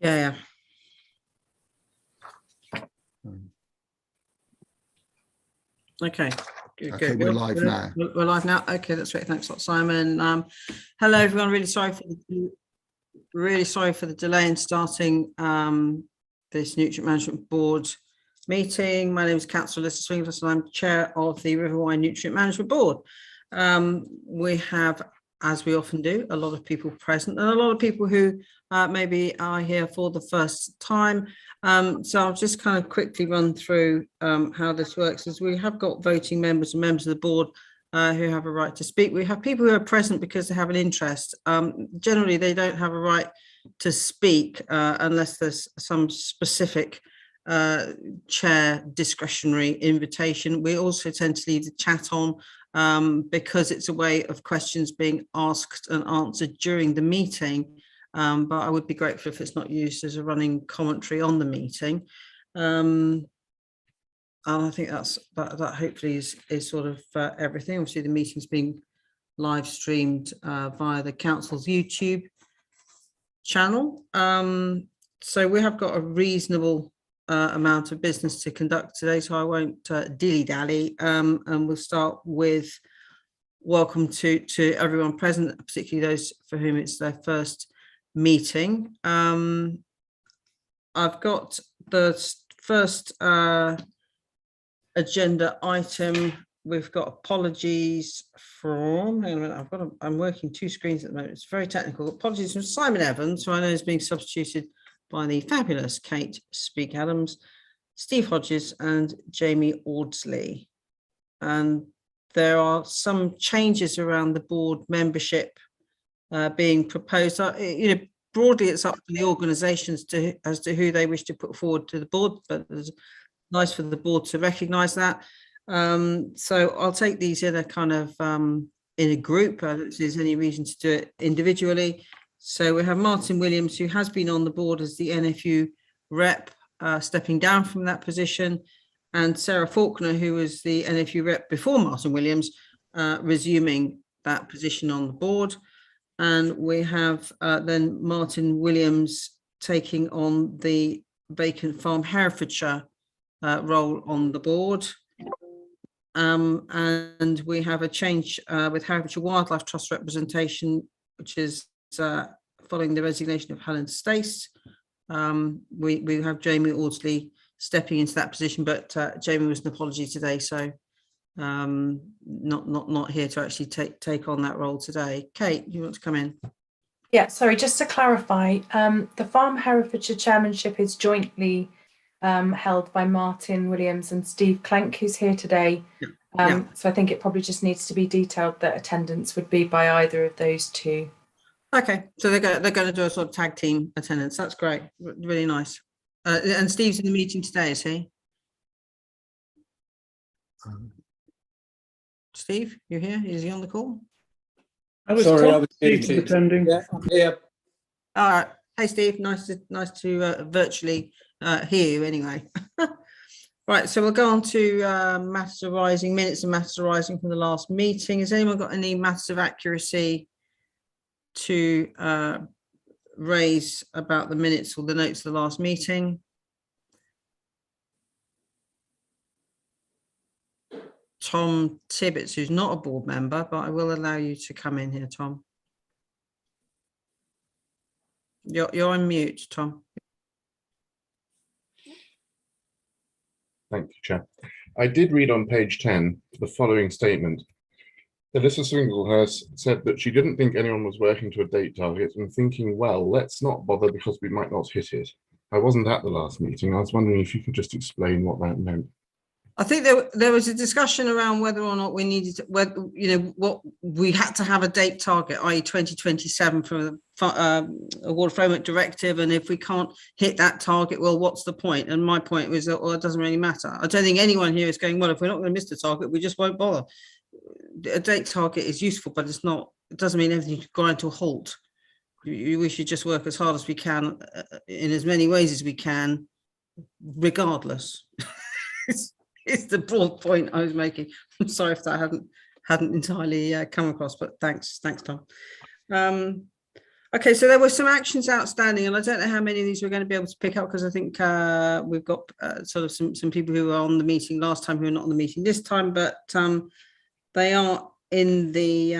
Yeah. Okay. Good, Okay, good. we're live now. We're live now. Okay, that's great. Thanks a lot, Simon. Hello, everyone. Really sorry for the delay in starting this Nutrient Management Board meeting. My name is Councillor Lister Swingford, and I'm chair of the River Wye Nutrient Management Board. We have, as we often do, a lot of people present and a lot of people who maybe are here for the first time. So I'll just kind of quickly run through how this works. As we have got voting members and members of the board who have a right to speak. We have people who are present because they have an interest. Generally, they don't have a right to speak unless there's some specific chair discretionary invitation. We also tend to leave the chat on because it's a way of questions being asked and answered during the meeting. But I would be grateful if it's not used as a running commentary on the meeting. And I think that hopefully is sort of everything. Obviously, the meeting's being live streamed via the council's YouTube channel. So we have got a reasonable amount of business to conduct today, so I won't dilly-dally, and we'll start with welcome to everyone present, particularly those for whom it's their first meeting. I've got the first agenda item. We've got apologies from, hang on a minute, I'm working two screens at the moment. It's very technical. Apologies from Simon Evans, who I know is being substituted by the fabulous Kate Speak-Adams, Steve Hodges and Jamie Audsley. And there are some changes around the board membership being proposed. Broadly, it's up to the organisations as to who they wish to put forward to the board, but it's nice for the board to recognise that. So I'll take these in a kind of in a group. I don't think there's any reason to do it individually. So we have Martin Williams, who has been on the board as the NFU rep, stepping down from that position, and Sarah Faulkner, who was the NFU rep before Martin Williams, resuming that position on the board. And we have then Martin Williams taking on the vacant Farm Herefordshire role on the board. And we have a change with Herefordshire Wildlife Trust representation, which is following the resignation of Helen Stace. We have Jamie Audsley stepping into that position, but Jamie was an apology today, so not here to actually take on that role today. Kate, you want to come in? Yeah, sorry, just to clarify, the Farm Herefordshire chairmanship is jointly held by Martin Williams and Steve Clenk, who's here today. So I think it probably just needs to be detailed that attendance would be by either of those two. Okay, so they're going to do a sort of tag team attendance. That's great, really nice. And Steve's in the meeting today, is he? Steve, you here? Is he on the call? I was attending. Yeah, I'm here. All right. Hey, Steve. Nice to virtually hear you. Anyway. Right. So we'll go on to matters arising, minutes and matters arising from the last meeting. Has anyone got any matters of accuracy to raise about the minutes or the notes of the last meeting? Tom Tibbetts, who's not a board member, but I will allow you to come in here, Tom. You're on mute, Tom. Thank you, Chair. I did read on page 10 the following statement. Alyssa Swinglehurst said that she didn't think anyone was working to a date target and thinking, well, let's not bother because we might not hit it. I wasn't at the last meeting. I was wondering if you could just explain what that meant. I think there was a discussion around whether or not we needed to, what we had to have a date target, i.e. 2027 for the Award Framework Directive, and if we can't hit that target, well, what's the point? And my point was that, well, it doesn't really matter. I don't think anyone here is going, well, if we're not going to miss the target, we just won't bother. A date target is useful, but it's not. It doesn't mean everything should grind to a halt. We should just work as hard as we can in as many ways as we can, regardless. It's the broad point I was making. I'm sorry if that hadn't entirely come across, but thanks, Tom. Okay, so there were some actions outstanding, and I don't know how many of these we're going to be able to pick up because I think we've got sort of some people who were on the meeting last time who are not on the meeting this time, but they are in the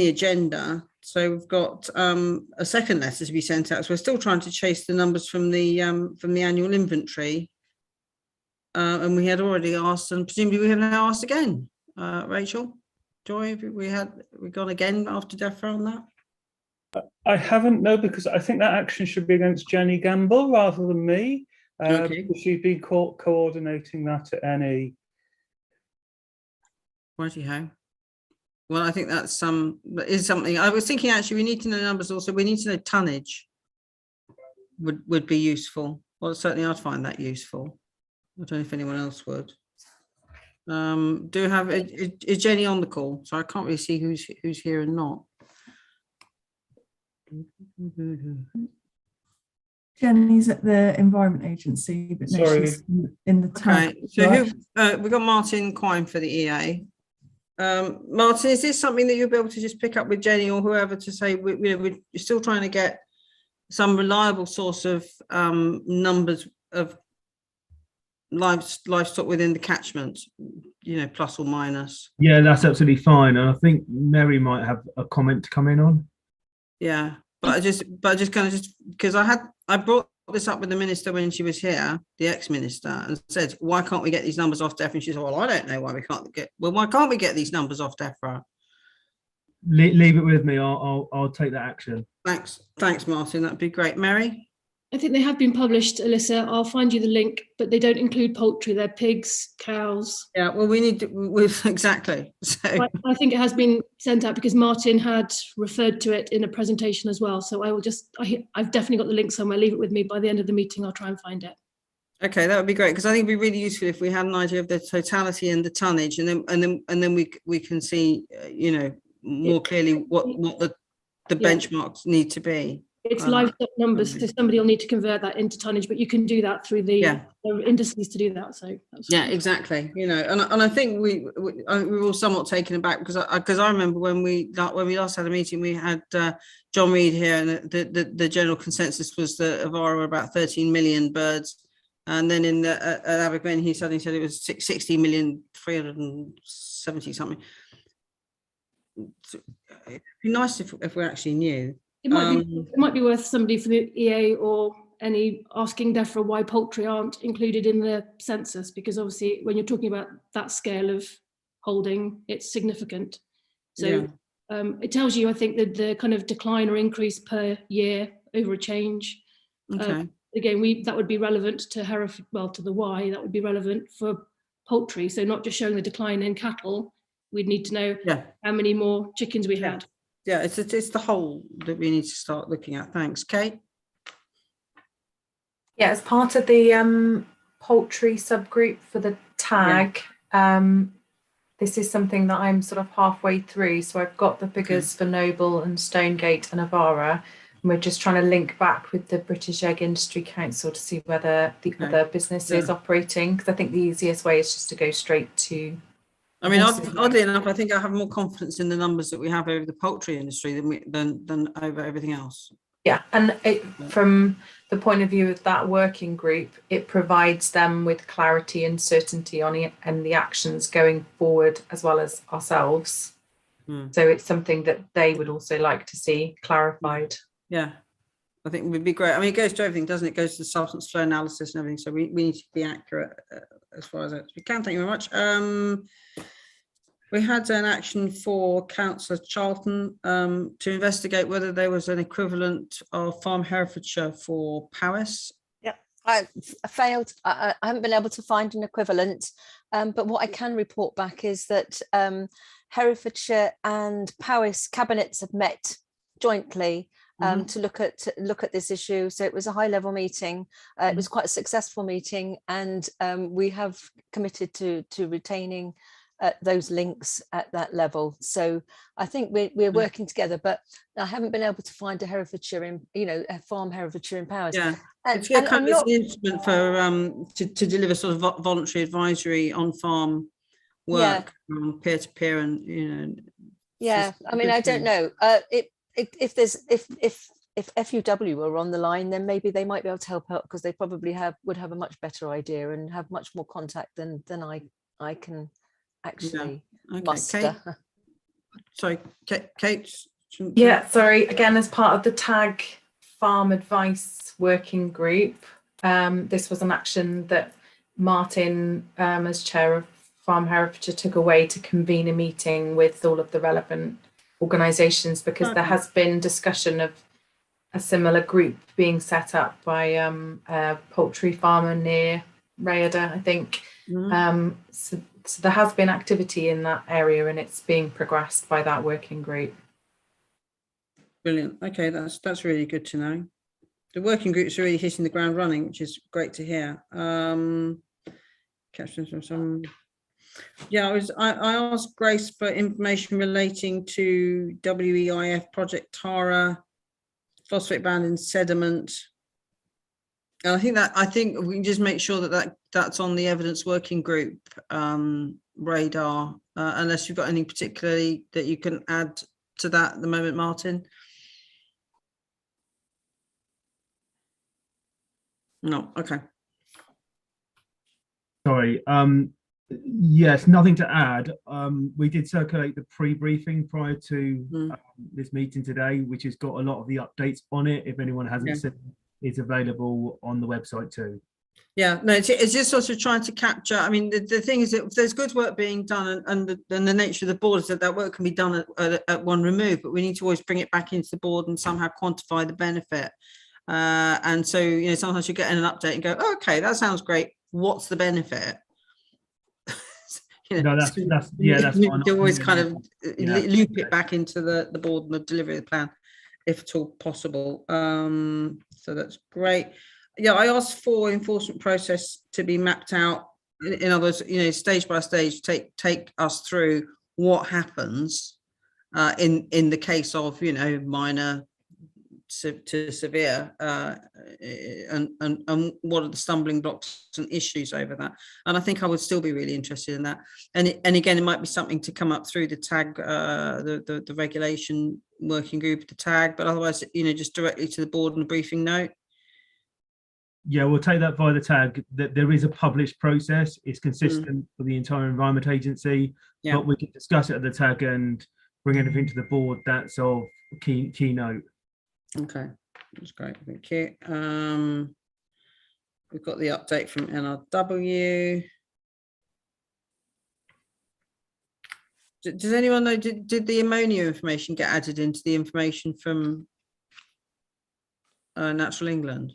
agenda. So we've got a second letter to be sent out. So we're still trying to chase the numbers from the annual inventory, and we had already asked, and presumably we have now asked again. Rachel, Joy, we gone again after DEFRA on that? I haven't, no, because I think that action should be against Jenny Gamble rather than me. Okay. She's been coordinating that at NE. Righty-ho. Well, I think that is something. I was thinking actually we need to know numbers also. We need to know tonnage would be useful. Well, certainly I'd find that useful. I don't know if anyone else would. Do have is Jenny on the call? So I can't really see who's here and not. Jenny's at the Environment Agency, but no, she's in the tag. Okay, so we've got Martin Quine for the EA. Martin, is this something that you'll be able to just pick up with Jenny or whoever to say we're still trying to get some reliable source of numbers of livestock within the catchment, plus or minus? Yeah, that's absolutely fine. And I think Mary might have a comment to come in on. Yeah, but I just kind of because I brought this up with the minister when she was here, the ex-minister, and said, why can't we get these numbers off DEFRA? And she said, well, I don't know why we can't get. Well, why can't we get these numbers off DEFRA? Leave it with me. I'll take that action. Thanks, Martin. That'd be great. Mary? I think they have been published, Alyssa. I'll find you the link, but they don't include poultry. They're pigs, cows. Yeah, well, we need to, exactly. So I think it has been sent out because Martin had referred to it in a presentation as well. So I've definitely got the link somewhere. Leave it with me. By the end of the meeting, I'll try and find it. Okay, that would be great because I think it'd be really useful if we had an idea of the totality and the tonnage, and then we can see, more clearly what the benchmarks need to be. It's livestock numbers, so somebody will need to convert that into tonnage, but you can do that through the indices to do that. So yeah, exactly. And I think we were all somewhat taken aback because I remember when we last had a meeting, we had John Reed here, and the general consensus was that Avara were about 13 million birds, and then in at Abergwen he suddenly said it was 60,370 something. It'd be nice if we actually knew. It might be worth somebody from the EA or any asking DEFRA why poultry aren't included in the census, because obviously when you're talking about that scale of holding, it's significant. So it tells you, I think, that the kind of decline or increase per year over a change. Okay. Again, that would be relevant to Hereford, to the Y, that would be relevant for poultry. So not just showing the decline in cattle, we'd need to know how many more chickens we had. Yeah, it's the whole that we need to start looking at. Thanks, Kate. Yeah, as part of the poultry subgroup for the tag, this is something that I'm sort of halfway through. So I've got the figures for Noble and Stonegate and Avara, and we're just trying to link back with the British Egg Industry Council to see whether the other business is operating. Because I think the easiest way is just to go straight to. I mean, oddly enough, I think I have more confidence in the numbers that we have over the poultry industry than over everything else. Yeah, and from the point of view of that working group, it provides them with clarity and certainty on it and the actions going forward, as well as ourselves. So it's something that they would also like to see clarified. Yeah, I think it would be great. I mean, it goes to everything, doesn't it? It goes to the substance flow analysis and everything. So we need to be accurate as far as we can. Thank you very much. We had an action for Councillor Charlton to investigate whether there was an equivalent of Farm Herefordshire for Powys. Yeah, I failed. I haven't been able to find an equivalent, but what I can report back is that Herefordshire and Powys cabinets have met jointly to look at this issue. So it was a high-level meeting. It was quite a successful meeting, and we have committed to retaining those links at that level. So I think we're working together, but I haven't been able to find a Herefordshire a Farm Herefordshire in Powys. Yeah, it's an instrument for to deliver sort of voluntary advisory on farm work, peer to peer, and Yeah, I mean, I don't know. If FUW were on the line, then maybe they might be able to help out, because they probably would have a much better idea and have much more contact than I can actually muster. Kate? Sorry, Kate. Yeah, sorry. Again, as part of the TAG Farm Advice Working Group, this was an action that Martin, as chair of Farm Herefordshire, took away to convene a meeting with all of the relevant organisations, because there has been discussion of a similar group being set up by a poultry farmer near Rayada, I think. So there has been activity in that area, and it's being progressed by that working group. Brilliant. Okay, that's really good to know. The working groups are really hitting the ground running, which is great to hear. Captions from some. Yeah, I asked Grace for information relating to WEIF Project Tara, phosphate band in sediment. And I think we can just make sure that's on the evidence working group radar, unless you've got anything particularly that you can add to that at the moment, Martin. No, okay. Sorry. Yes, nothing to add. We did circulate the pre-briefing prior to this meeting today, which has got a lot of the updates on it. If anyone hasn't seen, it's available on the website too. Yeah, no, it's just sort of trying to capture. I mean, the thing is that if there's good work being done, and the nature of the board is that work can be done at one remove, but we need to always bring it back into the board and somehow quantify the benefit. And so, sometimes you get in an update and go, oh, okay, that sounds great. What's the benefit? No, that's fine. You always kind of loop it back into the board and the delivery of the plan, if at all possible. So that's great. Yeah, I asked for enforcement process to be mapped out. In other words, stage by stage, take us through what happens in the case of minor to severe, and what are the stumbling blocks and issues over that. And I think I would still be really interested in that. And again, it might be something to come up through the TAG, the regulation working group, the TAG, but otherwise, just directly to the board and a briefing note. Yeah, we'll take that via the TAG. That there is a published process. It's consistent for the entire Environment Agency, but we can discuss it at the TAG and bring anything to the board that's of key note. Okay, that's great. Thank you. We've got the update from NRW. Does anyone know, did the ammonia information get added into the information from Natural England?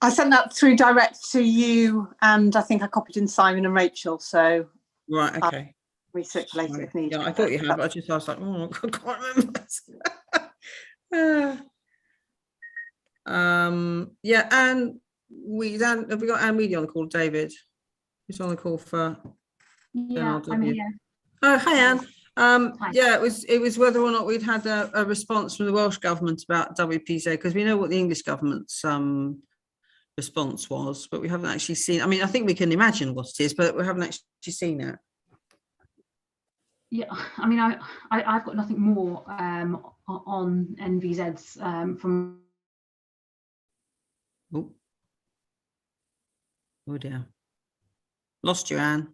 I sent that through direct to you, and I think I copied in Simon and Rachel. So right, okay. Recirculate it if needed. Yeah, I thought you had, but I was like, oh, I can't remember. Yeah, and have we got Anne Meady on the call? David, who's on the call for NRW? I'm here. Oh, hi Anne. Hi. Yeah, it was whether or not we'd had a response from the Welsh government about WPZ, because we know what the English government's response was, but we haven't actually seen. I mean, I think we can imagine what it is, but we haven't actually seen it. Yeah, I mean, I've got nothing more on NVZ's from. Oh dear, lost you, Anne.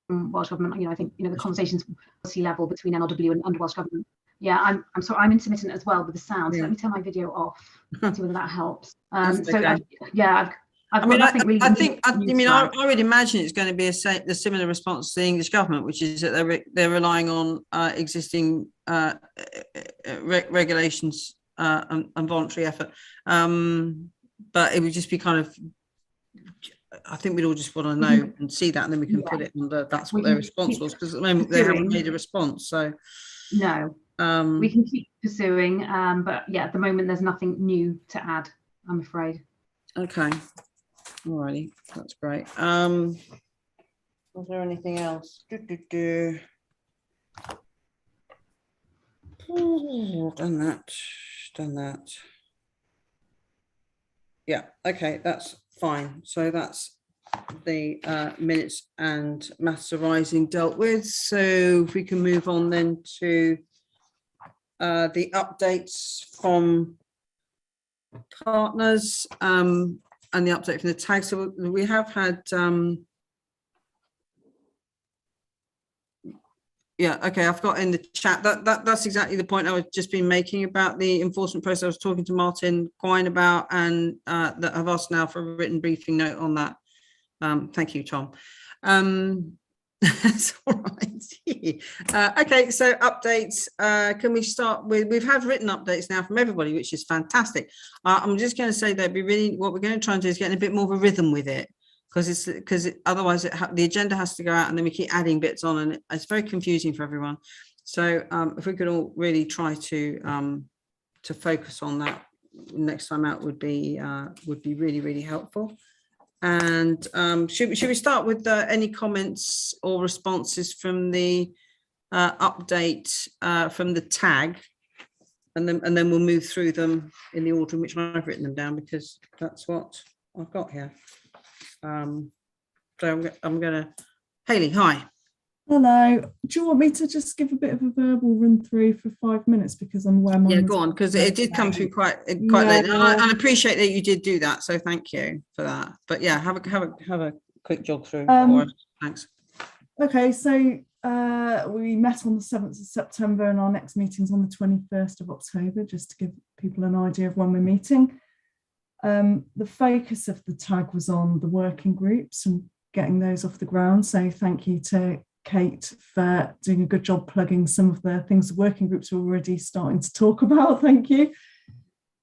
Welsh government, I think the conversations policy level between NRW and Welsh government. Yeah, I'm sorry, I'm intermittent as well with the sound. So let me turn my video off. See whether that helps. Okay. I would imagine it's going to be a similar response to the English government, which is that they're relying on existing regulations and voluntary effort. But it would just be kind of, I think we'd all just want to know and see that, and then we can put it under that's what their response was, because at the moment they haven't made a response. So no, we can keep pursuing, but yeah, at the moment there's nothing new to add, I'm afraid. Okay. Alrighty, that's great. Was there anything else? Oh, done that. Yeah, okay, that's fine. So that's the minutes and matters arising dealt with. So if we can move on then to the updates from partners and the update from the tag. So we have had yeah, okay, I've got in the chat that's exactly the point I was just been making about the enforcement process. I was talking to Martin Quine about, and that I've asked now for a written briefing note on that. Thank you, Tom. That's all right. Okay, so updates. Can we start with? We've had written updates now from everybody, which is fantastic. I'm just going to say that what we're going to try and do is get in a bit more of a rhythm with it, because otherwise the agenda has to go out and then we keep adding bits on, and it's very confusing for everyone. So if we could all really try to focus on that next time out would be really, really helpful. And should we start with any comments or responses from the update from the tag, and then we'll move through them in the order in which I've written them down, because that's what I've got here. So I'm gonna, Hayley, hi. Hello. Do you want me to just give a bit of a verbal run through for 5 minutes, because I'm aware mine Yeah, was go on, because it did come through quite late, and Yeah. I appreciate that you did do that. So thank you for that. But yeah, have a quick jog through. Thanks. Okay, so we met on the 7th of September, and our next meeting's on the 21st of October, just to give people an idea of when we're meeting. The focus of the tag was on the working groups and getting those off the ground. So thank you to Kate for doing a good job plugging some of the things the working groups were already starting to talk about. Thank you.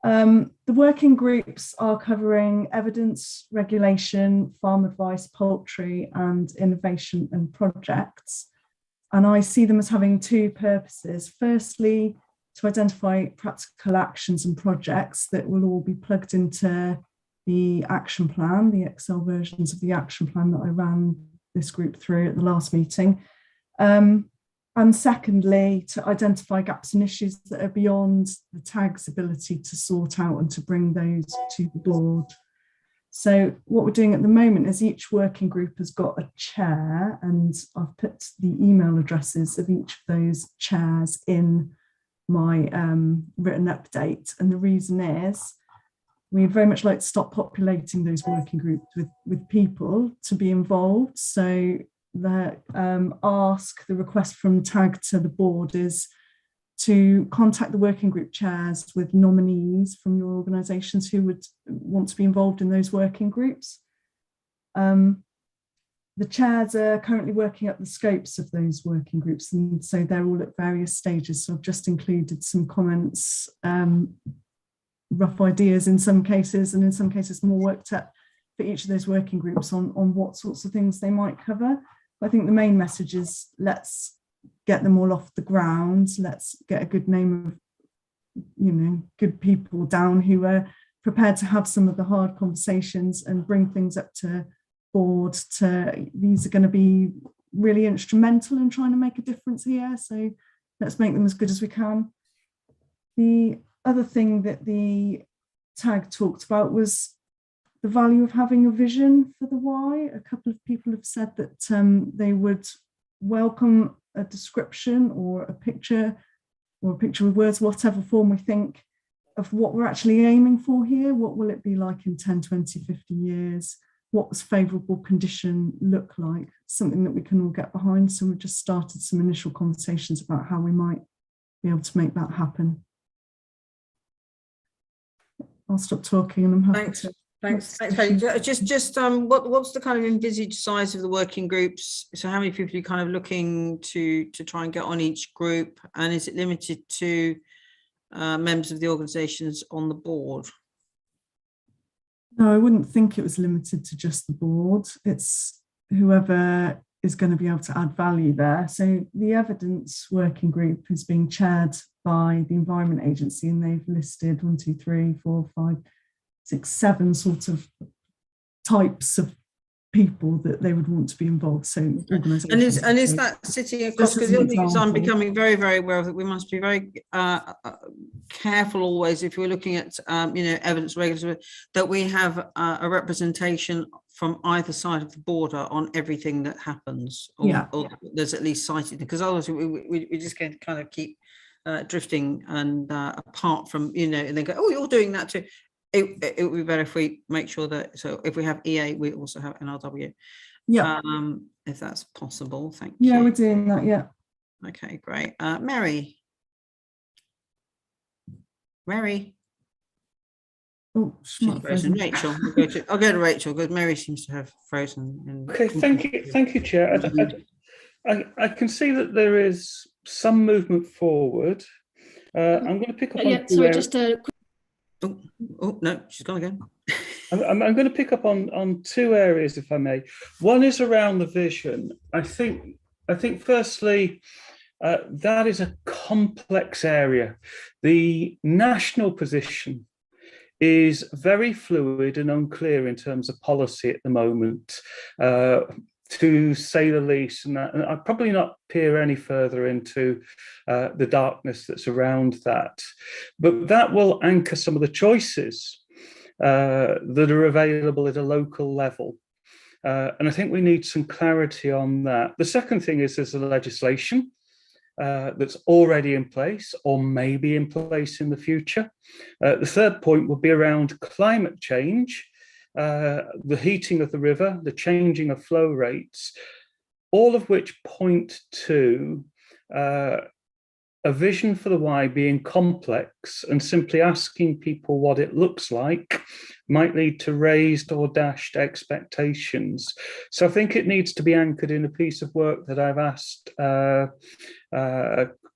The working groups are covering evidence, regulation, farm advice, poultry, and innovation and projects. And I see them as having two purposes. Firstly, to identify practical actions and projects that will all be plugged into the action plan, the Excel versions of the action plan that I ran this group through at the last meeting. And secondly, to identify gaps and issues that are beyond the tag's ability to sort out and to bring those to the board. So what we're doing at the moment is each working group has got a chair, and I've put the email addresses of each of those chairs in my written update. And the reason is we'd very much like to stop populating those working groups with people to be involved. So the request from tag to the board is to contact the working group chairs with nominees from your organisations who would want to be involved in those working groups. The chairs are currently working up the scopes of those working groups, and so they're all at various stages. So I've just included some comments, rough ideas in some cases, and in some cases more worked up for each of those working groups on what sorts of things they might cover. But I think the main message is, let's get them all off the ground. Let's get a good name of, good people down who are prepared to have some of the hard conversations and bring things up to board. These are going to be really instrumental in trying to make a difference here. So let's make them as good as we can. The other thing that the tag talked about was the value of having a vision for the why. A couple of people have said that they would welcome a description or a picture with words, whatever form we think, of what we're actually aiming for here. What will it be like in 10, 20, 50 years? What does favourable condition look like? Something that we can all get behind. So we've just started some initial conversations about how we might be able to make that happen. I'll stop talking, and I'm happy to. Thanks. Just what's the kind of envisaged size of the working groups? So how many people are you kind of looking to try and get on each group, and is it limited to members of the organisations on the board? No, I wouldn't think it was limited to just the board. It's whoever is going to be able to add value there. So the evidence working group is being chaired by the Environment Agency, and they've listed 1, 2, 3, 4, 5, 6, 7 sort of types of people that they would want to be involved. So organisations. And is that sitting across? Because the other thing is I'm becoming very, very aware of that we must be very careful always if we're looking at evidence regulatory, that we have a representation from either side of the border on everything that happens, or there's at least cited, because otherwise we're just going to kind of keep drifting and apart from, and then go, oh, you're doing that too. It would be better if we make sure that, so if we have EA, we also have NRW. Yeah. If that's possible. Thank you. Yeah, we're doing that. Yeah. Okay, great. Mary. Oh, she's frozen. Rachel. I'll go to Rachel because Mary seems to have frozen. Okay, thank you, Chair. I can see that there is some movement forward. I'm going to pick up on. Sorry, just Oh no, she's gone again. I'm going to pick up on two areas, if I may. One is around the vision. I think firstly, that is a complex area. The national position is very fluid and unclear in terms of policy at the moment, to say the least. And I'd probably not peer any further into the darkness that's around that. But that will anchor some of the choices that are available at a local level. And I think we need some clarity on that. The second thing is there's a legislation that's already in place or may be in place in the future. The third point would be around climate change, the heating of the river, the changing of flow rates, all of which point to a vision for the why being complex, and simply asking people what it looks like might lead to raised or dashed expectations. So I think it needs to be anchored in a piece of work that I've asked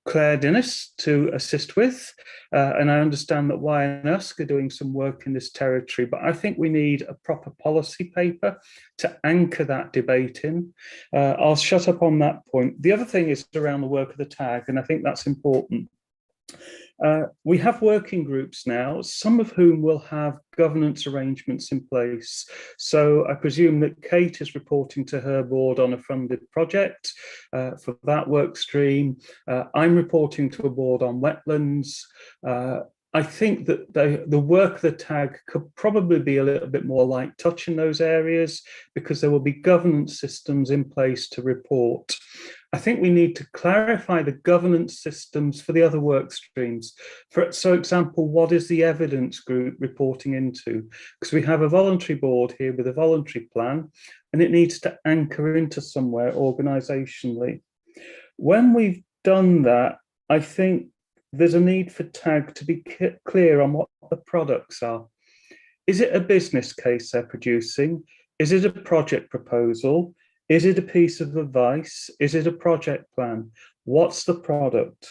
Claire Dennis to assist with, and I understand that Y and Usk are doing some work in this territory, but I think we need a proper policy paper to anchor that debate in. I'll shut up on that point. The other thing is around the work of the tag, and I think that's important. We have working groups now, some of whom will have governance arrangements in place. So I presume that Kate is reporting to her board on a funded project for that work stream. I'm reporting to a board on wetlands. I think that the work of the tag could probably be a little bit more light touch in those areas, because there will be governance systems in place to report. I think we need to clarify the governance systems for the other work streams. For example, what is the evidence group reporting into? Because we have a voluntary board here with a voluntary plan, and it needs to anchor into somewhere organisationally. When we've done that, I think there's a need for TAG to be clear on what the products are. Is it a business case they're producing? Is it a project proposal? Is it a piece of advice? Is it a project plan? What's the product?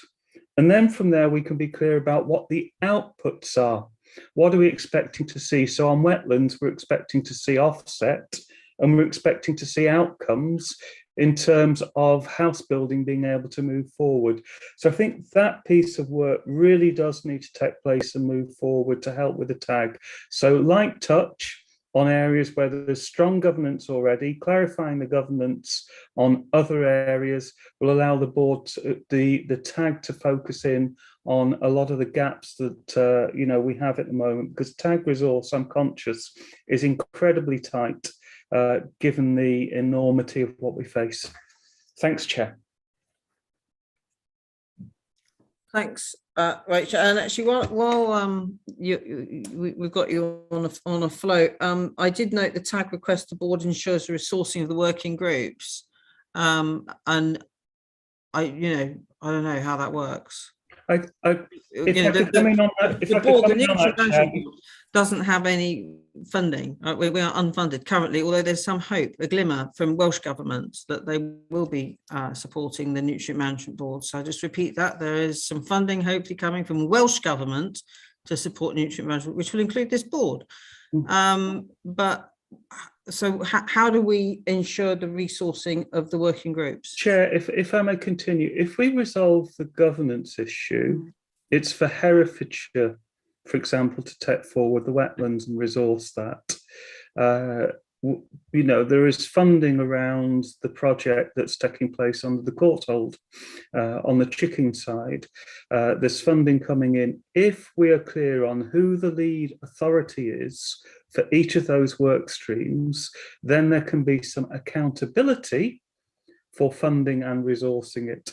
And then from there, we can be clear about what the outputs are. What are we expecting to see? So on wetlands, we're expecting to see offset, and we're expecting to see outcomes in terms of house building being able to move forward. So I think that piece of work really does need to take place and move forward to help with the tag. So light touch on areas where there's strong governance already, clarifying the governance on other areas will allow the board, the tag to focus in on a lot of the gaps that we have at the moment, because tag resource, I'm conscious, is incredibly tight given the enormity of what we face. Thanks, Chair. Thanks, Rachel. And actually, while we've got you on a float, I did note the tag request the board ensures the resourcing of the working groups, and I don't know how that works. The board, the Nutrient Management Board, doesn't have any funding. We are unfunded currently, although there's some hope, a glimmer from Welsh Government that they will be supporting the Nutrient Management Board. So I just repeat that there is some funding hopefully coming from Welsh Government to support nutrient management, which will include this board. So how do we ensure the resourcing of the working groups? Chair, if I may continue, if we resolve the governance issue, it's for Herefordshire, for example, to take forward the wetlands and resource that. you know, there is funding around the project that's taking place under the Courthold on the chicken side. There's funding coming in. If we are clear on who the lead authority is for each of those work streams, then there can be some accountability for funding and resourcing it.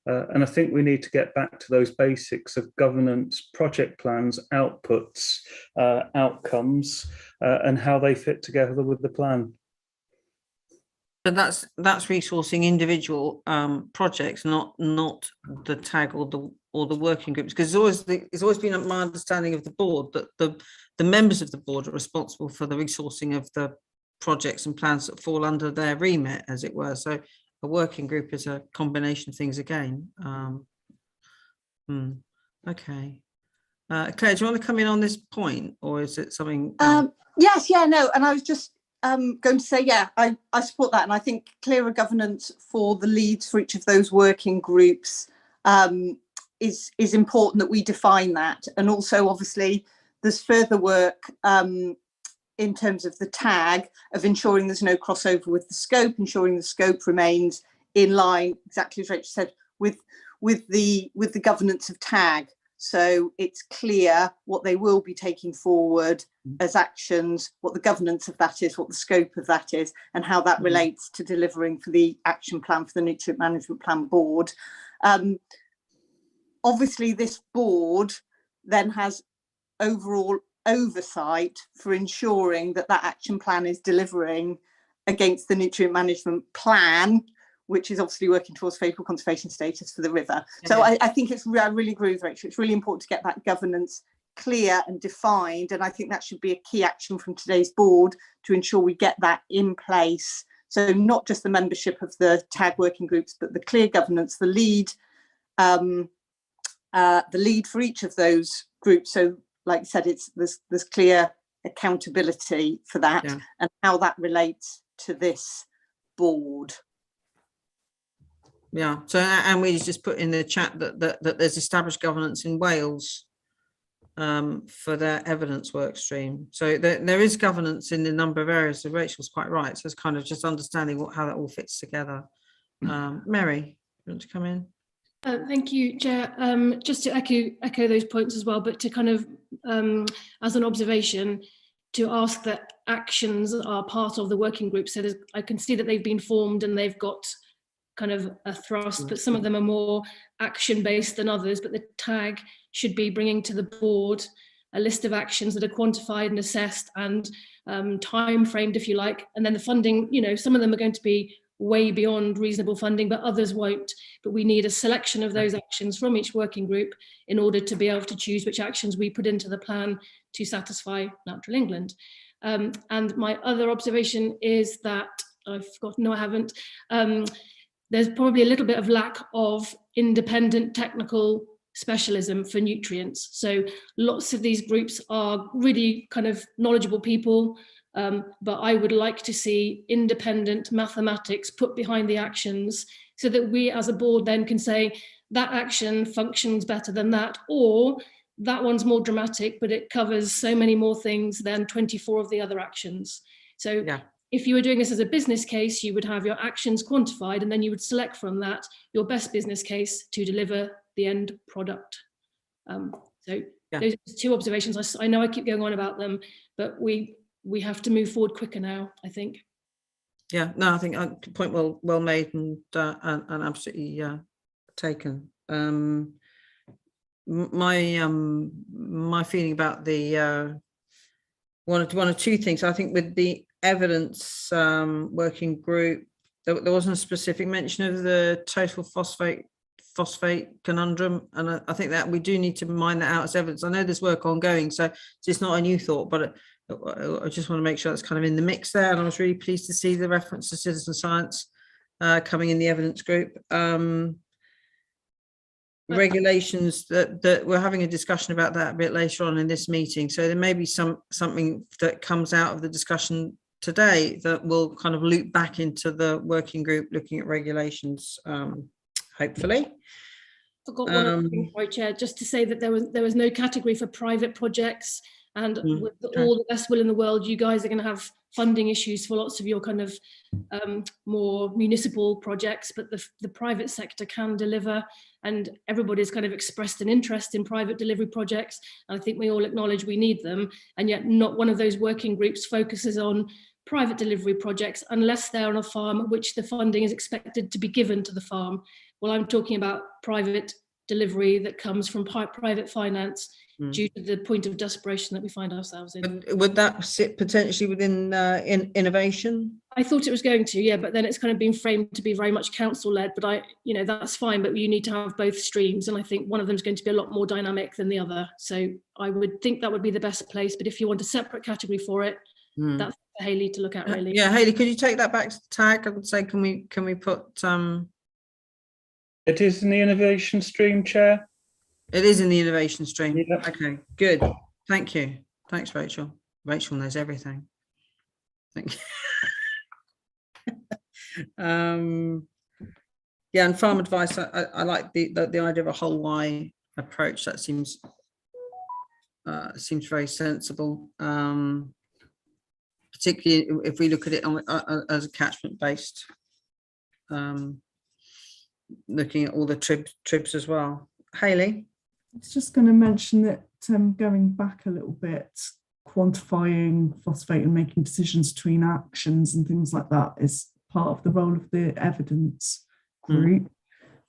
And I think we need to get back to those basics of governance, project plans, outputs, outcomes, and how they fit together with the plan. But that's resourcing individual projects, not the tag or the working groups, because it's always been my understanding of the board that the members of the board are responsible for the resourcing of the projects and plans that fall under their remit, as it were. So a working group is a combination of things again. Okay. Claire, do you want to come in on this point, or is it something? Yes, yeah, no, and I was just going to say, yeah, I support that, and I think clearer governance for the leads for each of those working groups is important, that we define that. And also, obviously, there's further work in terms of the tag of ensuring there's no crossover with the scope, ensuring the scope remains in line, exactly as Rachel said, with the governance of tag. So it's clear what they will be taking forward as actions, what the governance of that is, what the scope of that is, and how that relates to delivering for the action plan for the Nutrient Management Plan Board. Obviously, this board then has overall oversight for ensuring that that action plan is delivering against the nutrient management plan, which is obviously working towards favourable conservation status for the river. So I think I really agree with Rachel. It's really important to get that governance clear and defined, and I think that should be a key action from today's board to ensure we get that in place. So not just the membership of the tag working groups, but the clear governance, the lead for each of those groups. So like I said, there's clear accountability for that, and how that relates to this board. Yeah. So, and we just put in the chat that there's established governance in Wales for their evidence work stream. So there is governance in a number of areas. So Rachel's quite right. So it's kind of just understanding how that all fits together. Mary, you want to come in? Thank you, Chair. Just to echo those points as well, but to kind of, as an observation, to ask that actions are part of the working group. So I can see that they've been formed and they've got kind of a thrust, but some of them are more action-based than others. But the tag should be bringing to the board a list of actions that are quantified and assessed and time-framed, if you like. And then the funding, you know, some of them are going to be way beyond reasonable funding, but others won't. But we need a selection of those actions from each working group in order to be able to choose which actions we put into the plan to satisfy Natural England. And my other observation is that, I've forgotten, no I haven't, there's probably a little bit of lack of independent technical specialism for nutrients. So lots of these groups are really kind of knowledgeable people, but I would like to see independent mathematics put behind the actions so that we as a board then can say that action functions better than that, or that one's more dramatic, but it covers so many more things than 24 of the other actions. So if you were doing this as a business case, you would have your actions quantified, and then you would select from that your best business case to deliver the end product. Those are two observations. I know I keep going on about them, but we have to move forward quicker now, I think. Yeah, no, I think point well made and absolutely taken. My feeling about the one or two things. I think with the evidence working group, there wasn't a specific mention of the total phosphate conundrum, and I think that we do need to mine that out as evidence. I know there's work ongoing, so it's not a new thought, but I just want to make sure that's kind of in the mix there. And I was really pleased to see the reference to citizen science coming in the evidence group. Regulations that we're having a discussion about that a bit later on in this meeting, so there may be something that comes out of the discussion today that will kind of loop back into the working group looking at regulations, hopefully. Forgot one other thing, sorry, Chair, just to say that there was no category for private projects, and with all the best will in the world, you guys are going to have funding issues for lots of your kind of more municipal projects, but the private sector can deliver, and everybody's kind of expressed an interest in private delivery projects. And I think we all acknowledge we need them, and yet not one of those working groups focuses on private delivery projects unless they're on a farm which the funding is expected to be given to the farm. Well, I'm talking about private delivery that comes from private finance due to the point of desperation that we find ourselves in. Would that sit potentially within innovation? I thought it was going to, yeah, but then it's kind of been framed to be very much council-led, but that's fine, but you need to have both streams, and I think one of them is going to be a lot more dynamic than the other. So I would think that would be the best place, but if you want a separate category for it, that's for Hayley to look at, really. Yeah, Hayley, could you take that back to the tag? I would say, can we put It is in the innovation stream, Chair. It is in the innovation stream. Yeah. Okay, good. Thank you. Thanks, Rachel. Rachel knows everything. Thank you. Yeah, and farm advice. I like the idea of a whole Y approach. That seems very sensible. Particularly if we look at it as a catchment based. Looking at all the tribs as well. Hayley? I was just going to mention that going back a little bit, quantifying phosphate and making decisions between actions and things like that is part of the role of the evidence group.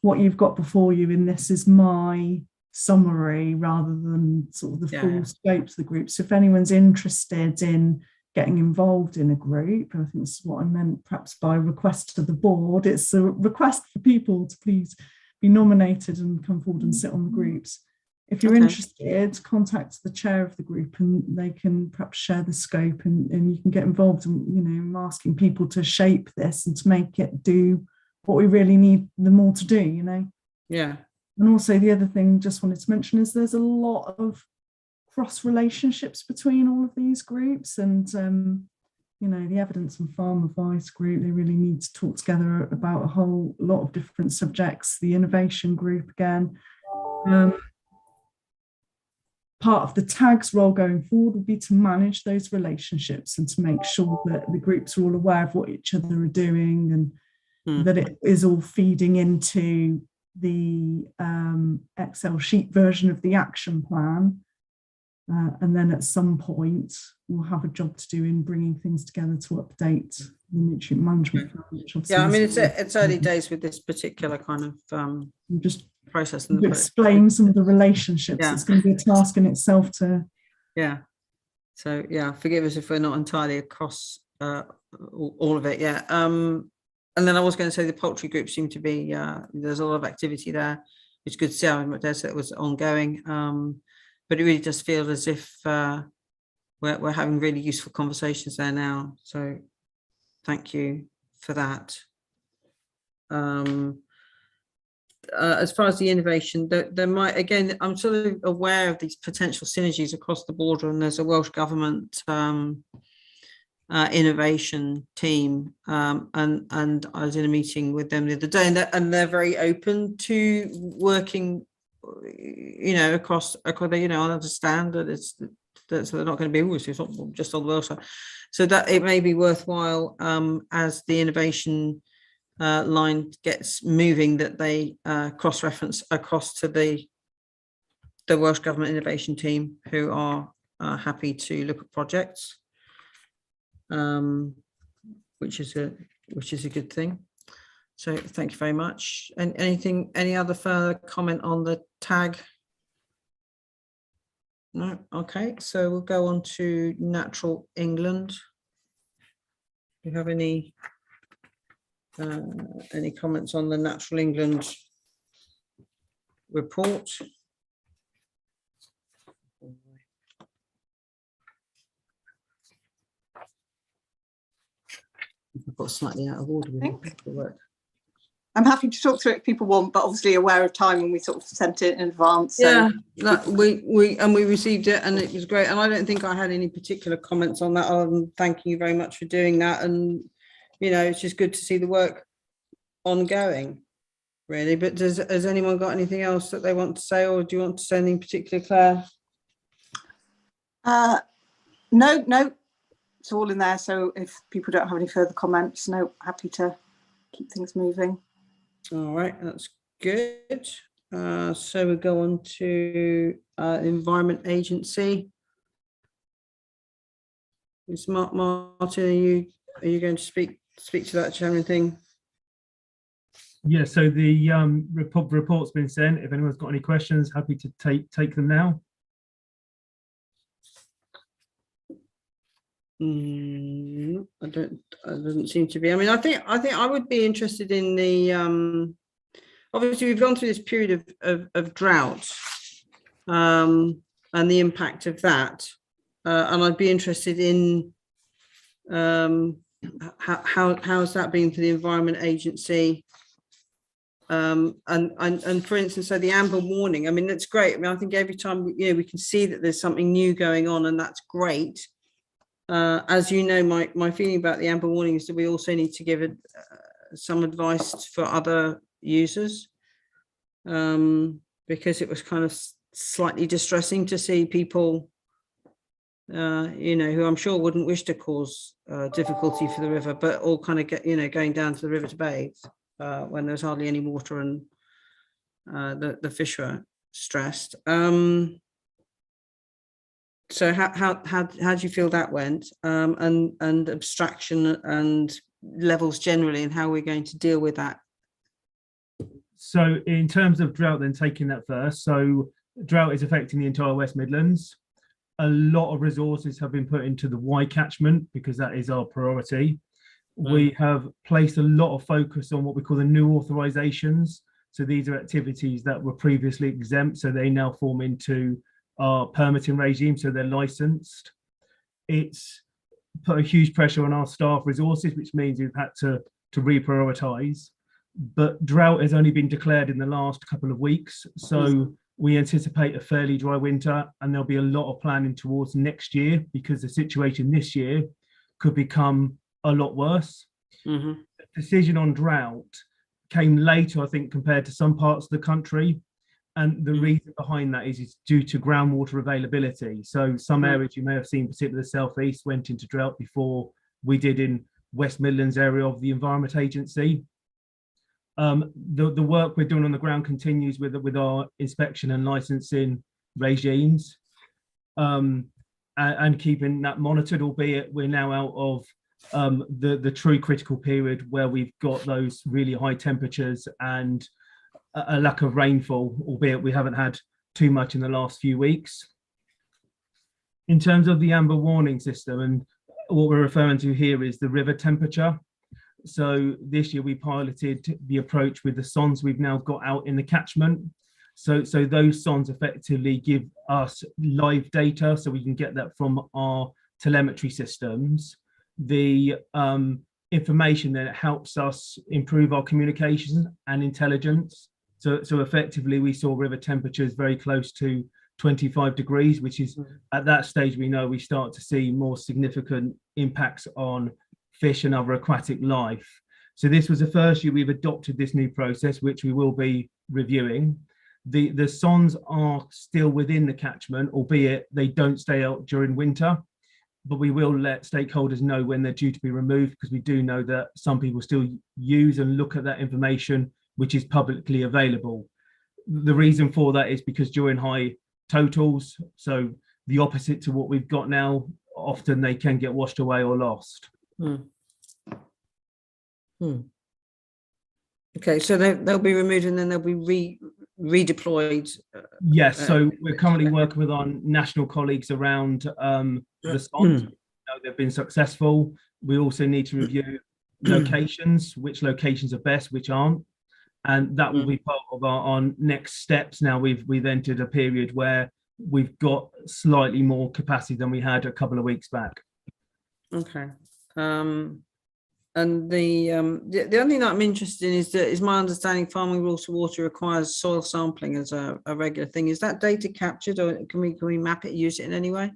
What you've got before you in this is my summary rather than sort of the full scope of the group. So if anyone's interested in getting involved in a group, and I think this is what I meant perhaps by request to the board, it's a request for people to please be nominated and come forward and sit on the groups. If you're interested, contact the chair of the group and they can perhaps share the scope, and you can get involved in, asking people to shape this and to make it do what we really need them all to do, Yeah. And also the other thing just wanted to mention is there's a lot of cross relationships between all of these groups, and the evidence and farm advice group, they really need to talk together about a whole lot of different subjects. The innovation group, again, part of the tag's role going forward would be to manage those relationships and to make sure that the groups are all aware of what each other are doing, and that it is all feeding into the Excel sheet version of the action plan. And then at some point, we'll have a job to do in bringing things together to update the nutrient management plan. Yeah, I mean, it's early days with this particular kind of just process. To explain some of the relationships, it's going to be a task in itself to. Yeah. So, forgive us if we're not entirely across all of it. Yeah. And then I was going to say the poultry group seemed to be, there's a lot of activity there, which is good to see. I said it was ongoing. But it really does feel as if we're having really useful conversations there now. So thank you for that. As far as the innovation, there might, again, I'm sort of aware of these potential synergies across the border, and there's a Welsh Government innovation team, and I was in a meeting with them the other day, and they're very open to working across, I understand that so they're not going to be it's not just on the Welsh side, so that it may be worthwhile as the innovation line gets moving, that they cross-reference across to the Welsh Government innovation team, who are happy to look at projects, which is a good thing. So thank you very much. And any other further comment on the tag? No? Okay, so we'll go on to Natural England. Do you have any comments on the Natural England report? I've got slightly out of order with the work. I'm happy to talk through it if people want, but obviously aware of time when we sort of sent it in advance. So. Yeah, we received it and it was great. And I don't think I had any particular comments on that, other than thanking you very much for doing that. And, it's just good to see the work ongoing, really. But has anyone got anything else that they want to say, or do you want to say anything particular, Claire? No. it's all in there. So if people don't have any further comments, no, happy to keep things moving. All right, that's good. So we go on to Environment Agency. Is Martin, are you going to speak to that Chairman thing? Yeah, so the report's been sent. If anyone's got any questions, happy to take them now. I don't. It doesn't seem to be. I mean, I think I would be interested in the. Obviously, we've gone through this period of drought, and the impact of that, and I'd be interested in how's that been for the Environment Agency. And for instance, so the amber warning. I mean, that's great. I mean, I think every time we can see that there's something new going on, and that's great. As you know, my feeling about the amber warning is that we also need to give it some advice for other users, because it was kind of slightly distressing to see people, who I'm sure wouldn't wish to cause difficulty for the river, but all kind of going down to the river to bathe when there's hardly any water and the fish were stressed. So how do you feel that went, and abstraction and levels generally, and how we're going to deal with that? So in terms of drought, then taking that first, so drought is affecting the entire West Midlands. A lot of resources have been put into the Y catchment because that is our priority. We have placed a lot of focus on what we call the new authorisations. So these are activities that were previously exempt, so they now form into our permitting regime, so they're licensed. It's put a huge pressure on our staff resources, which means we've had to reprioritise. But drought has only been declared in the last couple of weeks, so we anticipate a fairly dry winter, and there'll be a lot of planning towards next year because the situation this year could become a lot worse. The decision on drought came later, I think, compared to some parts of the country. And the reason behind that is due to groundwater availability. So some areas you may have seen, particularly the southeast, went into drought before we did in West Midlands area of the Environment Agency. The work we're doing on the ground continues with our inspection and licensing regimes, and keeping that monitored, albeit we're now out of the true critical period where we've got those really high temperatures and a lack of rainfall, albeit we haven't had too much in the last few weeks. In terms of the amber warning system, and what we're referring to here is the river temperature. So this year we piloted the approach with the sondes we've now got out in the catchment. So those sondes effectively give us live data, so we can get that from our telemetry systems. The information that helps us improve our communications and intelligence. So effectively, we saw river temperatures very close to 25 degrees, which is at that stage we know we start to see more significant impacts on fish and other aquatic life. So this was the first year we've adopted this new process, which we will be reviewing. The sondes are still within the catchment, albeit they don't stay out during winter, but we will let stakeholders know when they're due to be removed, because we do know that some people still use and look at that information which is publicly available. The reason for that is because during high totals, so the opposite to what we've got now, often they can get washed away or lost. Okay, so they'll be removed and then they'll be redeployed. Yes, so we're currently working with our national colleagues around the sondes. They've been successful. We also need to review locations, which locations are best, which aren't. And that will be part of our next steps. Now we've entered a period where we've got slightly more capacity than we had a couple of weeks back. Okay. And the other thing that I'm interested in is my understanding farming rules for water requires soil sampling as a regular thing. Is that data captured, or can we map it, use it in any way?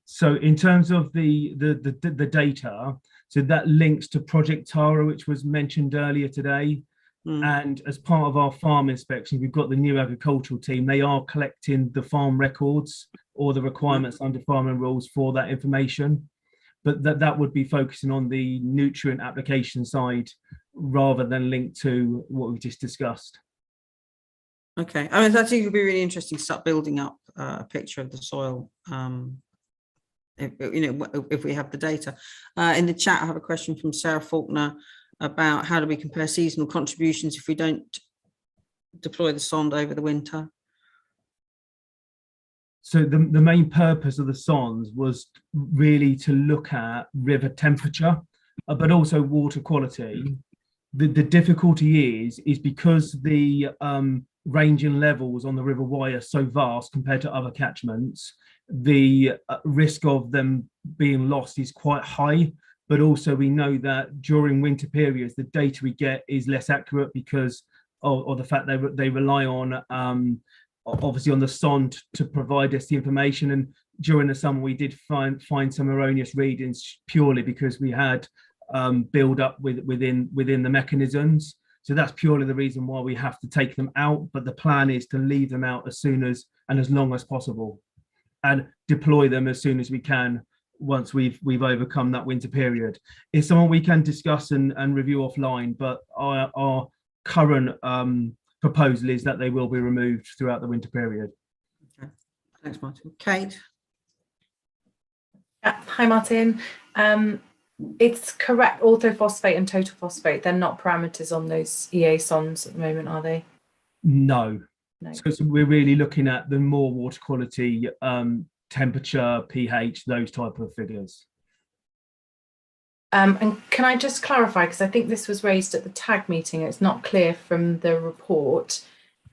So in terms of the data, so that links to Project Tara, which was mentioned earlier today. And as part of our farm inspection, we've got the new agricultural team. They are collecting the farm records or the requirements under farming rules for that information. but that would be focusing on the nutrient application side rather than linked to what we just discussed. Okay, I mean, I think it would be really interesting to start building up a picture of the soil. If we have the data. In the chat, I have a question from Sarah Faulkner about how do we compare seasonal contributions if we don't deploy the sonde over the winter? So the main purpose of the sondes was really to look at river temperature, but also water quality. The difficulty is because the range in levels on the River Wye are so vast compared to other catchments, the risk of them being lost is quite high. But also we know that during winter periods, the data we get is less accurate because of the fact they rely on obviously on the sonde to provide us the information. And during the summer, we did find some erroneous readings purely because we had build up within the mechanisms. So that's purely the reason why we have to take them out. But the plan is to leave them out as soon as and as long as possible, and deploy them as soon as we can once we've overcome that winter period. It's something we can discuss and review offline, but our current proposal is that they will be removed throughout the winter period. Okay, thanks, Martin. Kate? Hi, Martin. It's correct, orthophosphate and total phosphate, they're not parameters on those EA sondes at the moment, are they? No. No. So we're really looking at the more water quality, temperature, pH, those type of figures. And can I just clarify, because I think this was raised at the TAG meeting, it's not clear from the report.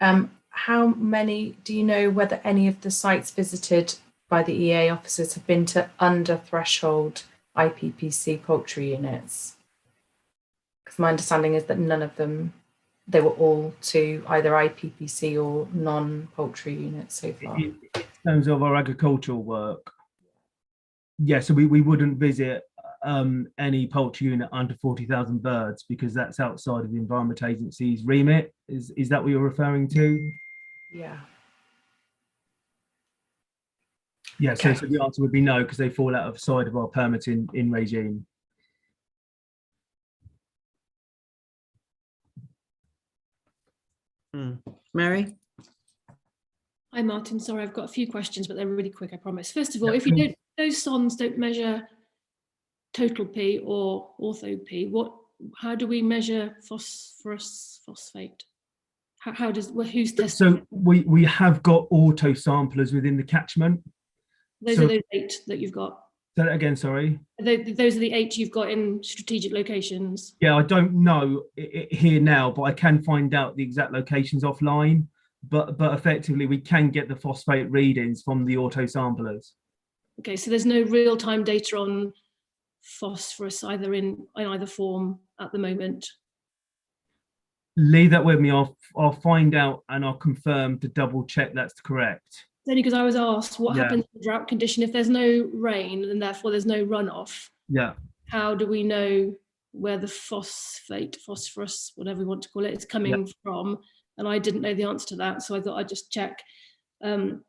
How many, do you know whether any of the sites visited by the EA officers have been to under threshold IPPC poultry units? Because my understanding is that none of them, they were all to either IPPC or non-poultry units so far. In terms of our agricultural work, yeah, so we wouldn't visit any poultry unit under 40,000 birds because that's outside of the Environment Agency's remit. Is that what you're referring to? Yeah. Yeah, Okay. so the answer would be no, because they fall outside of our permitting in regime. Mary? Hi, Martin. Sorry, I've got a few questions, but they're really quick, I promise. First of all, if you don't, those sondes don't measure total P or ortho P, how do we measure phosphorus phosphate? How does, who's testing? So we have got auto samplers within the catchment. Those are those 8 that you've got. Say that again, sorry. Those are the 8 you've got in strategic locations. Yeah, I don't know it here now, but I can find out the exact locations offline. But effectively, we can get the phosphate readings from the auto samplers. Okay, so there's no real-time data on phosphorus either in either form at the moment. Leave that with me. I'll find out and I'll confirm to double check that's correct. Only because I was asked what happens in drought condition if there's no rain and therefore there's no runoff. Yeah. How do we know where the phosphorus, whatever we want to call it, is coming from? And I didn't know the answer to that, so I thought I'd just check. And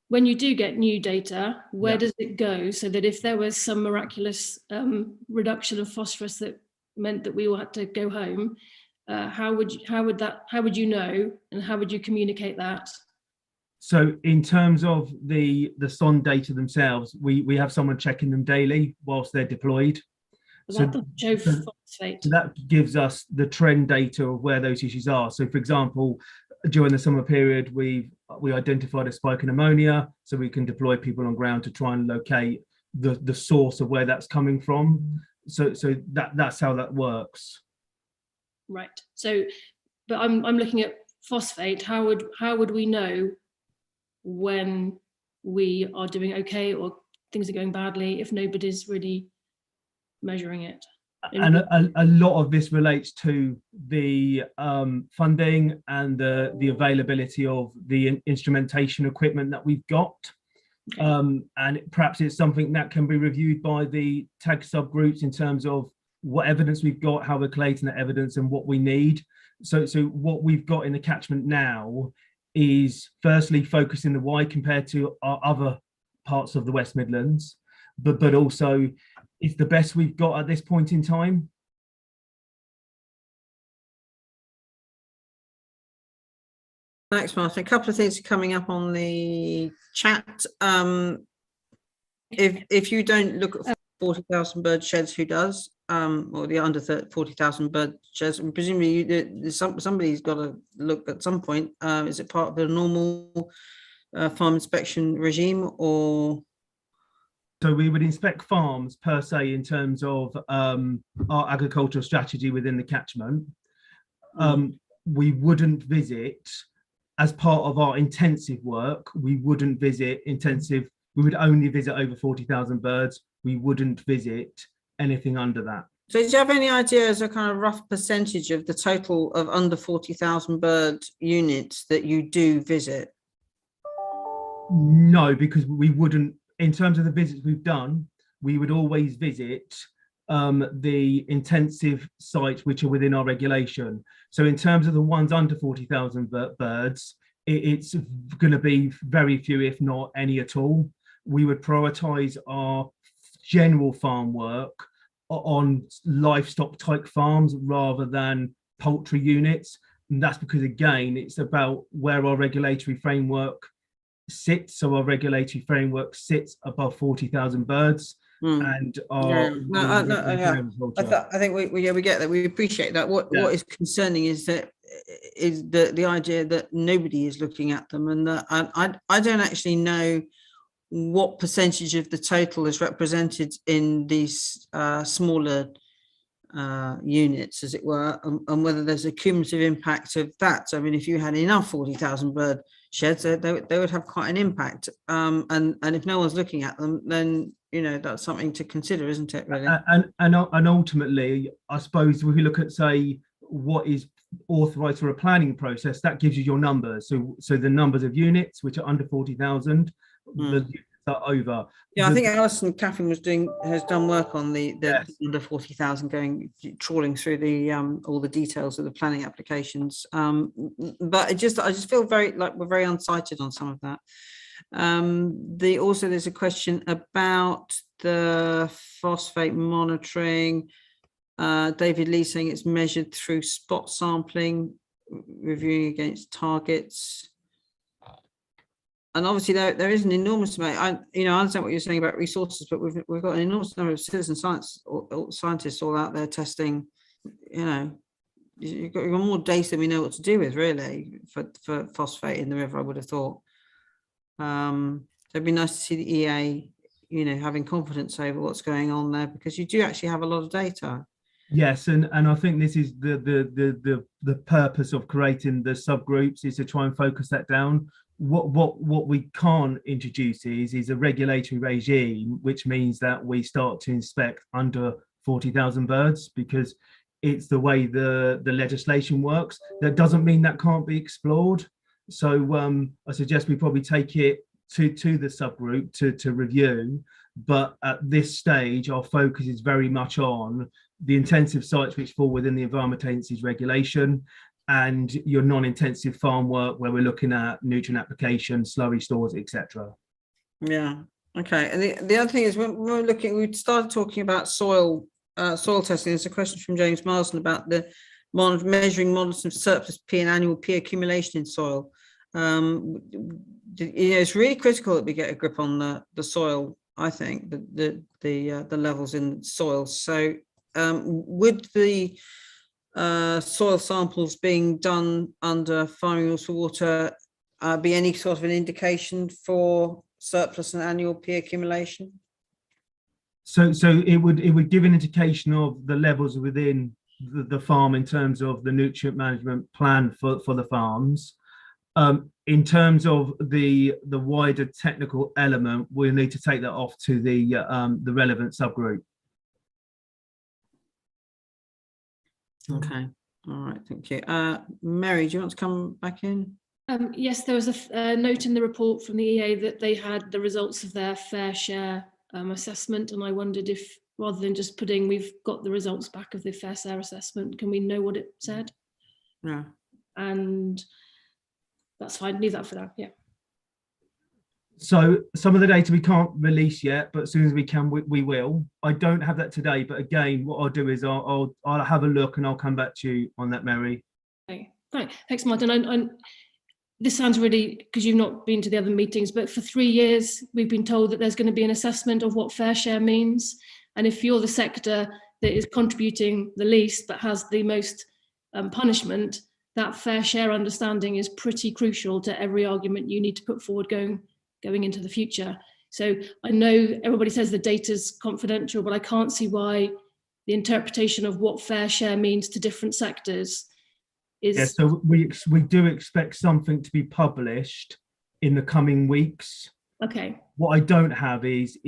when you do get new data, where does it go? So that if there was some miraculous reduction of phosphorus that meant that we all had to go home, how would you know, and how would you communicate that? So in terms of the sonde data themselves, we have someone checking them daily whilst they're deployed. So that doesn't show phosphate. So that gives us the trend data of where those issues are. So for example, during the summer period, we identified a spike in ammonia, so we can deploy people on ground to try and locate the source of where that's coming from. So that's how that works. Right. So, but I'm looking at phosphate. How would we know when we are doing okay or things are going badly if nobody's really measuring it? And a lot of this relates to the funding and the availability of the instrumentation equipment that we've got. Okay. And perhaps it's something that can be reviewed by the TAG subgroups in terms of what evidence we've got, how we're collating that evidence and what we need. So what we've got in the catchment now is firstly focusing the Wye compared to our other parts of the West Midlands. but also it's the best we've got at this point in time. Thanks, Martin. A couple of things coming up on the chat. If you don't look at 40,000 bird sheds, who does? Or the under 40,000 bird sheds, and presumably somebody's got to look at some point. Is it part of the normal farm inspection regime, or? So we would inspect farms per se in terms of our agricultural strategy within the catchment. We wouldn't visit, as part of our intensive work, we would only visit over 40,000 birds. We wouldn't visit anything under that. So do you have any idea as a kind of rough percentage of the total of under 40,000 bird units that you do visit? No, because we wouldn't, in terms of the visits we've done, we would always visit the intensive sites which are within our regulation. So in terms of the ones under 40,000 birds, it's going to be very few, if not any at all. We would prioritise our general farm work on livestock type farms rather than poultry units. And that's because, again, it's about where our regulatory framework sits. So our regulatory framework sits above 40,000 birds. And I think we get that. We appreciate that. What is concerning is the idea that nobody is looking at them, and that I don't actually know what percentage of the total is represented in these smaller units, as it were, and whether there's a cumulative impact of that. So, I mean, if you had enough 40,000 bird sheds, they would have quite an impact. And if no one's looking at them, then that's something to consider, isn't it? Really. And ultimately, I suppose if we look at, say, what is authorised for a planning process, that gives you your numbers. So the numbers of units which are under 40,000, the units are over. I think Alison Catherine has done work on the under 40,000, trawling through the all the details of the planning applications. But I just feel we're very unsighted on some of that. Also there's a question about the phosphate monitoring. David Lee saying it's measured through spot sampling, reviewing against targets. And obviously there is an enormous amount. I understand what you're saying about resources, but we've got an enormous number of citizen scientists all out there testing. You've got more data than we know what to do with, really, for phosphate in the river, I would have thought. So it'd be nice to see the EA, having confidence over what's going on there, because you do actually have a lot of data. Yes, and I think this is the purpose of creating the subgroups, is to try and focus that down. What we can't introduce is a regulatory regime, which means that we start to inspect under 40,000 birds, because it's the way the legislation works. That doesn't mean that can't be explored. So I suggest we probably take it to the subgroup to review. But at this stage, our focus is very much on the intensive sites which fall within the Environment Agency's regulation, and your non-intensive farm work where we're looking at nutrient application, slurry stores, etc. Yeah. Okay. And the other thing is, when we're looking, we started talking about soil testing. There's a question from James Marsden about the measuring models of surplus P and annual P accumulation in soil. It's really critical that we get a grip on the soil. I think the levels in soil. So would the soil samples being done under farming rules for water be any sort of an indication for surplus and annual P accumulation? So it would give an indication of the levels within the farm in terms of the nutrient management plan for the farms. In terms of the wider technical element, we'll need to take that off to the relevant subgroup. Okay. All right. Thank you. Mary, do you want to come back in? Yes, there was a note in the report from the EA that they had the results of their fair share assessment, and I wondered if, rather than just putting we've got the results back of the fair share assessment, can we know what it said? Yeah. And that's fine, leave that for now. Yeah. So some of the data we can't release yet, but as soon as we can, we will. I don't have that today, but again, what I'll do is I'll have a look and I'll come back to you on that, Mary. Okay. Thanks, Martin. This sounds really, because you've not been to the other meetings, but for 3 years, we've been told that there's going to be an assessment of what fair share means. And if you're the sector that is contributing the least, but has the most punishment, that fair share understanding is pretty crucial to every argument you need to put forward going into the future. So I know everybody says the data's confidential, but I can't see why the interpretation of what fair share means to different sectors is... Yeah, so we do expect something to be published in the coming weeks. Okay. What I don't have is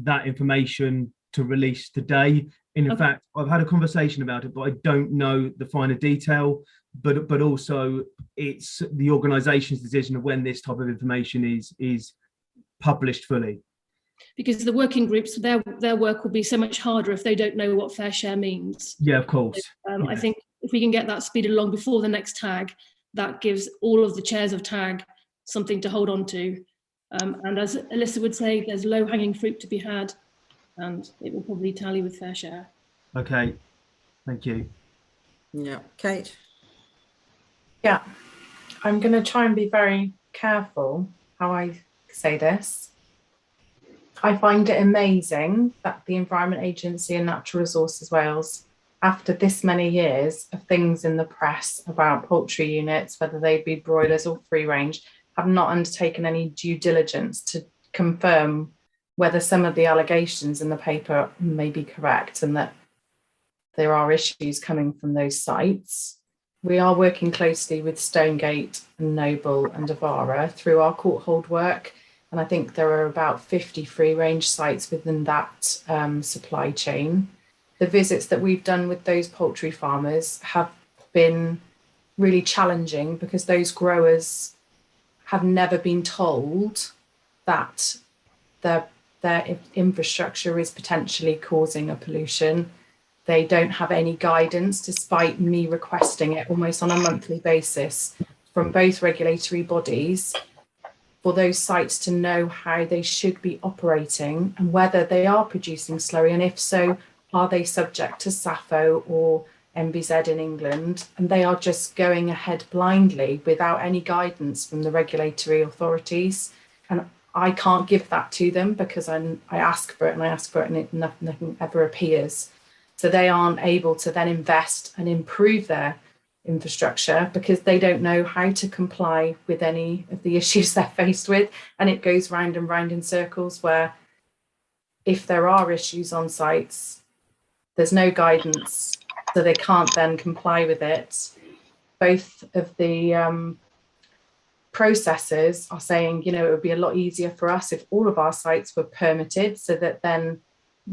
that information to release today. In fact, I've had a conversation about it, but I don't know the finer detail. But also, it's the organisation's decision of when this type of information is published fully. Because the working groups, their work will be so much harder if they don't know what fair share means. Yeah, of course. So, I think if we can get that speeded along before the next tag, that gives all of the chairs of tag something to hold on to. And as Alyssa would say, there's low-hanging fruit to be had, and it will probably tally with fair share. Okay, thank you. Yeah, Kate. Yeah, I'm going to try and be very careful how I say this. I find it amazing that the Environment Agency and Natural Resources Wales, after this many years of things in the press about poultry units, whether they be broilers or free range, have not undertaken any due diligence to confirm whether some of the allegations in the paper may be correct and that there are issues coming from those sites. We are working closely with Stonegate and Noble and Avara through our court hold work. And I think there are about 50 free range sites within that supply chain. The visits that we've done with those poultry farmers have been really challenging because those growers have never been told that their infrastructure is potentially causing a pollution. They don't have any guidance, despite me requesting it almost on a monthly basis from both regulatory bodies for those sites to know how they should be operating and whether they are producing slurry, and if so, are they subject to SAFO or MBZ in England? And they are just going ahead blindly without any guidance from the regulatory authorities. And I can't give that to them because I ask for it and nothing ever appears. So they aren't able to then invest and improve their infrastructure because they don't know how to comply with any of the issues they're faced with. And it goes round and round in circles where if there are issues on sites, there's no guidance, so they can't then comply with it. Both of the processors are saying, it would be a lot easier for us if all of our sites were permitted so that then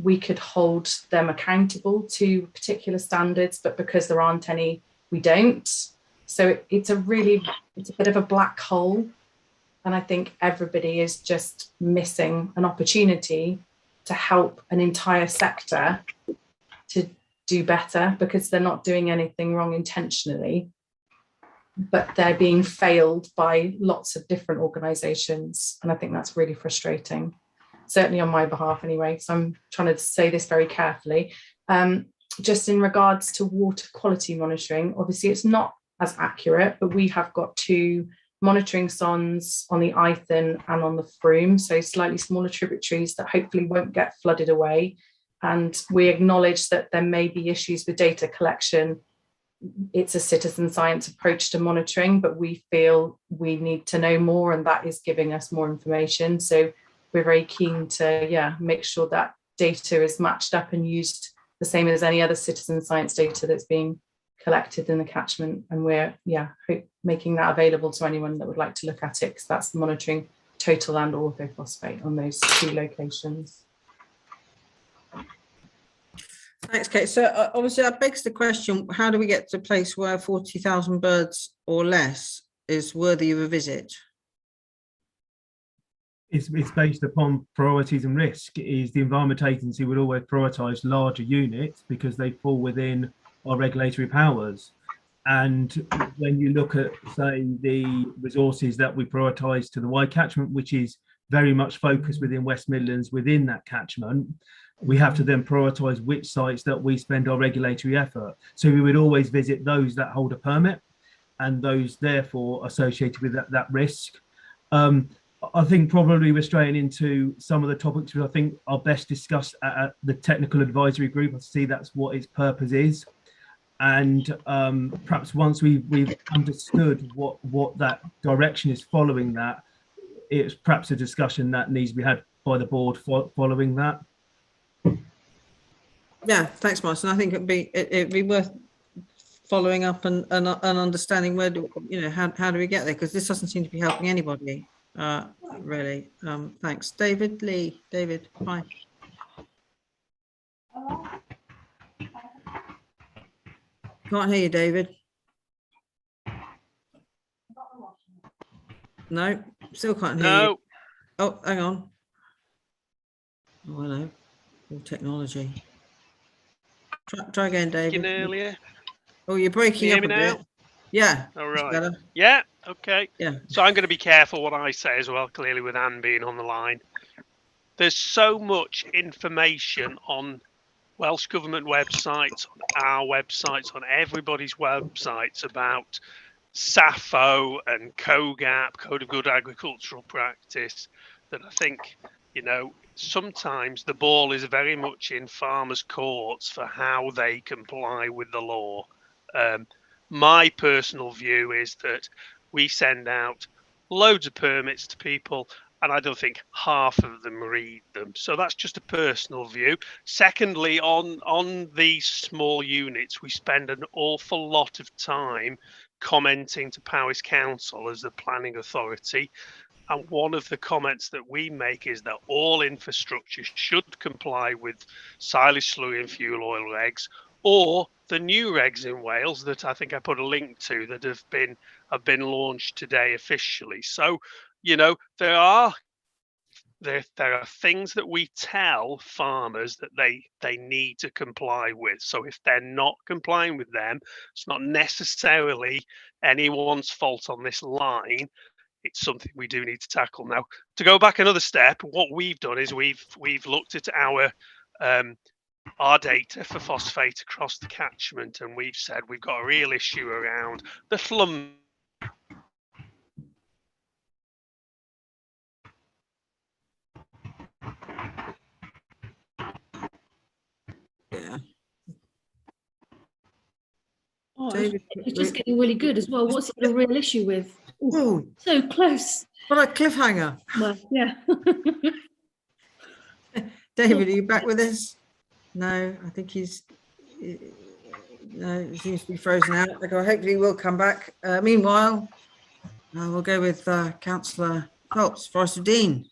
we could hold them accountable to particular standards, but because there aren't any, we don't. So it's a bit of a black hole. And I think everybody is just missing an opportunity to help an entire sector to do better because they're not doing anything wrong intentionally, but they're being failed by lots of different organisations. And I think that's really frustrating, certainly on my behalf anyway. So I'm trying to say this very carefully. Just in regards to water quality monitoring, obviously it's not as accurate, but we have got 2 monitoring sondes on the Eithne and on the Froome, so slightly smaller tributaries that hopefully won't get flooded away. And we acknowledge that there may be issues with data collection. It's a citizen science approach to monitoring, but we feel we need to know more, and that is giving us more information. So we're very keen to make sure that data is matched up and used the same as any other citizen science data that's being collected in the catchment. And we're making that available to anyone that would like to look at it, because that's monitoring total and orthophosphate on those 2 locations. Thanks, Kate. So obviously that begs the question, how do we get to a place where 40,000 birds or less is worthy of a visit? It's based upon priorities and risk. Is the Environment Agency would always prioritise larger units because they fall within our regulatory powers. And when you look at, say, the resources that we prioritise to the wide catchment, which is very much focused within West Midlands within that catchment, we have to then prioritise which sites that we spend our regulatory effort. So we would always visit those that hold a permit and those therefore associated with that risk. I think probably we're straying into some of the topics which I think are best discussed at the technical advisory group. I see that's what its purpose is. And perhaps once we've understood what that direction is following that, it's perhaps a discussion that needs to be had by the board following that. Yeah, thanks, Martin. I think it'd be worth following up and understanding where how do we get there, because this doesn't seem to be helping anybody really. Thanks, David Lee. David, hi. Can't hear you, David. No, still can't hear you. Oh, hang on. Oh, hello. All technology. Try again, David. Earlier. Oh, you're breaking up a bit. Yeah. All right. Yeah. Okay. Yeah. So I'm going to be careful what I say as well, clearly with Anne being on the line. There's so much information on Welsh Government websites, on our websites, on everybody's websites about SAFO and COGAP, Code of Good Agricultural Practice, that I think, sometimes the ball is very much in farmers' courts for how they comply with the law. My personal view is that we send out loads of permits to people, and I don't think half of them read them. So that's just a personal view. Secondly, on these small units, we spend an awful lot of time commenting to Powys Council as the planning authority. And one of the comments that we make is that all infrastructure should comply with silage slurry and fuel oil regs, or the new regs in Wales that I think I put a link to that have been launched today officially. So, there are things that we tell farmers that they need to comply with. So if they're not complying with them, it's not necessarily anyone's fault on this line. It's something we do need to tackle. Now, to go back another step, what we've done is we've looked at our data for phosphate across the catchment, and we've said we've got a real issue around the slum. Yeah. Oh, it's just getting really good as well. What's the real issue with? Ooh, so close. What a cliffhanger. Well, yeah. David, are you back with us? No, I think he seems to be frozen out. Okay, hopefully we'll come back. Meanwhile, we'll go with Councillor Phelps, Forester Dean.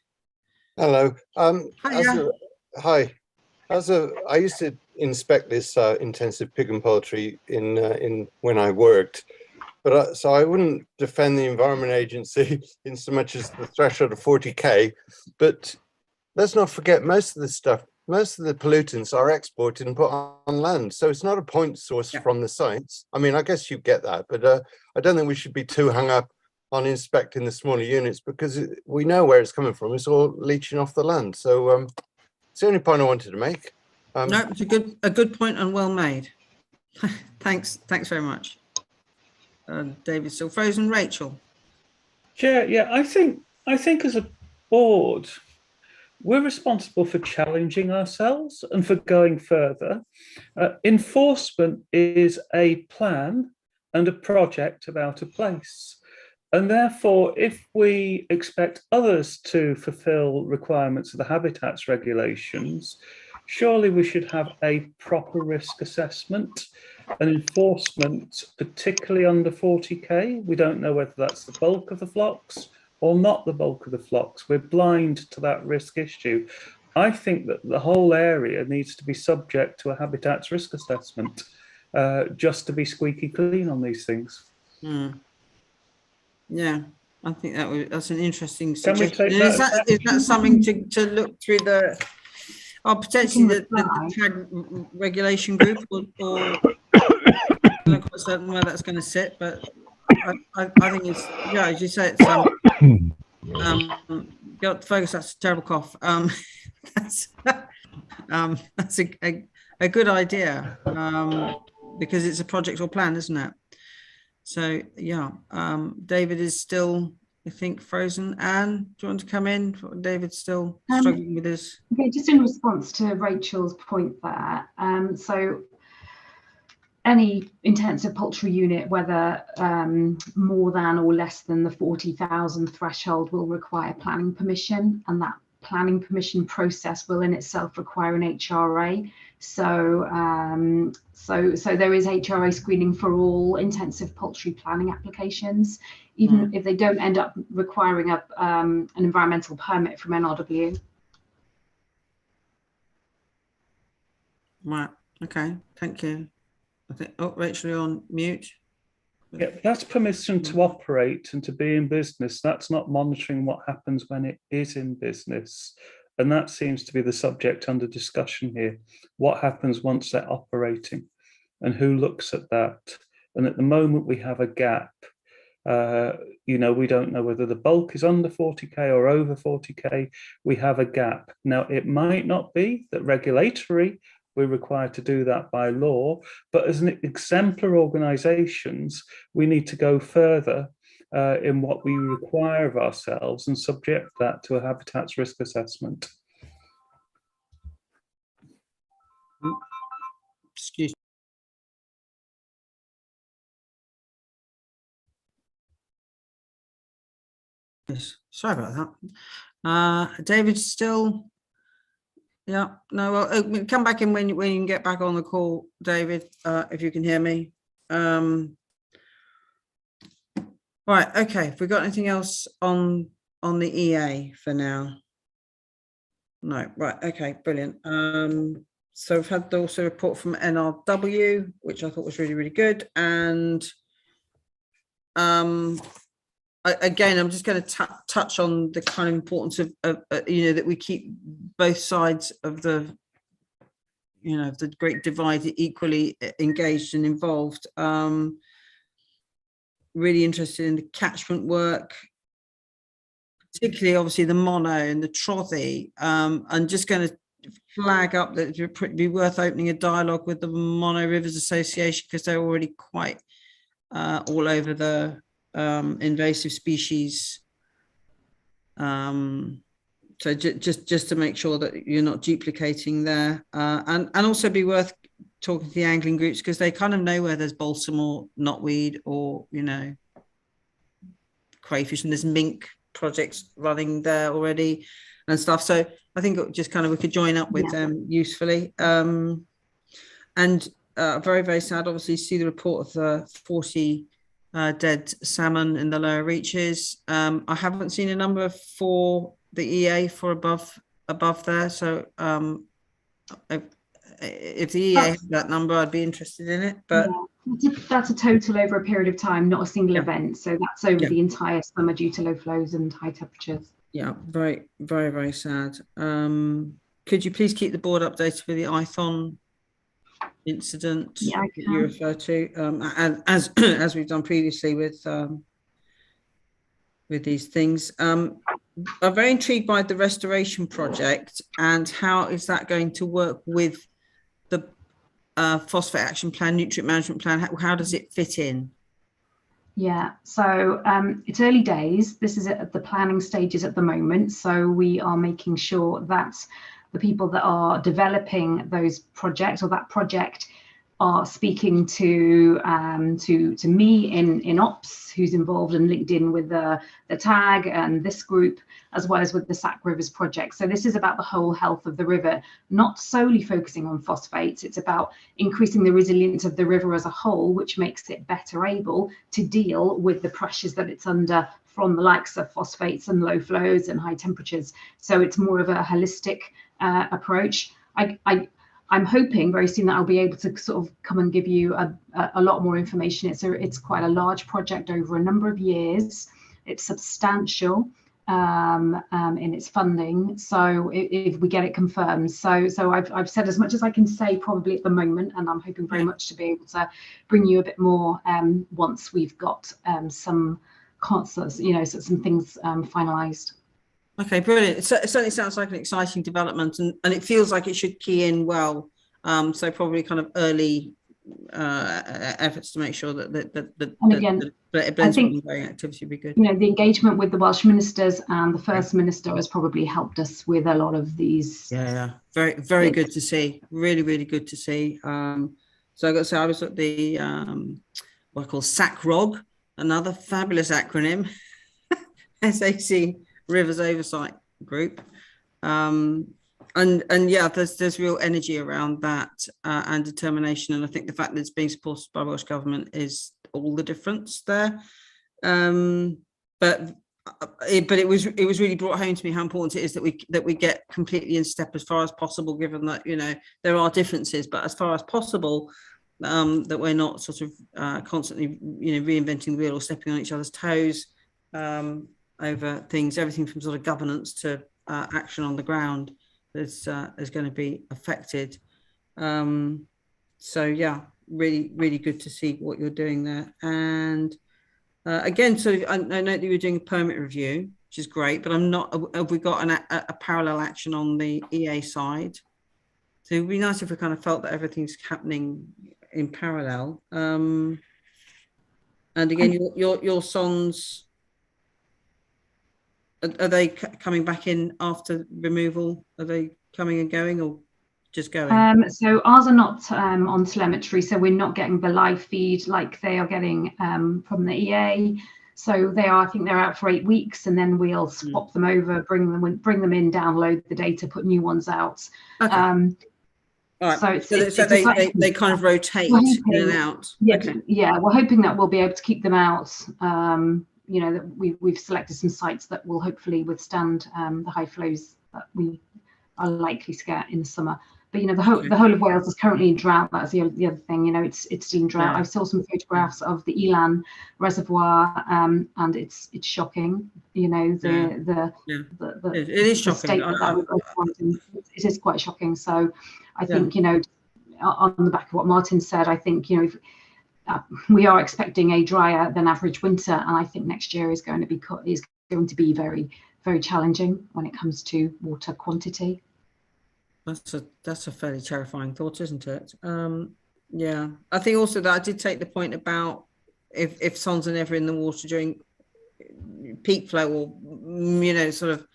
Hello. Hi. I used to inspect this intensive pig and poultry in when I worked, but so I wouldn't defend the Environment Agency in so much as the threshold of 40k. But let's not forget, most of the pollutants are exported and put on land, so it's not a point source from the sites. I mean, I guess you get that, but I don't think we should be too hung up on inspecting the smaller units, because we know where it's coming from. It's all leaching off the land. So it's the only point I wanted to make. No, it's a good point and well made. Thanks very much. David's still frozen. Rachel. Chair, yeah, I think as a board, we're responsible for challenging ourselves and for going further. Enforcement is a plan and a project about a place. And therefore, if we expect others to fulfill requirements of the habitats regulations, surely we should have a proper risk assessment and enforcement, particularly under 40k. We don't know whether that's the bulk of the flocks or not the bulk of the flocks. We're blind to that risk issue. I think that the whole area needs to be subject to a habitats risk assessment, just to be squeaky clean on these things. Yeah, I think that's an interesting suggestion. Can we take that? Is that something to look through potentially the tag regulation group, or I'm not quite certain where that's going to sit, but I think it's, as you say, it's got Fergus, that's a terrible cough. That's that's a good idea, because it's a project or plan, isn't it? So yeah, David is still, I think, frozen. Anne, do you want to come in? David's still struggling with his. Okay, just in response to Rachel's point there. So any intensive poultry unit, whether more than or less than the 40,000 threshold, will require planning permission, and that planning permission process will in itself require an HRA. So so there is HRA screening for all intensive poultry planning applications, even if they don't end up requiring an environmental permit from NRW. Right. Okay. Thank you. I think. Oh, Rachel, you're on mute. Yeah, that's permission to operate and to be in business. That's not monitoring what happens when it is in business. And that seems to be the subject under discussion here. What happens once they're operating, and who looks at that? And at the moment we have a gap. You know, we don't know whether the bulk is under 40k or over 40k. We have a gap. Now, it might not be that regulatory we're required to do that by law, but as an exemplar organisations, we need to go further in what we require of ourselves and subject that to a habitats risk assessment. Excuse me. Yes, sorry about that. David still. Yeah, no, well, come back in when you can get back on the call, David, if you can hear me. Right, okay, have we got anything else on the EA for now? No, right, okay, brilliant. So we've had also a report from NRW, which I thought was really, really good. And again, I'm just going to touch on the kind of importance of you know, that we keep both sides of the, you know, the Great Divide equally engaged and involved. Really interested in the catchment work, particularly obviously the mono and the trothy. I'm just going to flag up that it would be worth opening a dialogue with the Mono Rivers Association, because they're already quite all over the invasive species. So just to make sure that you're not duplicating there, and also be worth talking to the angling groups, because they kind of know where there's balsam or knotweed or, you know, crayfish, and there's mink projects running there already and stuff. So I think it just kind of, we could join up with them usefully. And very, very sad, obviously, see the report of the 40 dead salmon in the lower reaches. I haven't seen a number for the EA for above there. So if the EA has that number, I'd be interested in it. But that's a total over a period of time, not a single event. So that's over the entire summer due to low flows and high temperatures. Yeah, very, very, very sad. Could you please keep the board updated with the ITHON incident that you refer to, and as we've done previously with these things. I'm very intrigued by the restoration project, and how is that going to work with the phosphate action plan, nutrient management plan? How does it fit in? Yeah, so it's early days. This is at the planning stages at the moment. So we are making sure that the people that are developing those projects, or that project, are speaking to me in ops, who's involved and linked in with the tag and this group, as well as with the Sac Rivers project. So this is about the whole health of the river, not solely focusing on phosphates. It's about increasing the resilience of the river as a whole, which makes it better able to deal with the pressures that it's under from the likes of phosphates and low flows and high temperatures. So it's more of a holistic approach. I'm hoping very soon that I'll be able to sort of come and give you a lot more information. It's quite a large project over a number of years. It's substantial in its funding. So if we get it confirmed, so I've said as much as I can say probably at the moment, and I'm hoping very much to be able to bring you a bit more once we've got some concerts, you know, some things finalised. Okay, brilliant. It certainly sounds like an exciting development, and it feels like it should key in well. So probably kind of early efforts to make sure that And again, it I blends with think, ongoing activity would be good. you know, the engagement with the Welsh ministers and the First Minister has probably helped us with a lot of these. Yeah, very good to see. Really good to see. So I got to say, I was at the what I call SACROG, another fabulous acronym, SAC Rivers Oversight Group. And yeah, there's real energy around that and determination, and I think the fact that it's being supported by Welsh Government is all the difference there. But it was really brought home to me how important it is that we get completely in step as far as possible, given that, you know, there are differences, but as far as possible, that we're not sort of constantly, you know, reinventing the wheel or stepping on each other's toes over things. Everything from sort of governance to action on the ground is going to be affected. So yeah, really good to see what you're doing there. And again, so I know that you were doing a permit review, which is great, but I'm not. Have we got a parallel action on the EA side? So it'd be nice if we kind of felt that everything's happening in parallel. And again, your sons, are they coming back in after removal? Are they coming and going, or just going? So ours are not on telemetry, so we're not getting the live feed like they are getting from the EA. So they are, I think they're out for 8 weeks, and then we'll swap them over, bring them in, download the data, put new ones out. Okay. All right. So they kind of rotate in and out. Yeah, okay. Yeah, we're hoping that we'll be able to keep them out. You know, that we've selected some sites that will hopefully withstand the high flows that we are likely to get in the summer. But you know, the whole of Wales is currently in drought. That's the other thing. You know, it's still in drought. Yeah. I saw some photographs of the Elan Reservoir, and it's shocking. You know, it is shocking. It is quite shocking. So I think, you know, on the back of what Martin said, I think, you know, we are expecting a drier than average winter, and I think next year is going to be very, very challenging when it comes to water quantity. That's a fairly terrifying thought, isn't it? Yeah, I think also that I did take the point about if swans are never in the water during peak flow or, you know, sort of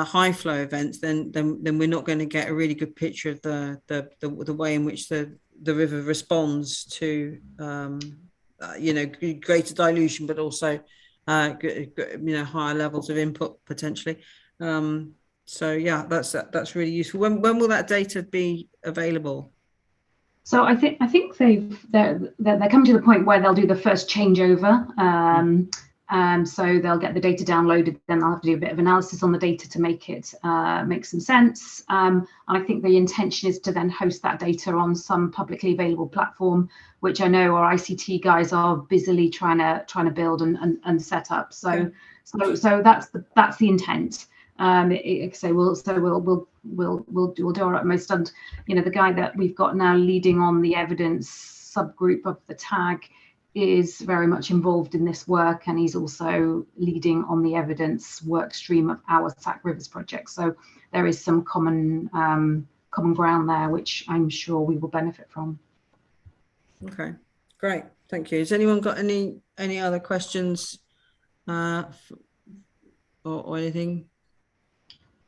high flow events, then we're not going to get a really good picture of the way in which the river responds to you know, greater dilution, but also you know, higher levels of input potentially. So yeah, that's really useful. When will that data be available? So I think they're coming to the point where they'll do the first changeover. So they'll get the data downloaded, then they'll have to do a bit of analysis on the data to make it make some sense. And I think the intention is to then host that data on some publicly available platform, which I know our ICT guys are busily trying to build and set up. So that's the intent. So we'll do our utmost, and you know, the guy that we've got now leading on the evidence subgroup of the tag is very much involved in this work, and he's also leading on the evidence work stream of our SAC Rivers project. So there is some common ground there, which I'm sure we will benefit from. Okay, great, thank you. Has anyone got any other questions or anything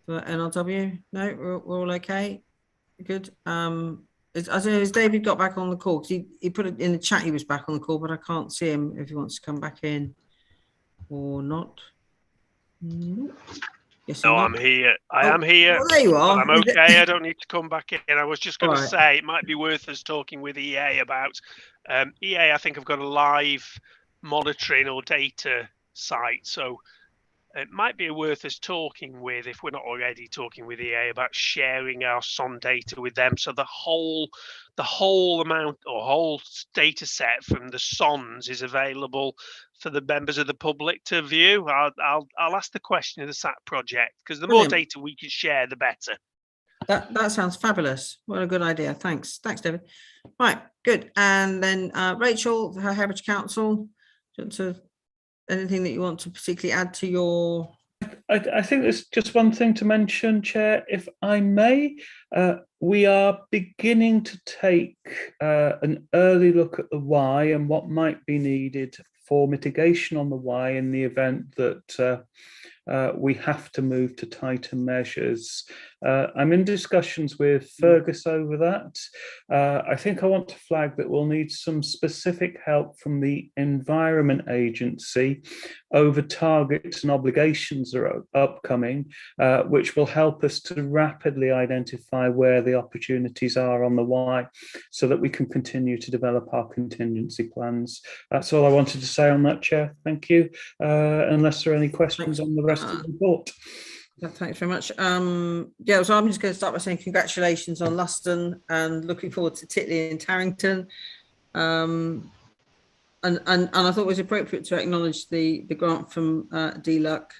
for NRW? No, we're all okay. Good. I don't know, has David got back on the call? Because he put it in the chat he was back on the call, but I can't see him if he wants to come back in or not. Yes, no, I'm here. I am here. Oh, there you are. I'm okay. I don't need to come back in. I was just going to Right. say it might be worth us talking with EA about EA. I think I've got a live monitoring or data site, so it might be worth us talking with, if we're not already talking with EA, about sharing our SON data with them. So the whole amount or whole data set from the SONs is available for the members of the public to view. I'll ask the question of the SAT project, because the more data we can share, the better. That sounds fabulous. What a good idea. Thanks, David. Right, good. And then Rachel, her Herefordshire Council, anything that you want to particularly add to your? I think there's just one thing to mention, Chair, if I may. We are beginning to take an early look at the why and what might be needed for mitigation on the why in the event that we have to move to tighter measures. I'm in discussions with Fergus over that. I think I want to flag that we'll need some specific help from the Environment Agency over targets and obligations that are upcoming, which will help us to rapidly identify where the opportunities are on the why, so that we can continue to develop our contingency plans. That's all I wanted to say on that, Chair. Thank you. Unless there are any questions on the rest of the report. Thanks very much. Yeah, so I'm just going to start by saying congratulations on Luston and looking forward to Titley and Tarrington. And I thought it was appropriate to acknowledge the grant from DLUC,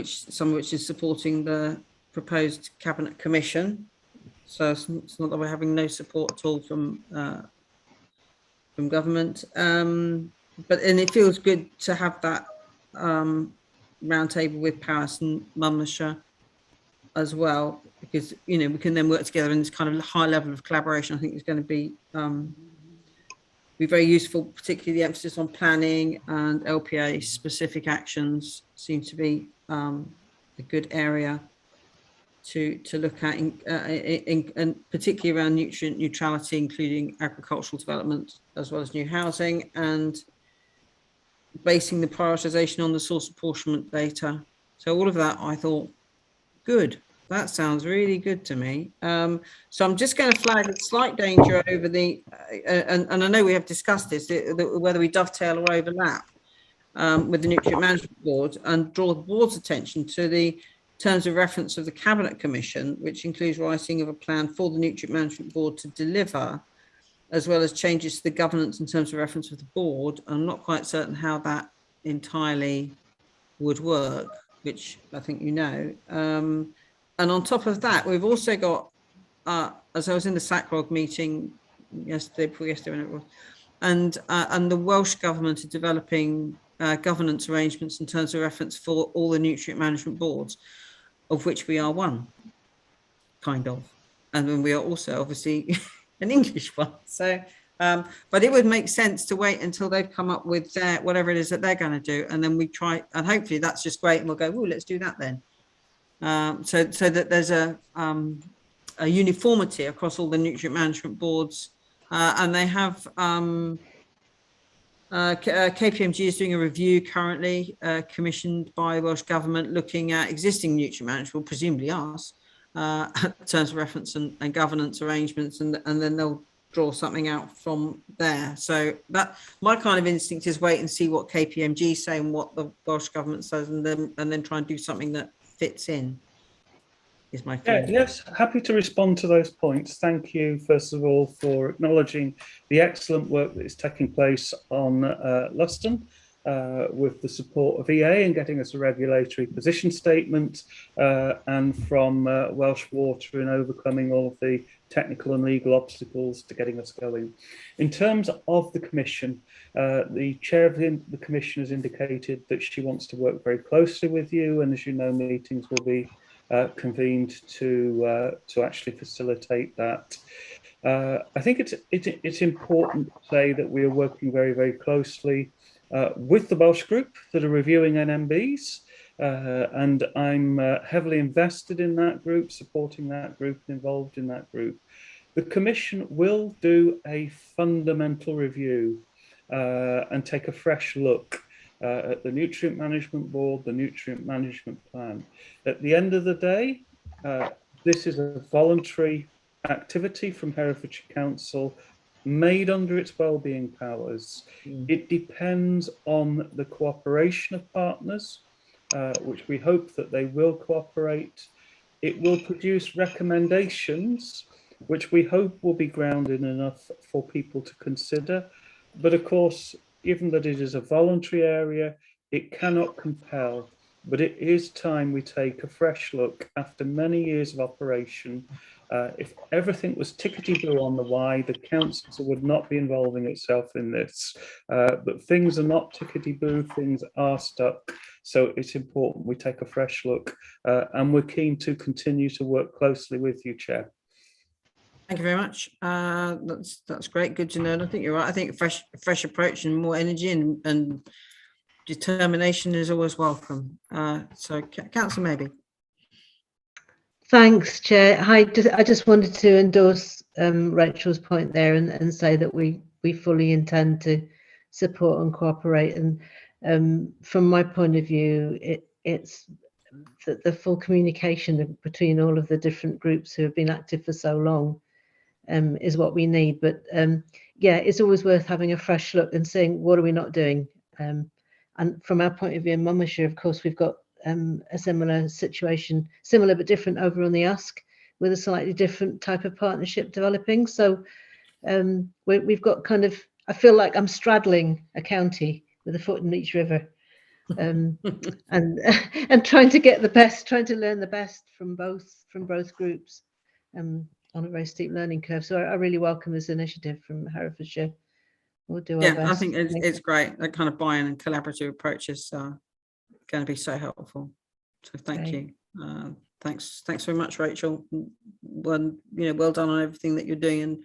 some of which is supporting the proposed Cabinet Commission. So it's not that we're having no support at all from government. But it feels good to have that roundtable with Paris and Monmouthshire as well, because we can then work together in this kind of high level of collaboration. I think is going to be very useful, particularly the emphasis on planning and LPA specific actions seem to be a good area to look at, and particularly around nutrient neutrality, including agricultural development as well as new housing, and basing the prioritisation on the source apportionment data. So all of that, I thought, good. That sounds really good to me. So I'm just going to flag a slight danger over the, and I know we have discussed this, whether we dovetail or overlap with the Nutrient Management Board, and draw the board's attention to the terms of reference of the Cabinet Commission, which includes writing of a plan for the Nutrient Management Board to deliver, as well as changes to the governance in terms of reference of the board. I'm not quite certain how that entirely would work, which I think you know. And on top of that, we've also got, as I was in the SACROG meeting yesterday, and the Welsh Government are developing governance arrangements in terms of reference for all the nutrient management boards, of which we are one, kind of. And then we are also obviously an English one. So, but it would make sense to wait until they've come up with their, whatever it is that they're going to do. And then we try, and hopefully that's just great. And we'll go, oh, let's do that then. So that there's a uniformity across all the nutrient management boards. And they have, KPMG is doing a review currently commissioned by the Welsh Government, looking at existing nutrient management, presumably ours, terms of reference and governance arrangements, and then they'll draw something out from there. So that my kind of instinct is wait and see what KPMG say and what the Welsh Government says, and then try and do something that fits in. Is my feeling. Yes, happy to respond to those points. Thank you, first of all, for acknowledging the excellent work that is taking place on Luston, with the support of EA and getting us a regulatory position statement, and from Welsh Water in overcoming all of the technical and legal obstacles to getting us going. In terms of the Commission, the chair of the Commission has indicated that she wants to work very closely with you, and as you know, meetings will be convened to actually facilitate that. I think it's important to say that we are working very, very closely with the Welsh group that are reviewing NMBs, and I'm heavily invested in that group, supporting that group, and involved in that group. The Commission will do a fundamental review and take a fresh look at the Nutrient Management Board, the Nutrient Management Plan. At the end of the day, this is a voluntary activity from Herefordshire Council, made under its wellbeing powers. It depends on the cooperation of partners, which we hope that they will cooperate. It will produce recommendations, which we hope will be grounded enough for people to consider. But of course, given that it is a voluntary area, it cannot compel. but it is time we take a fresh look after many years of operation. If everything was tickety-boo on the why, the council would not be involving itself in this. But things are not tickety-boo, things are stuck. So it's important we take a fresh look, and we're keen to continue to work closely with you, Chair. Thank you very much. That's great. Good to know. And I think you're right. I think a fresh approach and more energy and determination is always welcome. So, Councillor Maybe. Thanks, Chair. Hi, I just wanted to endorse Rachel's point there and say that we fully intend to support and cooperate. And from my point of view, it's the full communication between all of the different groups who have been active for so long is what we need. But yeah, it's always worth having a fresh look and saying, what are we not doing? And from our point of view in Monmouthshire, of course, we've got a similar situation, similar but different over on the Usk, with a slightly different type of partnership developing. So we've got kind of, I feel like I'm straddling a county with a foot in each river, and trying to get the best, trying to learn the best from both groups on a very steep learning curve. So I really welcome this initiative from Herefordshire. We'll do our best. I think it's great. That kind of buy-in and collaborative approach is going to be so helpful. So thank you. Thanks very much, Rachel. Well done on everything that you're doing and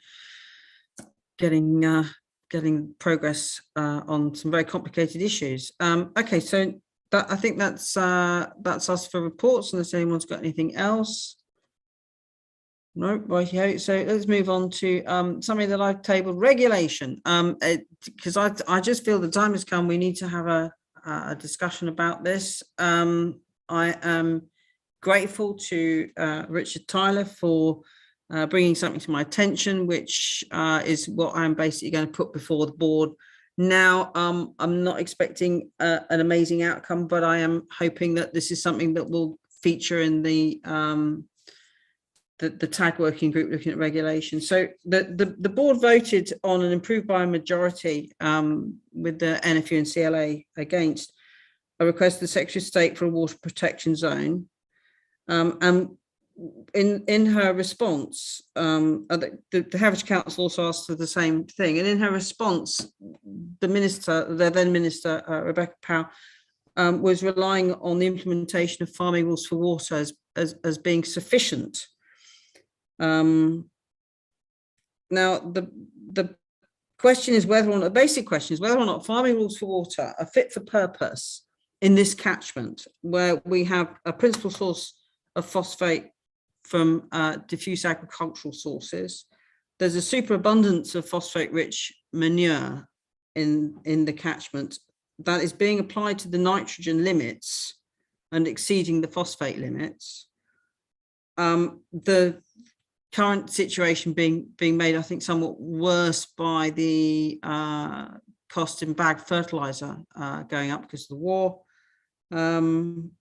getting progress on some very complicated issues. Okay, so I think that's us for reports, unless anyone's got anything else. No, right here. So let's move on to something that I've tabled: regulation. Because I just feel the time has come. We need to have a discussion about this. I am grateful to Richard Tyler for bringing something to my attention, which is what I'm basically going to put before the board. Now, I'm not expecting an amazing outcome, but I am hoping that this is something that will feature in the TAG working group looking at regulation. So the board voted on and approved by a majority with the NFU and CLA against a request of the Secretary of State for a water protection zone. And in her response, the Herefordshire Council also asked for the same thing. And in her response, the then minister, Rebecca Powell, was relying on the implementation of farming rules for water as being sufficient. Now, the question is whether or not, the basic question is whether or not farming rules for water are fit for purpose in this catchment, where we have a principal source of phosphate from diffuse agricultural sources. There's a superabundance of phosphate-rich manure in the catchment that is being applied to the nitrogen limits and exceeding the phosphate limits. The current situation being made, I think, somewhat worse by the cost in bag fertilizer going up because of the war, and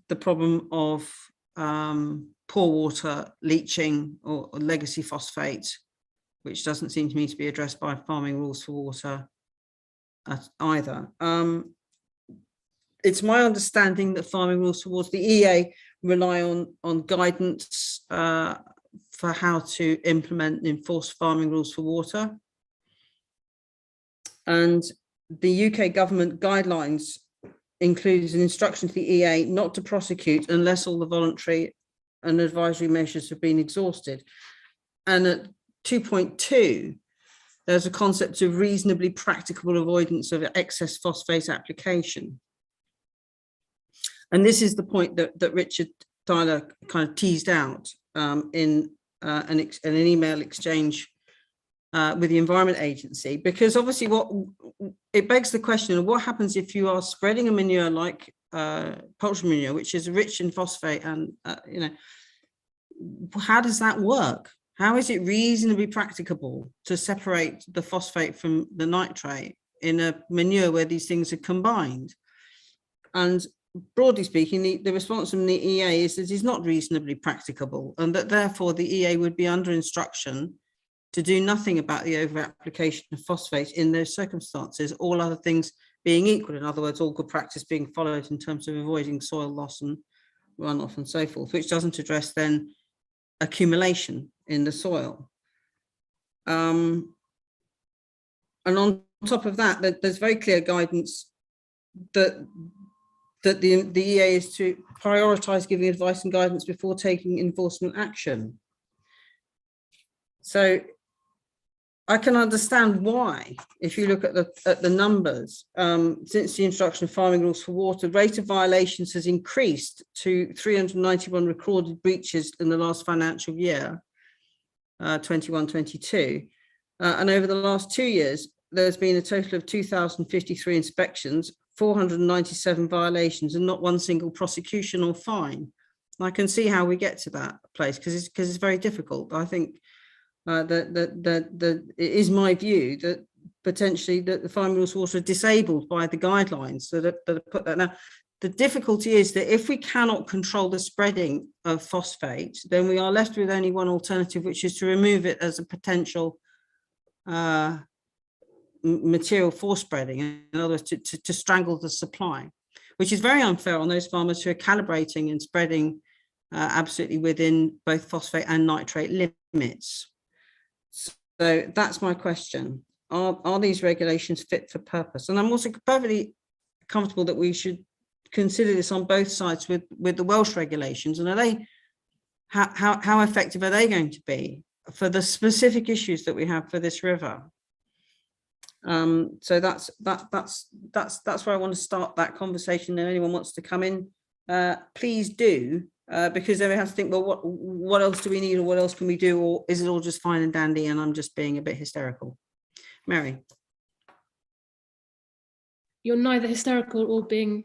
the problem of poor water leaching or legacy phosphate, which doesn't seem to me to be addressed by farming rules for water either. It's my understanding that farming rules for water, the EA, rely on guidance for how to implement and enforce farming rules for water. And the UK government guidelines includes an instruction to the EA not to prosecute unless all the voluntary and advisory measures have been exhausted. And at 2.2, there's a concept of reasonably practicable avoidance of excess phosphate application. And this is the point that Richard Tyler kind of teased out in an email exchange with the Environment Agency, because obviously it begs the question of what happens if you are spreading a manure like poultry manure, which is rich in phosphate, and how does that work? How is it reasonably practicable to separate the phosphate from the nitrate in a manure where these things are combined? And broadly speaking, the response from the EA is that it is not reasonably practicable, and that therefore the EA would be under instruction to do nothing about the over-application of phosphate in those circumstances, all other things being equal. In other words, all good practice being followed in terms of avoiding soil loss and runoff and so forth, which doesn't address then accumulation in the soil. And on top of that, there's very clear guidance that the EA is to prioritise giving advice and guidance before taking enforcement action. So I can understand why, if you look at the numbers, since the introduction of farming rules for water, rate of violations has increased to 391 recorded breaches in the last financial year, 21-22. And over the last 2 years, there's been a total of 2,053 inspections, 497 violations, and not one single prosecution or fine. I can see how we get to that place because it's very difficult. I think it is my view that potentially that the farming rules water are disabled by the guidelines that put that. Now, the difficulty is that if we cannot control the spreading of phosphate, then we are left with only one alternative, which is to remove it as a potential material for spreading. In other words, to strangle the supply, which is very unfair on those farmers who are calibrating and spreading absolutely within both phosphate and nitrate limits. So that's my question. Are these regulations fit for purpose? And I'm also perfectly comfortable that we should consider this on both sides with the Welsh regulations. And are they, how effective are they going to be for the specific issues that we have for this river? So that's where I want to start that conversation. And anyone wants to come in, please do. Because then we have to think, well, what else do we need, or what else can we do, or is it all just fine and dandy and I'm just being a bit hysterical? Mary. You're neither hysterical or being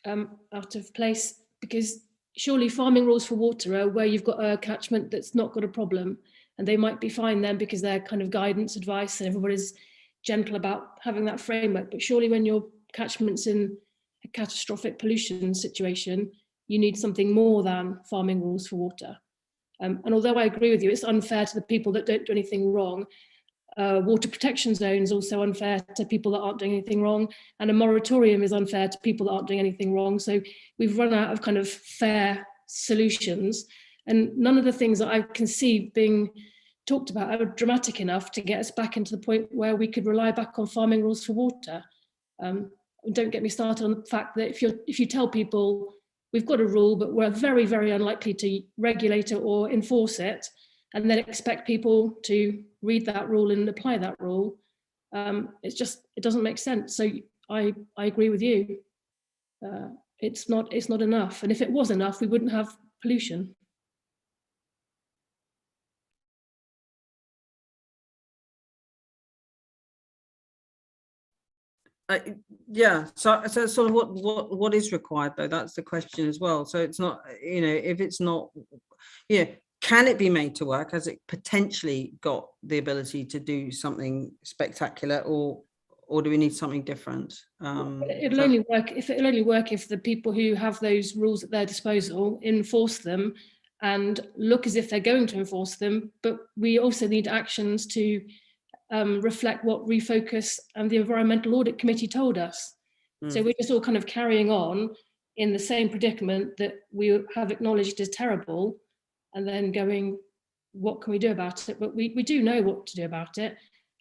out of place, because surely farming rules for water are where you've got a catchment that's not got a problem, and they might be fine then because they're kind of guidance, advice, and everybody's gentle about having that framework. But surely when your catchment's in a catastrophic pollution situation, you need something more than farming rules for water. And although I agree with you, it's unfair to the people that don't do anything wrong. Water protection zone is also unfair to people that aren't doing anything wrong. And a moratorium is unfair to people that aren't doing anything wrong. So we've run out of kind of fair solutions. And none of the things that I can see being talked about are dramatic enough to get us back into the point where we could rely back on farming rules for water. Don't get me started on the fact that if you tell people, we've got a rule, but we're very, very unlikely to regulate it or enforce it, and then expect people to read that rule and apply that rule. It doesn't make sense. So I agree with you. It's not enough. And if it was enough, we wouldn't have pollution. Yeah, so sort of what is required though, that's the question as well. So it's not, if it's not, can it be made to work? Has it potentially got the ability to do something spectacular, or do we need something different? It'll only work if the people who have those rules at their disposal enforce them and look as if they're going to enforce them. But we also need actions to reflect what Refocus and the Environmental Audit Committee told us. So we're just all kind of carrying on in the same predicament that we have acknowledged is terrible, and then going, what can we do about it? But we do know what to do about it.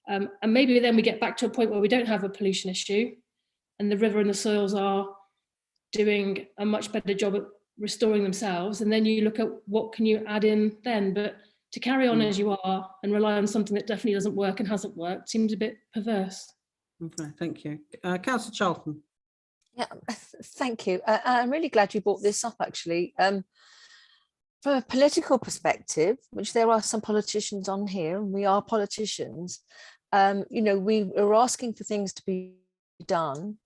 And maybe then we get back to a point where we don't have a pollution issue and the river and the soils are doing a much better job at restoring themselves. And then you look at what can you add in then. But to carry on as you are and rely on something that definitely doesn't work and hasn't worked seems a bit perverse. Okay, thank you. Councillor Charlton. Yeah, thank you. I'm really glad you brought this up, actually. From a political perspective, which there are some politicians on here, and we are politicians, we are asking for things to be done,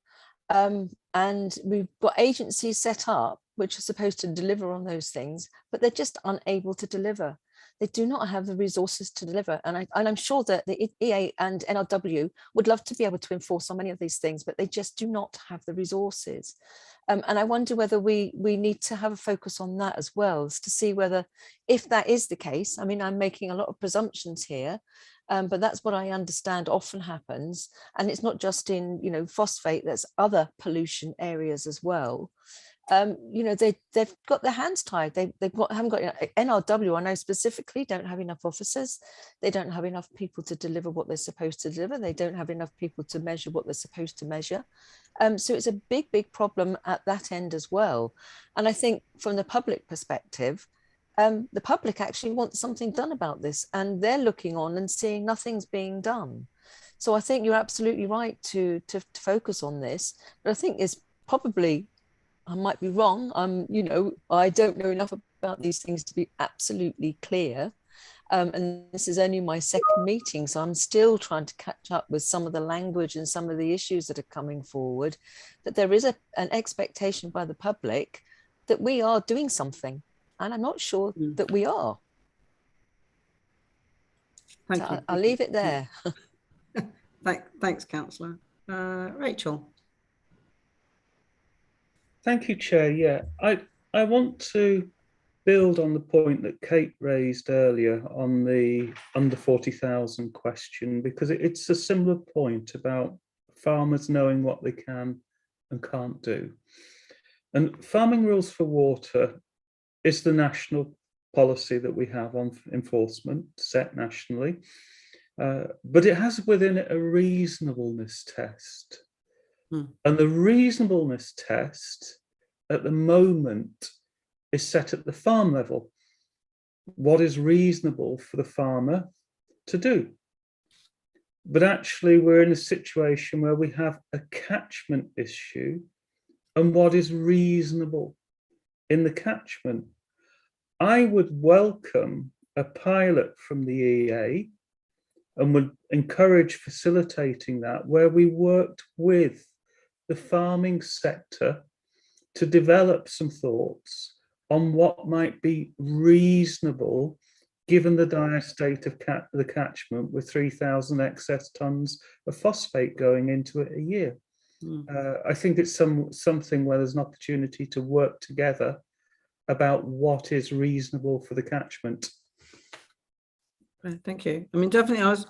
and we've got agencies set up which are supposed to deliver on those things, but they're just unable to deliver. They do not have the resources to deliver. And I'm sure that the EA and NRW would love to be able to enforce on many of these things, but they just do not have the resources. And I wonder whether we need to have a focus on that as well, to see whether, if that is the case, I mean, I'm making a lot of presumptions here, But that's what I understand often happens. And it's not just in, you know, phosphate, there's other pollution areas as well. You know, they've got their hands tied. Haven't got, you know, NRW, I know specifically, don't have enough officers. They don't have enough people to deliver what they're supposed to deliver. They don't have enough people to measure what they're supposed to measure. So it's a big, big problem at that end as well. And I think from the public perspective, the public actually wants something done about this, and they're looking on and seeing nothing's being done. So I think you're absolutely right to focus on this. But I think it's probably, I might be wrong. You know, I don't know enough about these things to be absolutely clear. And this is only my second meeting, so I'm still trying to catch up with some of the language and some of the issues that are coming forward, that there is an expectation by the public that we are doing something. And I'm not sure that we are. Thank you. I'll leave it there. Thanks, Councillor. Rachel. Thank you, Chair. Yeah, I want to build on the point that Kate raised earlier on the under 40,000 question, because it's a similar point about farmers knowing what they can and can't do. And farming rules for water is the national policy that we have on enforcement set nationally, but it has within it a reasonableness test. And the reasonableness test at the moment is set at the farm level. What is reasonable for the farmer to do? But actually we're in a situation where we have a catchment issue, and what is reasonable in the catchment. I would welcome a pilot from the EA and would encourage facilitating that, where we worked with the farming sector to develop some thoughts on what might be reasonable given the dire state of the catchment, with 3,000 excess tonnes of phosphate going into it a year. I think it's something where there's an opportunity to work together about what is reasonable for the catchment. Thank you. I mean, definitely, I was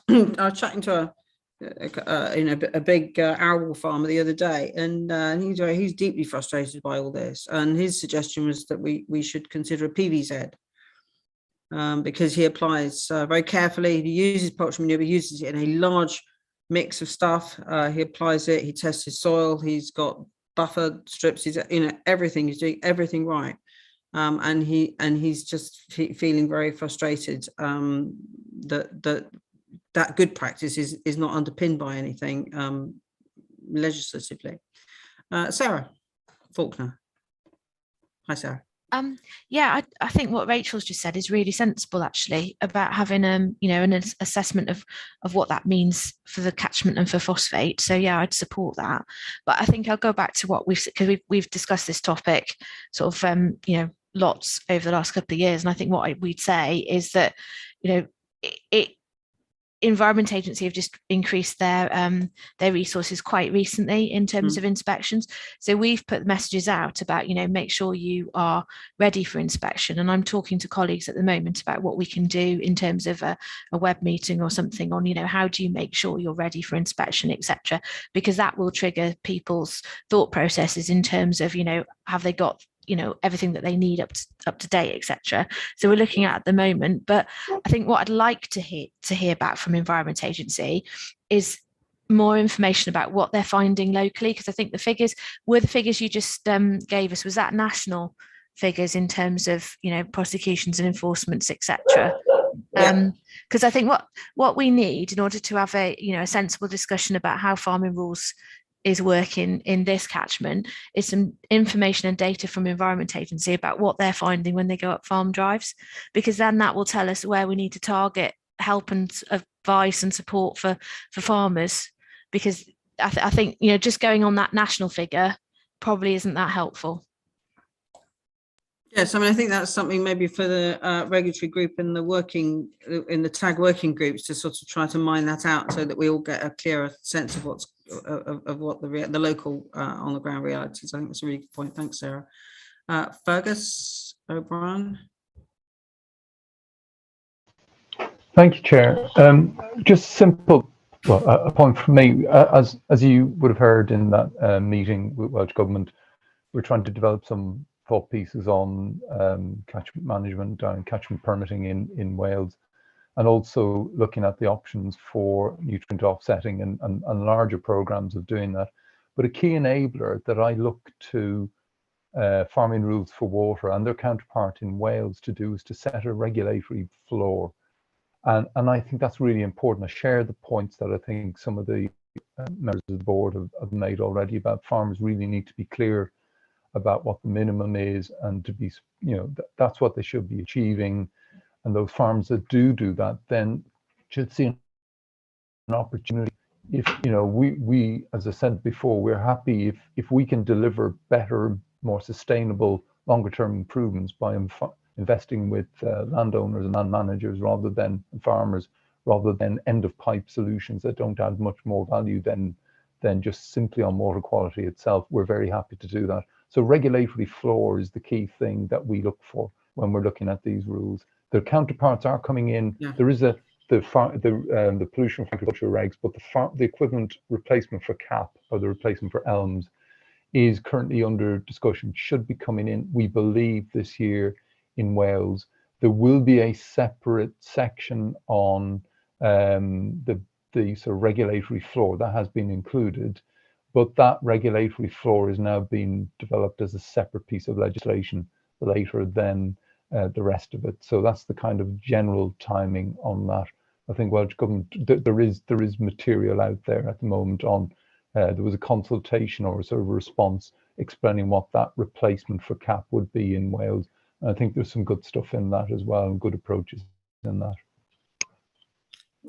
chatting to a big arable farmer the other day, and he's deeply frustrated by all this. And his suggestion was that we should consider a PVZ, because he applies very carefully. He uses poultry manure, he uses it in a large mix of stuff. He applies it. He tests his soil. He's got buffer strips. He's, you know, everything. He's doing everything right. And he's just feeling very frustrated that good practice is not underpinned by anything legislatively. Sarah Faulkner. Hi, Sarah. Yeah, I think what Rachel's just said is really sensible, actually, about having you know, an assessment of what that means for the catchment and for phosphate. So yeah, I'd support that. But I think I'll go back to what we've discussed this topic sort of you know, lots over the last couple of years, and I think what we'd say is that, you know, Environment Agency have just increased their resources quite recently in terms of inspections. So we've put messages out about, you know, make sure you are ready for inspection. And I'm talking to colleagues at the moment about what we can do in terms of a web meeting or something on, you know, how do you make sure you're ready for inspection, etc. Because that will trigger people's thought processes in terms of, you know, have they got, you know, everything that they need up to date, etc. So we're looking at the moment. But I think what I'd like to hear back from Environment Agency is more information about what they're finding locally, because I think the figures you just gave us, was that national figures in terms of, you know, prosecutions and enforcements, etc. Because I think what we need in order to have a, you know, a sensible discussion about how farming rules is working in this catchment is some information and data from Environment Agency about what they're finding when they go up farm drives, because then that will tell us where we need to target help and advice and support for farmers. Because I think, you know, just going on that national figure probably isn't that helpful. Yes, I mean, I think that's something maybe for the regulatory group and the TAG working groups to sort of try to mine that out, so that we all get a clearer sense of what the local on the ground realities. I think that's a really good point. Thanks, Sarah. Fergus O'Brien. Thank you, Chair. Just simple, well, a point from me. As you would have heard in that meeting with Welsh Government, we're trying to develop some thought pieces on catchment management and catchment permitting in Wales, and also looking at the options for nutrient offsetting and larger programs of doing that. But a key enabler that I look to farming rules for water and their counterpart in Wales to do is to set a regulatory floor. And I think that's really important. I share the points that I think some of the members of the board have made already about farmers really need to be clear about what the minimum is, and to be, that's what they should be achieving. And those farms that do that then should see an opportunity. If, we, as I said before, we're happy if we can deliver better, more sustainable, longer term improvements by investing with landowners and land managers rather than farmers, rather than end of pipe solutions that don't add much more value than just simply on water quality itself. We're very happy to do that. So regulatory floor is the key thing that we look for when we're looking at these rules. Their counterparts are coming in. Yeah. There is the pollution from agriculture regs, but the equivalent replacement for CAP, or the replacement for ELMS, is currently under discussion, should be coming in, we believe, this year in Wales. There will be a separate section on the sort of regulatory floor that has been included, but that regulatory floor is now being developed as a separate piece of legislation later than the rest of it. So that's the kind of general timing on that. I think Welsh Government, there is material out there at the moment on, there was a consultation or a sort of response explaining what that replacement for CAP would be in Wales. And I think there's some good stuff in that as well, and good approaches in that.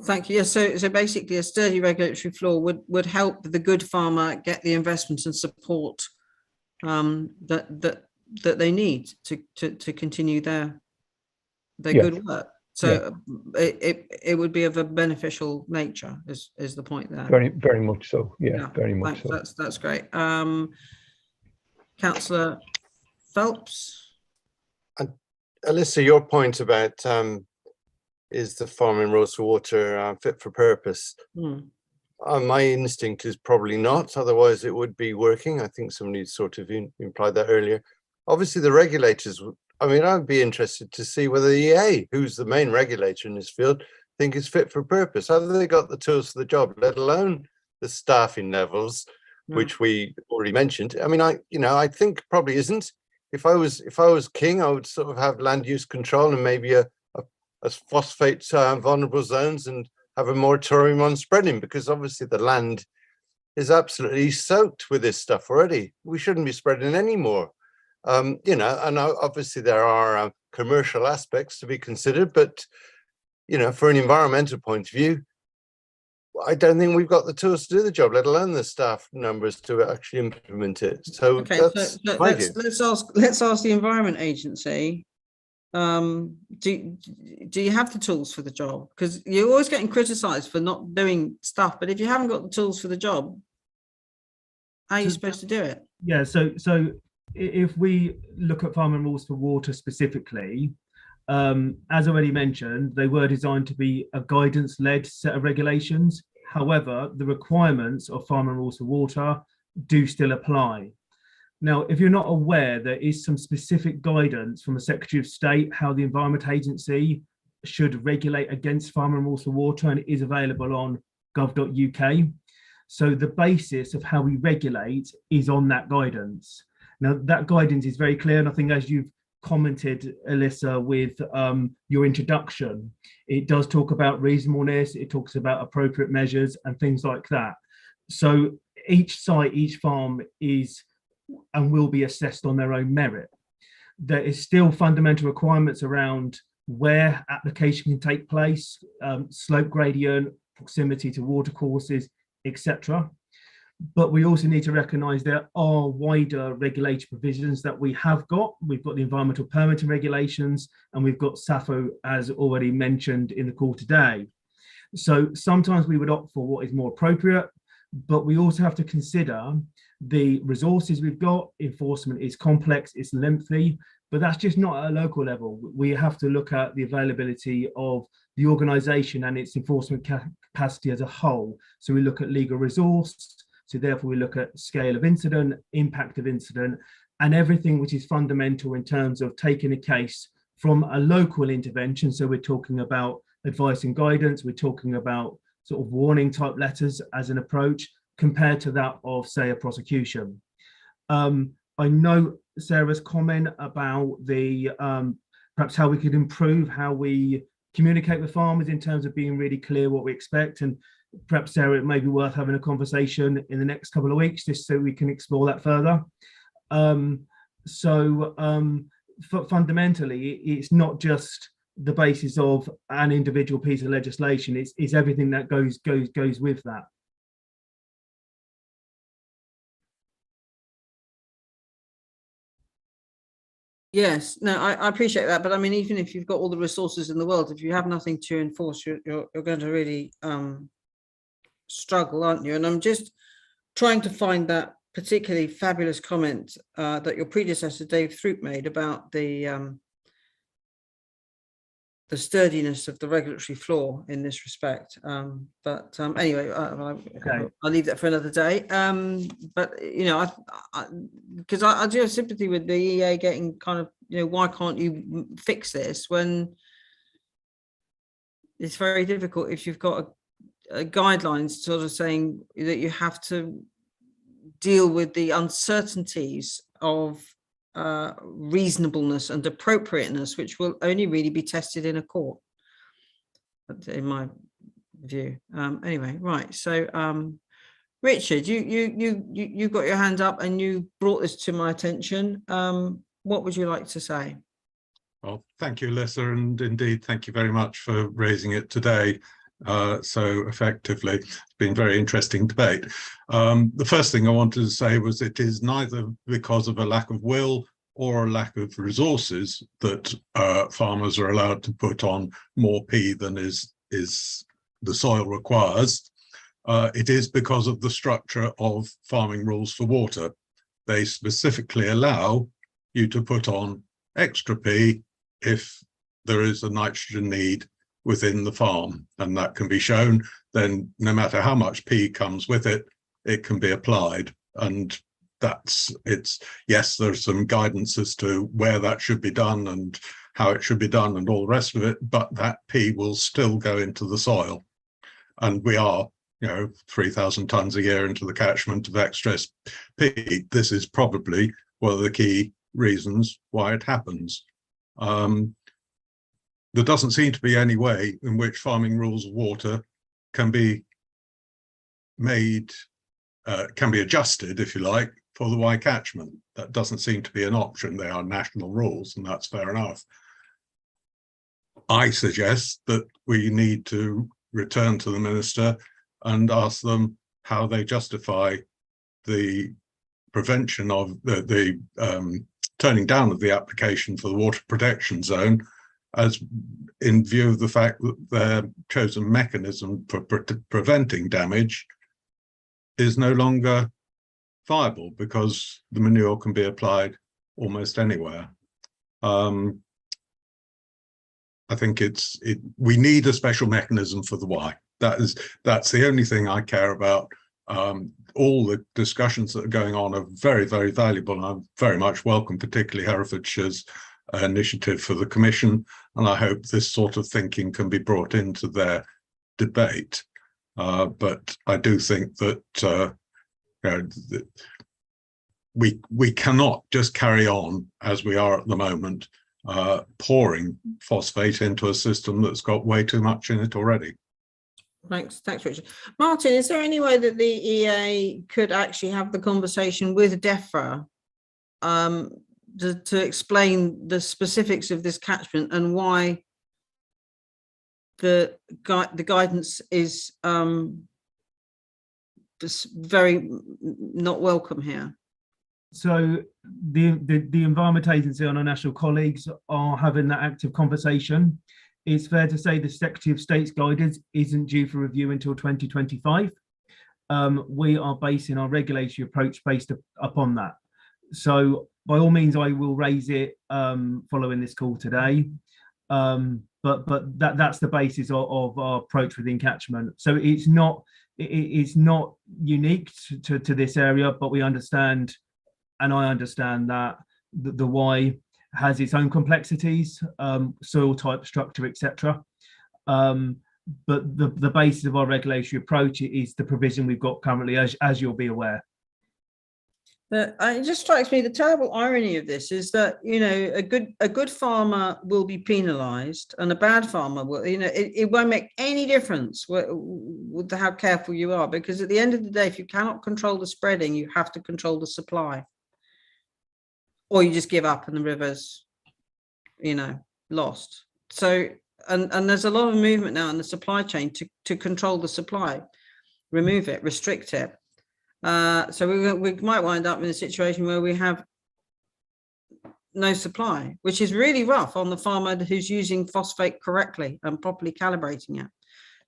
Thank you. Yes, so basically a sturdy regulatory floor would help the good farmer get the investment and support that they need to continue their good work. So it would be of a beneficial nature, is the point there. Very much so. Yeah, very much so. That's great. Councillor Phelps. And Alyssa, your point about is the farming rules for water fit for purpose? My instinct is probably not, otherwise it would be working. I think somebody sort of implied that earlier. Obviously the regulators, I'd be interested to see whether the EA, who's the main regulator in this field, think it's fit for purpose. Have they got the tools for the job, let alone the staffing levels, which we already mentioned? I think probably isn't. If I was king, I would sort of have land use control and maybe a phosphate vulnerable zones, and have a moratorium on spreading, because obviously the land is absolutely soaked with this stuff already. We shouldn't be spreading any more. And obviously there are commercial aspects to be considered, but for an environmental point of view, I don't think we've got the tools to do the job, let alone the staff numbers to actually implement it. So okay, that's my view. Let's ask the Environment Agency. Do you have the tools for the job? Because you're always getting criticised for not doing stuff, but if you haven't got the tools for the job, how are you supposed to do it? Yeah, so if we look at farming rules for water specifically, as already mentioned, they were designed to be a guidance-led set of regulations. However, the requirements of farming rules for water do still apply. Now, if you're not aware, there is some specific guidance from the Secretary of State how the Environment Agency should regulate against farming rules for water, and it is available on gov.uk. So the basis of how we regulate is on that guidance. Now, that guidance is very clear, and I think as you've commented, Alyssa, with your introduction, it does talk about reasonableness, it talks about appropriate measures and things like that. So each site, each farm is and will be assessed on their own merit. There is still fundamental requirements around where application can take place, slope gradient, proximity to water courses, etc. But we also need to recognise there are wider regulatory provisions that we have got. We've got the environmental permitting regulations, and we've got SAFO, as already mentioned in the call today. So sometimes we would opt for what is more appropriate, but we also have to consider the resources we've got. Enforcement is complex, it's lengthy. but that's just not at a local level. We have to look at the availability of the organisation and its enforcement capacity as a whole. So we look at legal resource, so therefore we look at scale of incident, impact of incident, and everything which is fundamental in terms of taking a case from a local intervention. So we're talking about advice and guidance, we're talking about sort of warning type letters as an approach compared to that of, say, a prosecution. I know Sarah's comment about the perhaps how we could improve how we communicate with farmers in terms of being really clear what we expect, and perhaps, Sarah, it may be worth having a conversation in the next couple of weeks just so we can explore that further. Fundamentally, it's not just the basis of an individual piece of legislation, it's everything that goes with that. Yes, no, I appreciate that, but I mean, even if you've got all the resources in the world, if you have nothing to enforce, you're going to really struggle, aren't you? And I'm just trying to find that particularly fabulous comment that your predecessor Dave Throop made about the sturdiness of the regulatory floor in this respect. Anyway, okay. I'll leave that for another day. But you know, because I do have sympathy with the EA getting kind of, you know, why can't you fix this when it's very difficult if you've got a guidelines sort of saying that you have to deal with the uncertainties of reasonableness and appropriateness, which will only really be tested in a court, in my view. Anyway, right. So, Richard, you got your hand up and you brought this to my attention. What would you like to say? Well, thank you, Alyssa, and indeed, thank you very much for raising it today so effectively. It's been a very interesting debate. The first thing I wanted to say was it is neither because of a lack of will or a lack of resources that farmers are allowed to put on more P than is the soil requires. It is because of the structure of farming rules for water. They specifically allow you to put on extra P if there is a nitrogen need within the farm, and that can be shown. Then no matter how much P comes with it, it can be applied. And yes, there's some guidance as to where that should be done and how it should be done and all the rest of it, but that P will still go into the soil. And we are, 3,000 tonnes a year into the catchment of excess P. This is probably one of the key reasons why it happens. There doesn't seem to be any way in which farming rules of water can be made, can be adjusted, if you like, for the Y catchment. That doesn't seem to be an option. They are national rules, and that's fair enough. I suggest that we need to return to the minister and ask them how they justify the prevention of the turning down of the application for the water protection zone, as in view of the fact that their chosen mechanism for preventing damage is no longer viable because the manure can be applied almost anywhere. I think we need a special mechanism for the Y. That's the only thing I care about. All the discussions that are going on are very, very valuable, and I very much welcome particularly Herefordshire's initiative for the Commission, and I hope this sort of thinking can be brought into their debate. But I do think that we cannot just carry on as we are at the moment, pouring phosphate into a system that's got way too much in it already. Thanks, Richard. Martin, is there any way that the EA could actually have the conversation with DEFRA to explain the specifics of this catchment and why the guidance is very not welcome here? So the Environment Agency and our national colleagues are having that active conversation. It's fair to say the Secretary of State's guidance isn't due for review until 2025. We are basing our regulatory approach based upon that. So by all means, I will raise it following this call today. But that's the basis of our approach within Catchment. So it's not unique to this area, but we understand, and I understand that the Y has its own complexities, soil type, structure, etc. But the basis of our regulatory approach is the provision we've got currently, as you'll be aware. But it just strikes me the terrible irony of this is that, you know, a good farmer will be penalised and a bad farmer will, you know, it won't make any difference with how careful you are, because at the end of the day, if you cannot control the spreading, you have to control the supply, or you just give up and the river's, you know, lost. So, and there's a lot of movement now in the supply chain to control the supply, remove it, restrict it. So we might wind up in a situation where we have no supply, which is really rough on the farmer who's using phosphate correctly and properly calibrating it.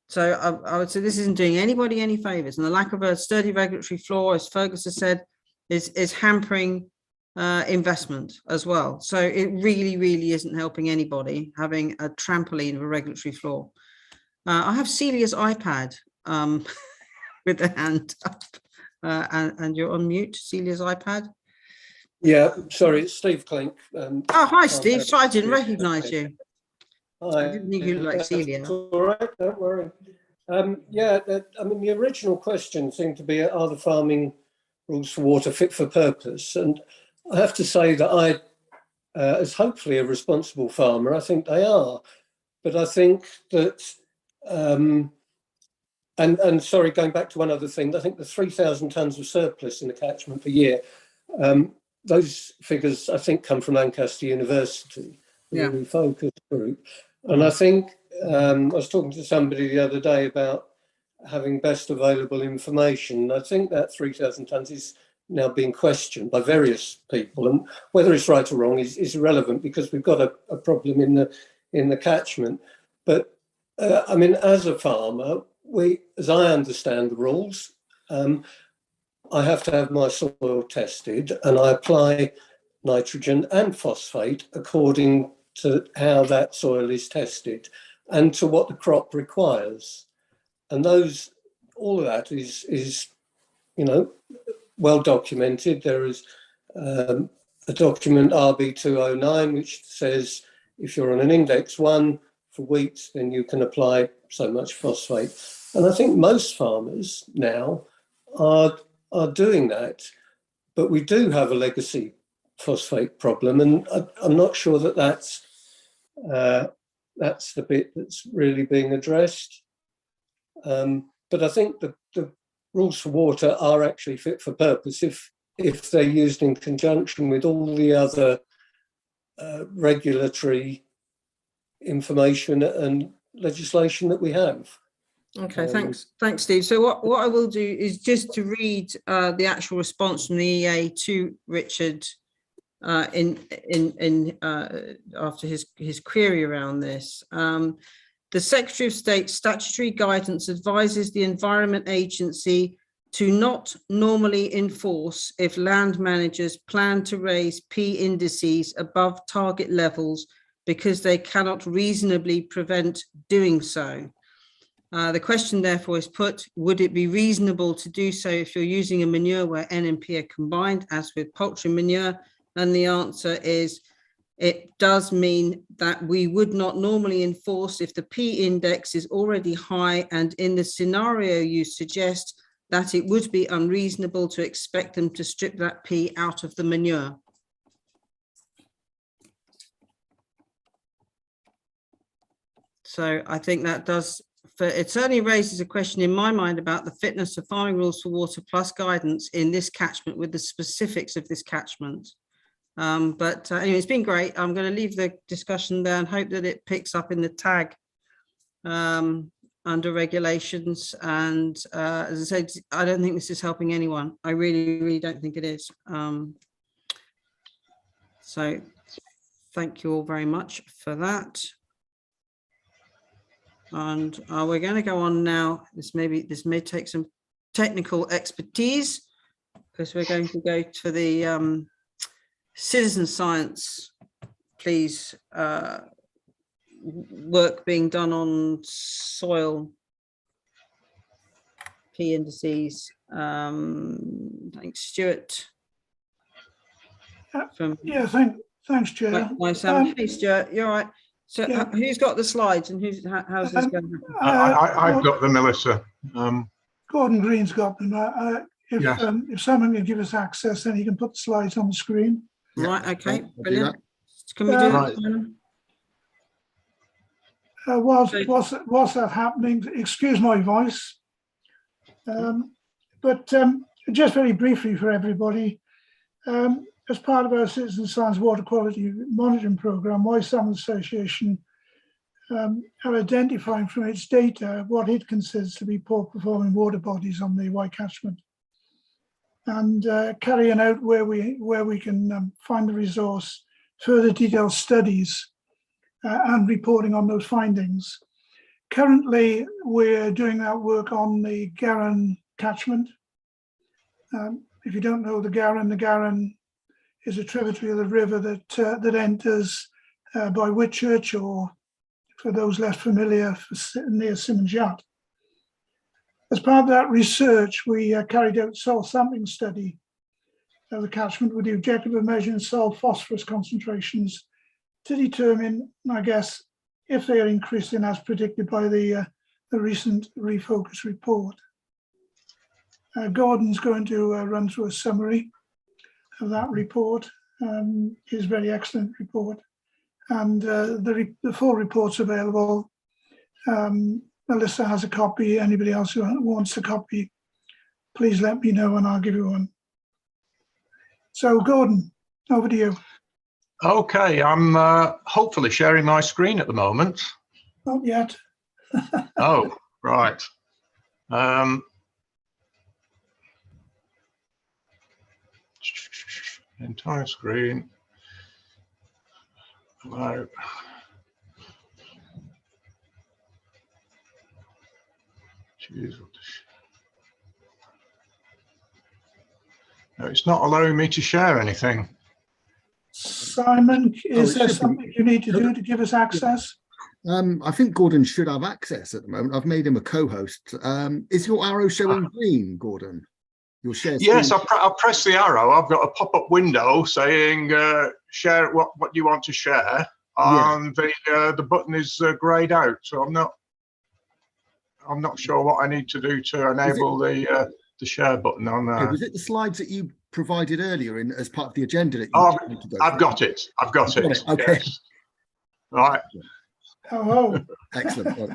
So I would say this isn't doing anybody any favors, and the lack of a sturdy regulatory floor, as Fergus has said, is hampering investment as well. So it really isn't helping anybody having a trampoline of a regulatory floor. I have Celia's iPad with the hand up. And you're on mute, Celia's iPad. Yeah, sorry, it's Steve Clink. Oh, hi, Steve. Sorry, I didn't recognise you. Hi. I didn't think you looked like Celia. All right, don't worry. Yeah, I mean, the original question seemed to be, are the farming rules for water fit for purpose? And I have to say that I, as hopefully a responsible farmer, I think they are. But I think that and sorry, going back to one other thing, I think the 3,000 tonnes of surplus in the catchment per year, those figures, I think, come from Lancaster University, the Refocus group. And I think I was talking to somebody the other day about having best available information. I think that 3,000 tonnes is now being questioned by various people, and whether it's right or wrong is irrelevant, because we've got a problem in the catchment. But I mean, as a farmer, as I understand the rules, I have to have my soil tested, and I apply nitrogen and phosphate according to how that soil is tested and to what the crop requires. And all of that is you know, well documented. There is a document RB209 which says if you're on an index 1 for wheat, then you can apply so much phosphate. And I think most farmers now are doing that, but we do have a legacy phosphate problem, and I'm not sure that that's the bit that's really being addressed. But I think the rules for water are actually fit for purpose if they're used in conjunction with all the other regulatory information and legislation that we have. Okay, thanks, Steve. So what I will do is just to read the actual response from the EA to Richard after his query around this. The Secretary of State's statutory guidance advises the Environment Agency to not normally enforce if land managers plan to raise P indices above target levels because they cannot reasonably prevent doing so. The question therefore is put, would it be reasonable to do so if you're using a manure where N and P are combined as with poultry manure? And the answer is, it does mean that we would not normally enforce if the P index is already high, and in the scenario you suggest that it would be unreasonable to expect them to strip that P out of the manure. So I think that does, it certainly raises a question in my mind about the fitness of farming rules for water plus guidance in this catchment with the specifics of this catchment. But anyway, it's been great. I'm going to leave the discussion there and hope that it picks up in the tag under regulations. And as I said, I don't think this is helping anyone. I really don't think it is. So thank you all very much for that. And we're going to go on now. This may take some technical expertise, because we're going to go to the citizen science, please, work being done on soil P indices. Thanks, Stuart. Yeah, thanks, Chair. Hey, Stuart, you're all right. So who's got the slides and how's this going? I've got them, Melissa. Gordon Green's got them. If someone can give us access, then he can put the slides on the screen. Right, okay, brilliant. Can we do that? Whilst that happening, excuse my voice, but just very briefly for everybody, as part of our Citizen Science Water Quality Monitoring Programme, Wye Salmon Association are identifying from its data what it considers to be poor performing water bodies on the Wye Catchment, and carrying out where we can find the resource, further detailed studies and reporting on those findings. Currently, we're doing that work on the Garran catchment. If you don't know the Garran is a tributary of the river that enters by Whitchurch, or for those less familiar, near Simonjat. As part of that research, we carried out soil sampling study of the catchment with the objective of measuring soil phosphorus concentrations to determine, I guess, if they are increasing as predicted by the recent Refocus report. Gordon's going to run through a summary of that report, his very excellent report, and the full report's available. Melissa has a copy. Anybody else who wants a copy, please let me know and I'll give you one. So Gordon, over to you. Okay, I'm hopefully sharing my screen at the moment. Not yet. Oh, right. Entire screen. Hello. Jeez. No, it's not allowing me to share anything. Simon, is there something you need to do to give us access? I think Gordon should have access at the moment. I've made him a co-host. Is your arrow showing green, Gordon? Your share screen? Yes, I'll press the arrow. I've got a pop-up window saying share what you want to share, and the button is greyed out. So I'm not sure what I need to do to enable the share button on there. Okay, was it the slides that you provided earlier as part of the agenda that you need to go I've through? got it. I've got it. Okay. Yes. Right. Oh. Excellent.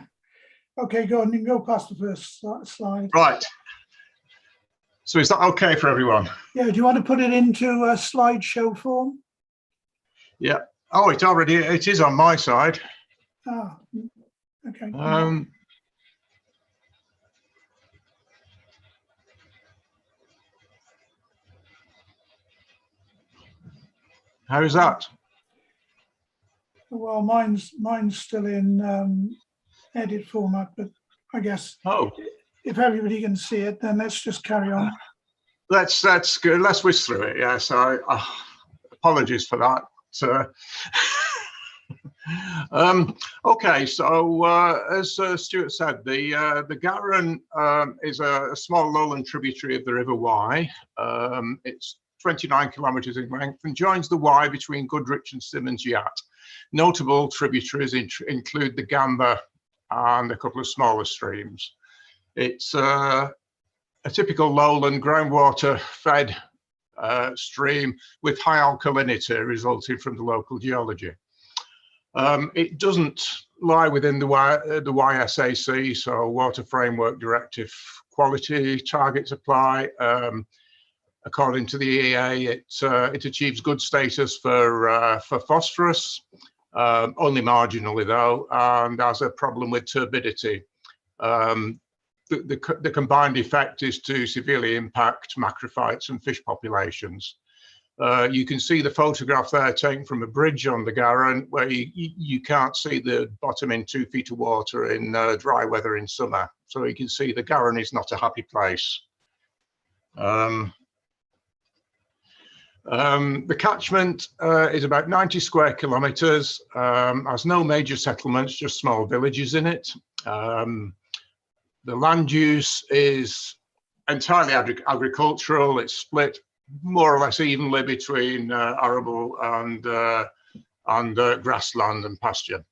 Okay, Gordon, you can go past the first slide. Right. So is that okay for everyone? Yeah, do you want to put it into a slideshow form? Yeah. Oh, it is on my side. Ah, okay. How's that? Well, mine's still in edit format, but I guess if everybody can see it, then let's just carry on. That's good. Let's whiz through it. Yes, apologies for that. Okay, so as Stuart said, the Garran is a small lowland tributary of the River Wye. It's 29 kilometres in length and joins the Wye between Goodrich and Simonjat. Notable tributaries include the Gamba and a couple of smaller streams. It's a typical lowland groundwater fed stream with high alkalinity resulting from the local geology. It doesn't lie within the YSAC, so Water Framework Directive quality targets apply. According to the EA, it achieves good status for phosphorus, only marginally though, and has a problem with turbidity. The combined effect is to severely impact macrophytes and fish populations. You can see the photograph there taken from a bridge on the Garran, where you can't see the bottom in 2 feet of water in dry weather in summer. So you can see the Garran is not a happy place. The catchment is about 90 square kilometres, has no major settlements, just small villages in it. The land use is entirely agricultural. It's split more or less evenly between arable and grassland and pasture.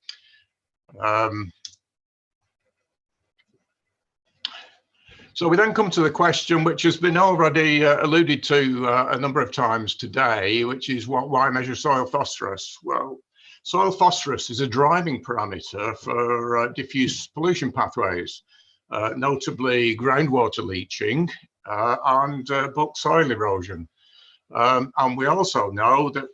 So we then come to the question, which has been already alluded to a number of times today, which is why measure soil phosphorus? Well, soil phosphorus is a driving parameter for diffuse pollution pathways, notably groundwater leaching and bulk soil erosion. And we also know that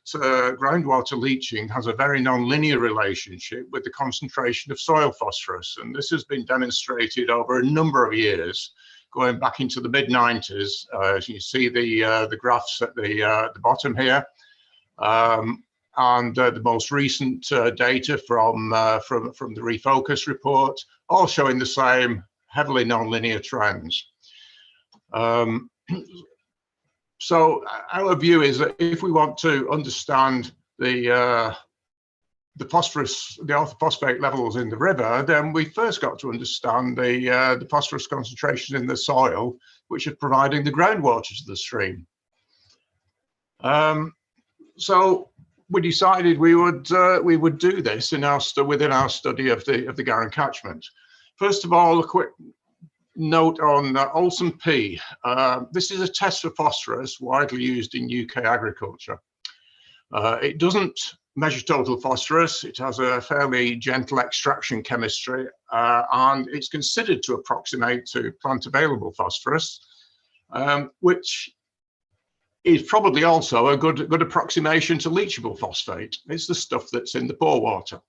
groundwater leaching has a very non-linear relationship with the concentration of soil phosphorus. And this has been demonstrated over a number of years, going back into the mid-90s. As you see the graphs at the bottom here. And the most recent data from the Refocus report, all showing the same heavily non-linear trends. So our view is that if we want to understand the phosphorus, the orthophosphate levels in the river, then we first got to understand the phosphorus concentration in the soil, which is providing the groundwater to the stream. So we decided we would do this within our study of the Garran catchment. First of all, a quick note on Olsen P. This is a test for phosphorus widely used in UK agriculture. It doesn't measure total phosphorus. It has a fairly gentle extraction chemistry, and it's considered to approximate to plant available phosphorus, which is probably also a good approximation to leachable phosphate. It's the stuff that's in the pore water.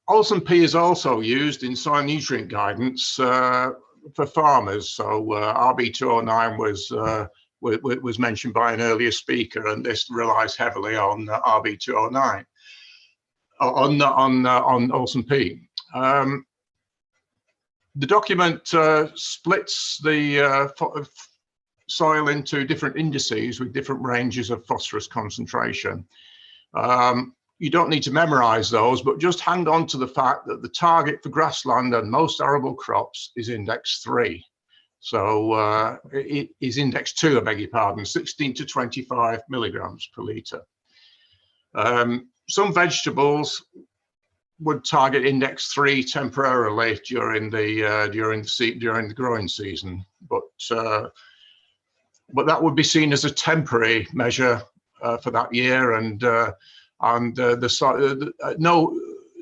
Olsen P is also used in soil nutrient guidance for farmers. So RB209 was mentioned by an earlier speaker, and this relies heavily on RB209 on Olsen P. The document splits the soil into different indices with different ranges of phosphorus concentration. You don't need to memorize those, but just hang on to the fact that the target for grassland and most arable crops is index 3. So it is index 2, I beg your pardon, 16 to 25 milligrams per litre. Some vegetables would target index 3 temporarily during the growing season, but that would be seen as a temporary measure for that year, and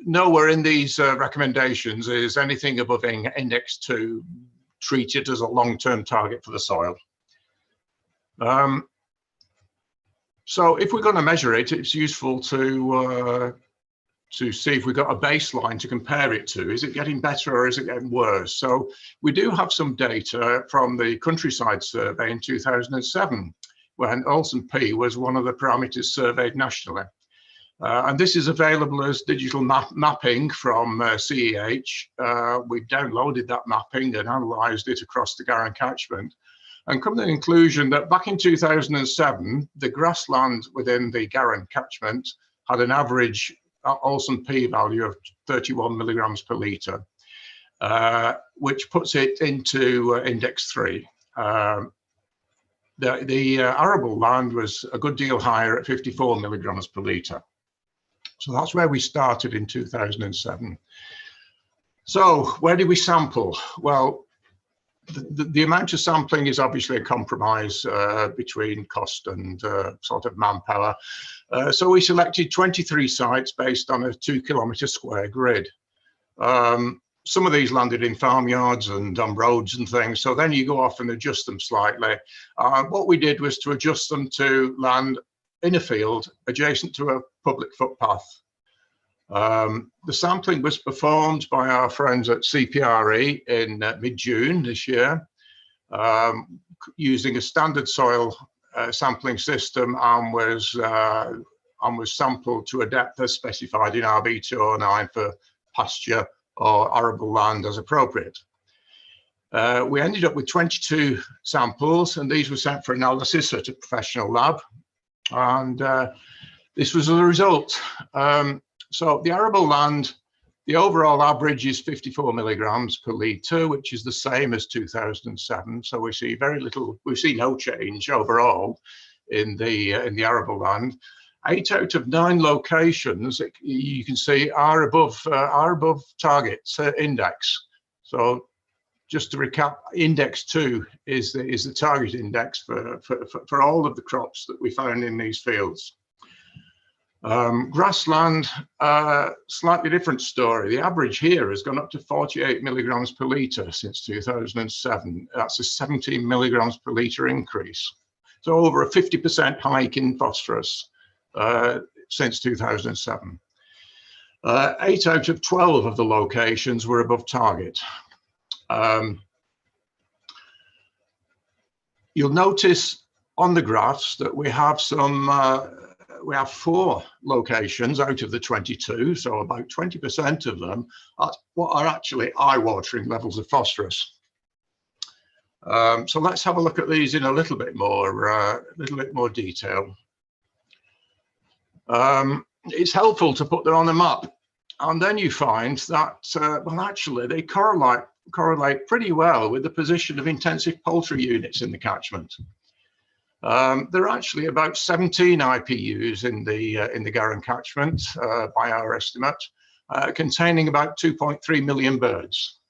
nowhere in these recommendations is anything above index 2 treated as a long-term target for the soil. So if we're going to measure it, it's useful to see if we've got a baseline to compare it to. Is it getting better or is it getting worse? So we do have some data from the Countryside survey in 2007, when Olsen P was one of the parameters surveyed nationally. And this is available as digital mapping from CEH. We've downloaded that mapping and analysed it across the Garran catchment, and come to the conclusion that back in 2007, the grassland within the Garran catchment had an average Olsen P value of 31 milligrams per litre, which puts it into index 3. The arable land was a good deal higher at 54 milligrams per litre. So that's where we started in 2007. So where did we sample? Well, the amount of sampling is obviously a compromise between cost and sort of manpower. So we selected 23 sites based on a 2-kilometre square grid. Some of these landed in farmyards and on roads and things, so then you go off and adjust them slightly. What we did was to adjust them to land in a field adjacent to a public footpath. The sampling was performed by our friends at CPRE in mid-June this year, using a standard soil sampling system, and was sampled to a depth as specified in RB209 for pasture or arable land as appropriate. We ended up with 22 samples, and these were sent for analysis at a professional lab. And this was the result. So the arable land, the overall average is 54 milligrams per litre, which is the same as 2007. So we see very little, we see no change overall in the arable land. 8 out of 9 locations, you can see, are above target index. So just to recap, index 2 is the target index for all of the crops that we found in these fields. Grassland, slightly different story. The average here has gone up to 48 milligrams per litre since 2007. That's a 17 milligrams per litre increase. So over a 50% hike in phosphorus since 2007. 8 out of 12 of the locations were above target. You'll notice on the graphs that we have we have 4 locations out of the 22, so about 20% of them are what are actually eye-watering levels of phosphorus. So let's have a look at these in a little bit more detail. It's helpful to put them on a map, and then you find that well, actually they correlate pretty well with the position of intensive poultry units in the catchment. There are actually about 17 IPUs in the Garran catchment, by our estimate, containing about 2.3 million birds.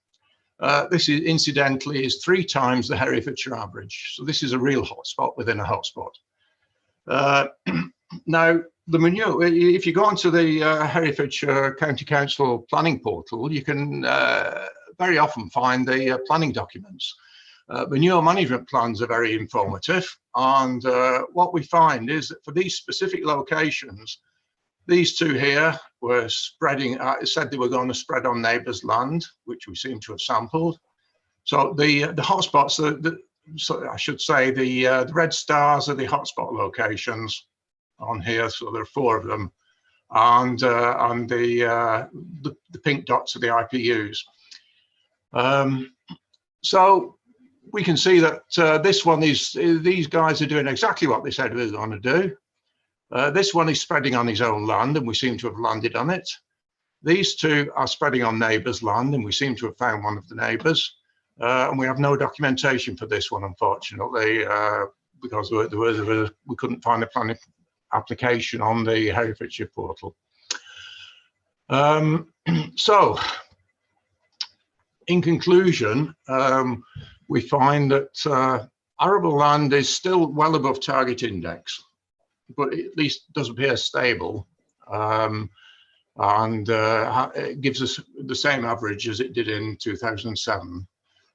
This is incidentally 3 times the Herefordshire average. So this is a real hotspot within a hotspot. Now, the manure, if you go onto the Herefordshire County Council planning portal, you can very often find the planning documents. Manure management plans are very informative, and what we find is that for these specific locations, these 2 here were spreading, said they were going to spread on neighbours' land, which we seem to have sampled. So the hotspots, so I should say, the red stars are the hotspot locations on here, so there are 4 of them, and the pink dots are the IPUs. So we can see that this one is, these guys are doing exactly what they said they were going to do. This one is spreading on his own land, and we seem to have landed on it. These 2 are spreading on neighbours' land, and we seem to have found one of the neighbours. And we have no documentation for this one, unfortunately, because we couldn't find a planning application on the Herefordshire portal. So, in conclusion, we find that arable land is still well above target index, but at least does appear stable, and it gives us the same average as it did in 2007.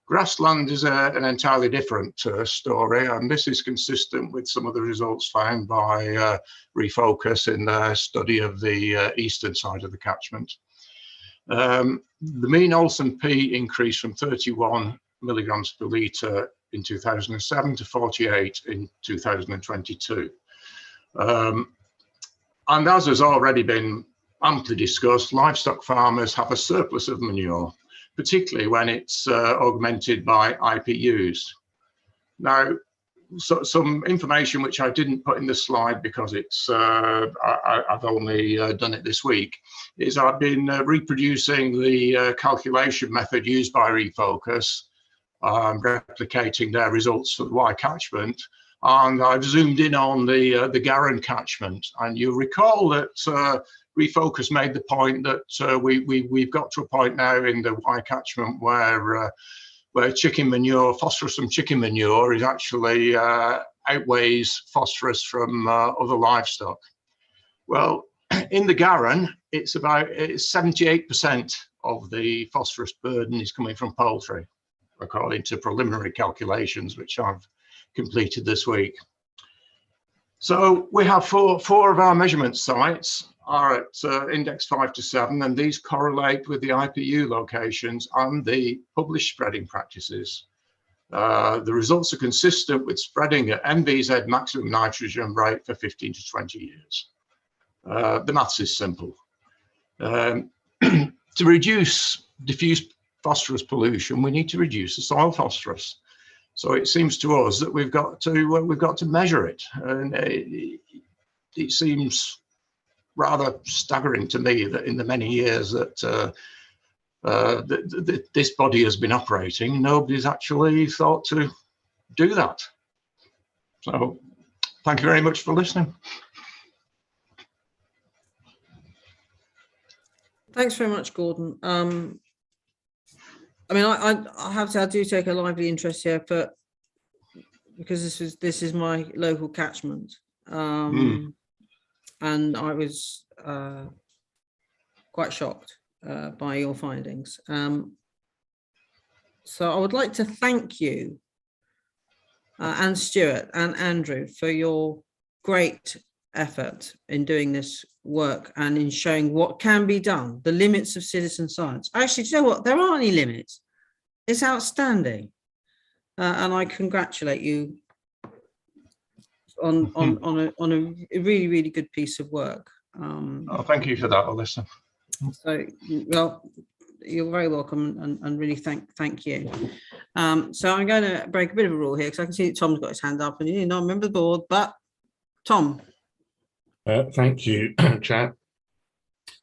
Grassland is an entirely different story, and this is consistent with some of the results found by Refocus in their study of the eastern side of the catchment. The mean Olsen P increased from 31 milligrams per litre in 2007 to 48 in 2022. And as has already been amply discussed, livestock farmers have a surplus of manure, particularly when it's augmented by IPUs. Now, so some information which I didn't put in the slide because it's I've only done it this week, is I've been reproducing the calculation method used by Refocus, replicating their results for the Y catchment, and I've zoomed in on the Garran catchment. And you recall that Refocus made the point that we've got to a point now in the Y catchment where chicken manure, phosphorus from chicken manure is actually outweighs phosphorus from other livestock. Well, in the Garran, it's 78% of the phosphorus burden is coming from poultry, according to preliminary calculations, which I've completed this week. So we have four of our measurement sites are at index 5 to 7, and these correlate with the IPU locations and the published spreading practices. The results are consistent with spreading at MVZ maximum nitrogen rate for 15 to 20 years. The maths is simple. To reduce diffuse phosphorus pollution, we need to reduce the soil phosphorus. So it seems to us that we've got to measure it, and it seems rather staggering to me that in the many years that this body has been operating, nobody's actually thought to do that. So thank you very much for listening. Thanks very much, Gordon. I mean, I have to say I do take a lively interest here, but because this is my local catchment, and I was quite shocked by your findings. So I would like to thank you and Stuart and Andrew for your great effort in doing this work and in showing what can be done, the limits of citizen science. Actually, do you know what? There aren't any limits. It's outstanding. And I congratulate you on a really, really good piece of work. Oh, thank you for that, Alyssa. So, well, you're very welcome, and really thank you. So I'm going to break a bit of a rule here because I can see that Tom's got his hand up and you're not a member of the board, but Tom. Thank you, Chair.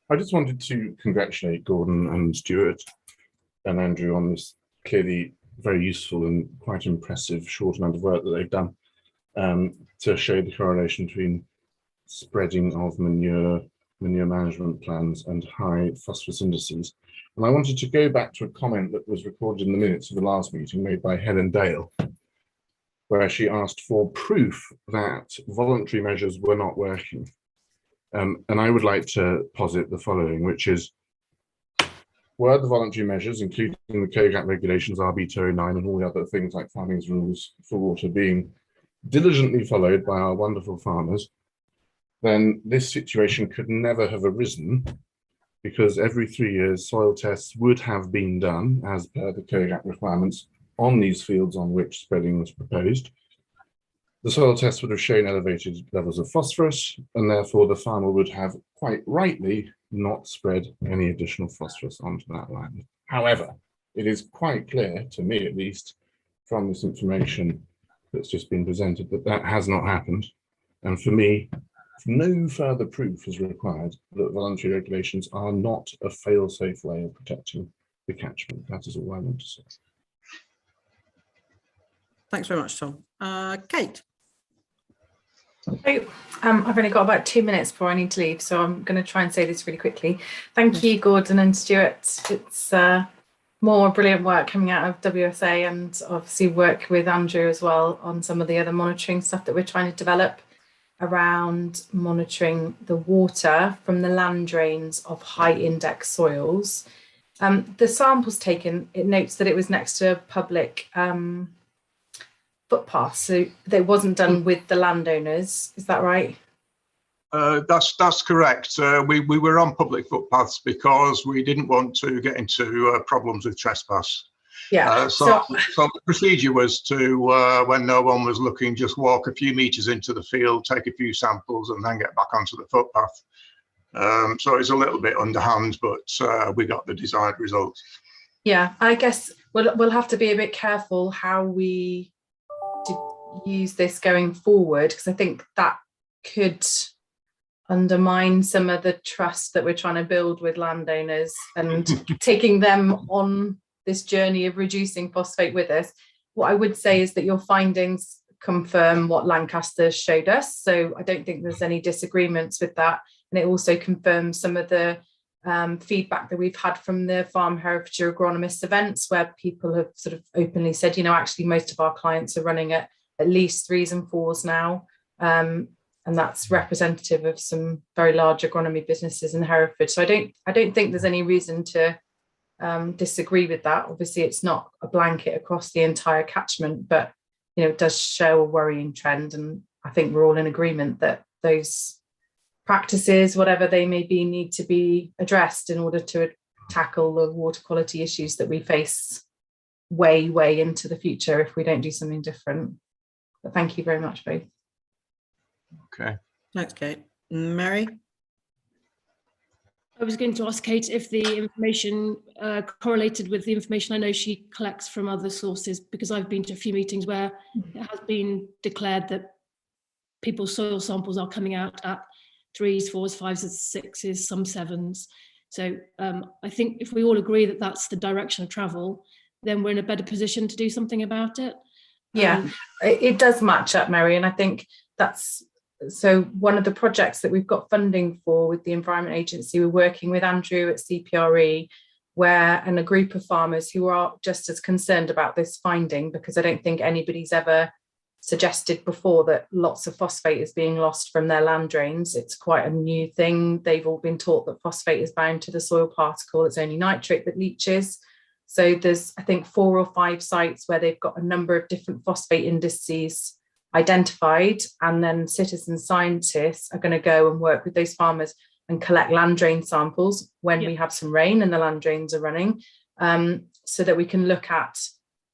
I just wanted to congratulate Gordon and Stuart and Andrew on this clearly very useful and quite impressive short amount of work that they've done to show the correlation between spreading of manure management plans and high phosphorus indices. And I wanted to go back to a comment that was recorded in the minutes of the last meeting made by Helen Dale, where she asked for proof that voluntary measures were not working. And I would like to posit the following, which is, were the voluntary measures, including the COGAT regulations, RB 209 and all the other things like farming's rules for water, being diligently followed by our wonderful farmers, then this situation could never have arisen, because every 3 years soil tests would have been done as per the COGAT requirements on these fields on which spreading was proposed. The soil tests would have shown elevated levels of phosphorus, and therefore the farmer would have quite rightly not spread any additional phosphorus onto that land. However, it is quite clear, to me at least, from this information that's just been presented, that that has not happened. And for me, no further proof is required that voluntary regulations are not a fail-safe way of protecting the catchment. That is all I want to say. Thanks very much, Tom. Kate. So, I've only got about 2 minutes before I need to leave, so I'm going to try and say this really quickly. Thank you, Gordon and Stuart. It's more brilliant work coming out of WSA, and obviously work with Andrew as well on some of the other monitoring stuff that we're trying to develop around monitoring the water from the land drains of high index soils. The samples taken, it notes that it was next to a public footpath, so that wasn't done with the landowners. Is that right? That's correct. We were on public footpaths because we didn't want to get into problems with trespass. Yeah. So the procedure was to, when no one was looking, just walk a few meters into the field, take a few samples, and then get back onto the footpath. So it's a little bit underhand, but we got the desired result. Yeah, I guess we'll have to be a bit careful how we use this going forward, because I think that could undermine some of the trust that we're trying to build with landowners and taking them on this journey of reducing phosphate with us. What I would say is that your findings confirm what Lancaster showed us, so I don't think there's any disagreements with that, and it also confirms some of the feedback that we've had from the Farm Herefordshire agronomist events, where people have sort of openly said, you know, actually most of our clients are running at least 3s and 4s now, and that's representative of some very large agronomy businesses in Hereford. So I don't think there's any reason to disagree with that. Obviously, it's not a blanket across the entire catchment, but you know, it does show a worrying trend, and I think we're all in agreement that those practices, whatever they may be, need to be addressed in order to tackle the water quality issues that we face way into the future if we don't do something different. But thank you very much, both. Okay. Thanks, Kate. Mary? I was going to ask Kate if the information correlated with the information I know she collects from other sources, because I've been to a few meetings where it has been declared that people's soil samples are coming out at 3s, 4s, 5s, 6s, some 7s. So I think if we all agree that that's the direction of travel, then we're in a better position to do something about it. Yeah, it does match up, Mary, and I think that's so one of the projects that we've got funding for with the Environment Agency. We're working with Andrew at CPRE, and a group of farmers who are just as concerned about this finding, because I don't think anybody's ever suggested before that lots of phosphate is being lost from their land drains. It's quite a new thing. They've all been taught that phosphate is bound to the soil particle. It's only nitrate that leaches. So there's, I think, 4 or 5 sites where they've got a number of different phosphate indices identified, and then citizen scientists are going to go and work with those farmers and collect land drain samples when we have some rain and the land drains are running, so that we can look at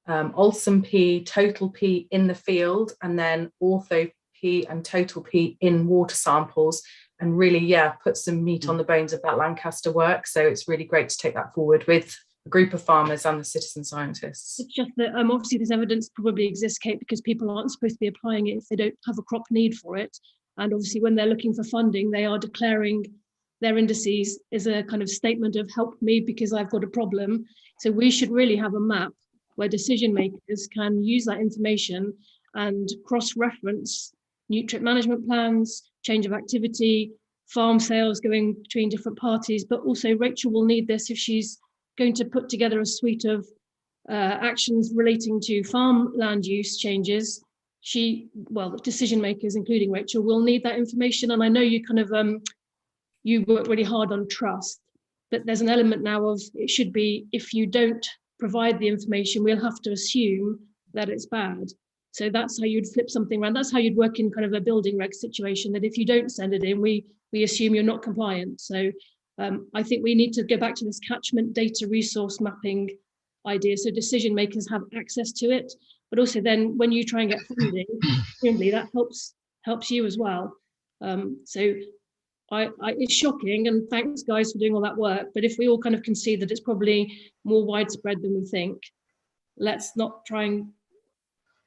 Olsen P, total P in the field, and then ortho P and total P in water samples, and really, put some meat on the bones of that Lancaster work. So it's really great to take that forward with a group of farmers and the citizen scientists. It's just that obviously this evidence probably exists, Kate, because people aren't supposed to be applying it if they don't have a crop need for it. And obviously when they're looking for funding, they are declaring their indices as a kind of statement of help me because I've got a problem. So we should really have a map where decision makers can use that information and cross-reference nutrient management plans, change of activity, farm sales going between different parties. But also Rachel will need this if she's going to put together a suite of actions relating to farm land use changes. The decision makers, including Rachel, will need that information. And I know you kind of, you work really hard on trust, but there's an element now of it should be, if you don't provide the information, we'll have to assume that it's bad. So that's how you'd flip something around. That's how you'd work in kind of a building reg situation, that if you don't send it in, we assume you're not compliant. So I think we need to go back to this catchment data resource mapping idea, so decision makers have access to it, but also then when you try and get funding, that helps you as well. So it's shocking, and thanks guys for doing all that work, but if we all kind of concede that it's probably more widespread than we think, let's not try and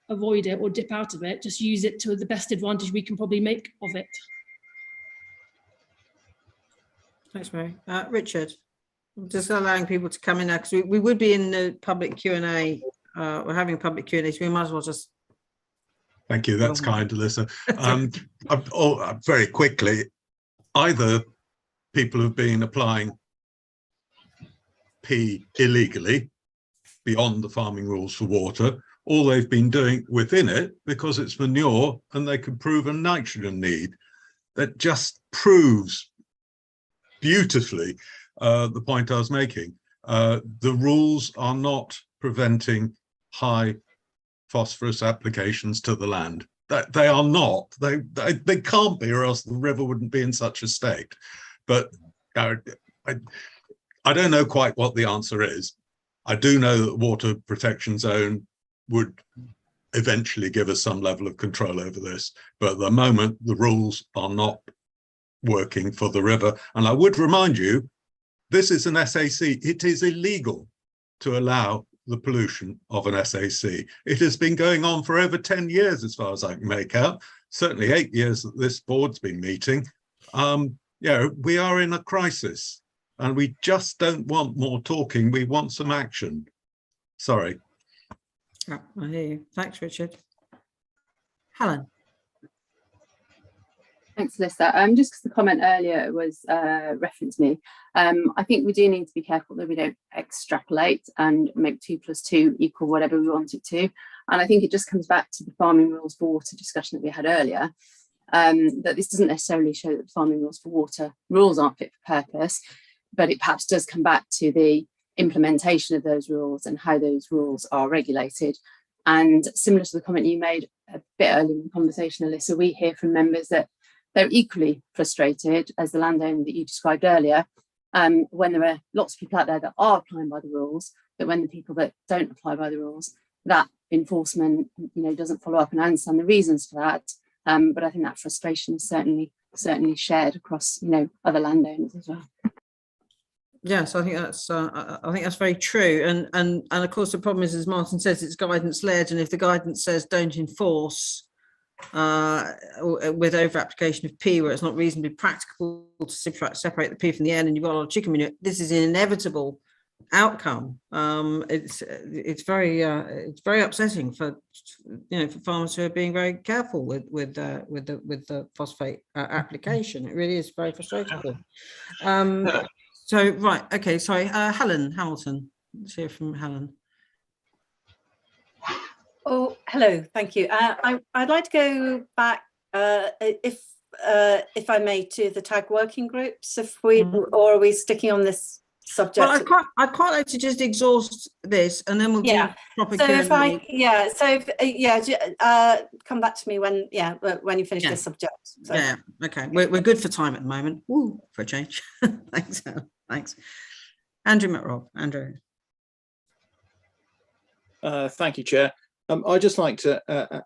avoid it or dip out of it, just use it to the best advantage we can probably make of it. Thanks, Mary. Richard, just allowing people to come in now, because we would be in the public Q&A. We're having a public Q&A, so we might as well just... Thank you, that's kind, Alyssa. Very quickly, either people have been applying P illegally beyond the farming rules for water, or they've been doing within it because it's manure and they can prove a nitrogen need. That just proves beautifully the point I was making. The rules are not preventing high phosphorus applications to the land. They are not. They can't be, or else the river wouldn't be in such a state. But I don't know quite what the answer is. I do know that the water protection zone would eventually give us some level of control over this, but at the moment the rules are not working for the river. And I would remind you, this is an SAC. It is illegal to allow the pollution of an SAC. It has been going on for over 10 years, as far as I can make out, certainly 8 years that this board's been meeting. We are in a crisis, and we just don't want more talking. We want some action. Sorry. Oh, I hear you. Thanks, Richard. Helen. Thanks, Alyssa. Just because the comment earlier was referenced me, I think we do need to be careful that we don't extrapolate and make 2 + 2 equal whatever we want it to. And I think it just comes back to the farming rules for water discussion that we had earlier, that this doesn't necessarily show that the farming rules for water rules aren't fit for purpose, but it perhaps does come back to the implementation of those rules and how those rules are regulated. And similar to the comment you made a bit earlier in the conversation, Alyssa, we hear from members that they're equally frustrated as the landowner that you described earlier, when there are lots of people out there that are applying by the rules, but when the people that don't apply by the rules, that enforcement, doesn't follow up. And I understand the reasons for that, but I think that frustration is certainly shared across, other landowners as well. Yes, I think that's very true, and of course the problem is, as Martin says, it's guidance led, and if the guidance says don't enforce with over application of P, where it's not reasonably practical to separate the P from the N, and you've got a lot of chicken manure, this is an inevitable outcome. It's very upsetting for for farmers who are being very careful with the phosphate application. It really is very frustrating. So right, okay, sorry, Helen Hamilton. Let's hear from Helen. Oh, hello, thank you. I'd like to go back, if I may, to the TAG working groups. Or are we sticking on this subject? Well, I'd quite like to just exhaust this, and then we'll do proper Q&A. Come back to me when you finish this subject. So. Yeah, okay, we're good for time at the moment. Ooh, for a change. Thanks, Helen. Thanks, Andrew McRobb. Andrew. Thank you, Chair. I'd just like to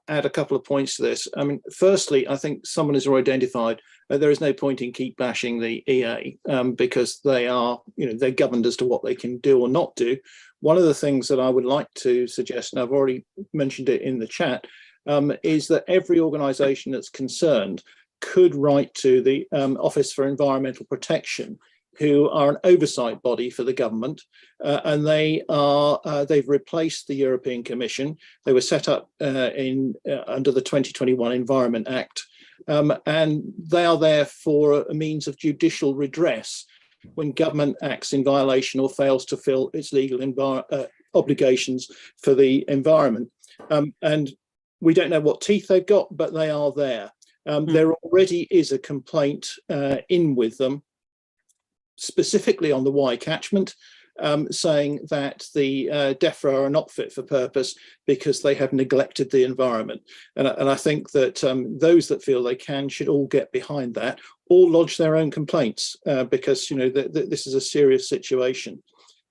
add a couple of points to this. I mean, firstly, I think someone has already identified there is no point in keep bashing the EA because they are, they're governed as to what they can do or not do. One of the things that I would like to suggest, and I've already mentioned it in the chat, is that every organisation that's concerned could write to the Office for Environmental Protection, who are an oversight body for the government, and they've replaced the European Commission. They were set up under the 2021 Environment Act, and they are there for a means of judicial redress when government acts in violation or fails to fill its legal obligations for the environment. And we don't know what teeth they've got, but they are there. There already is a complaint in with them, specifically on the Y catchment, saying that the DEFRA are not fit for purpose because they have neglected the environment. And I think that those that feel they can should all get behind that, or lodge their own complaints, because this is a serious situation.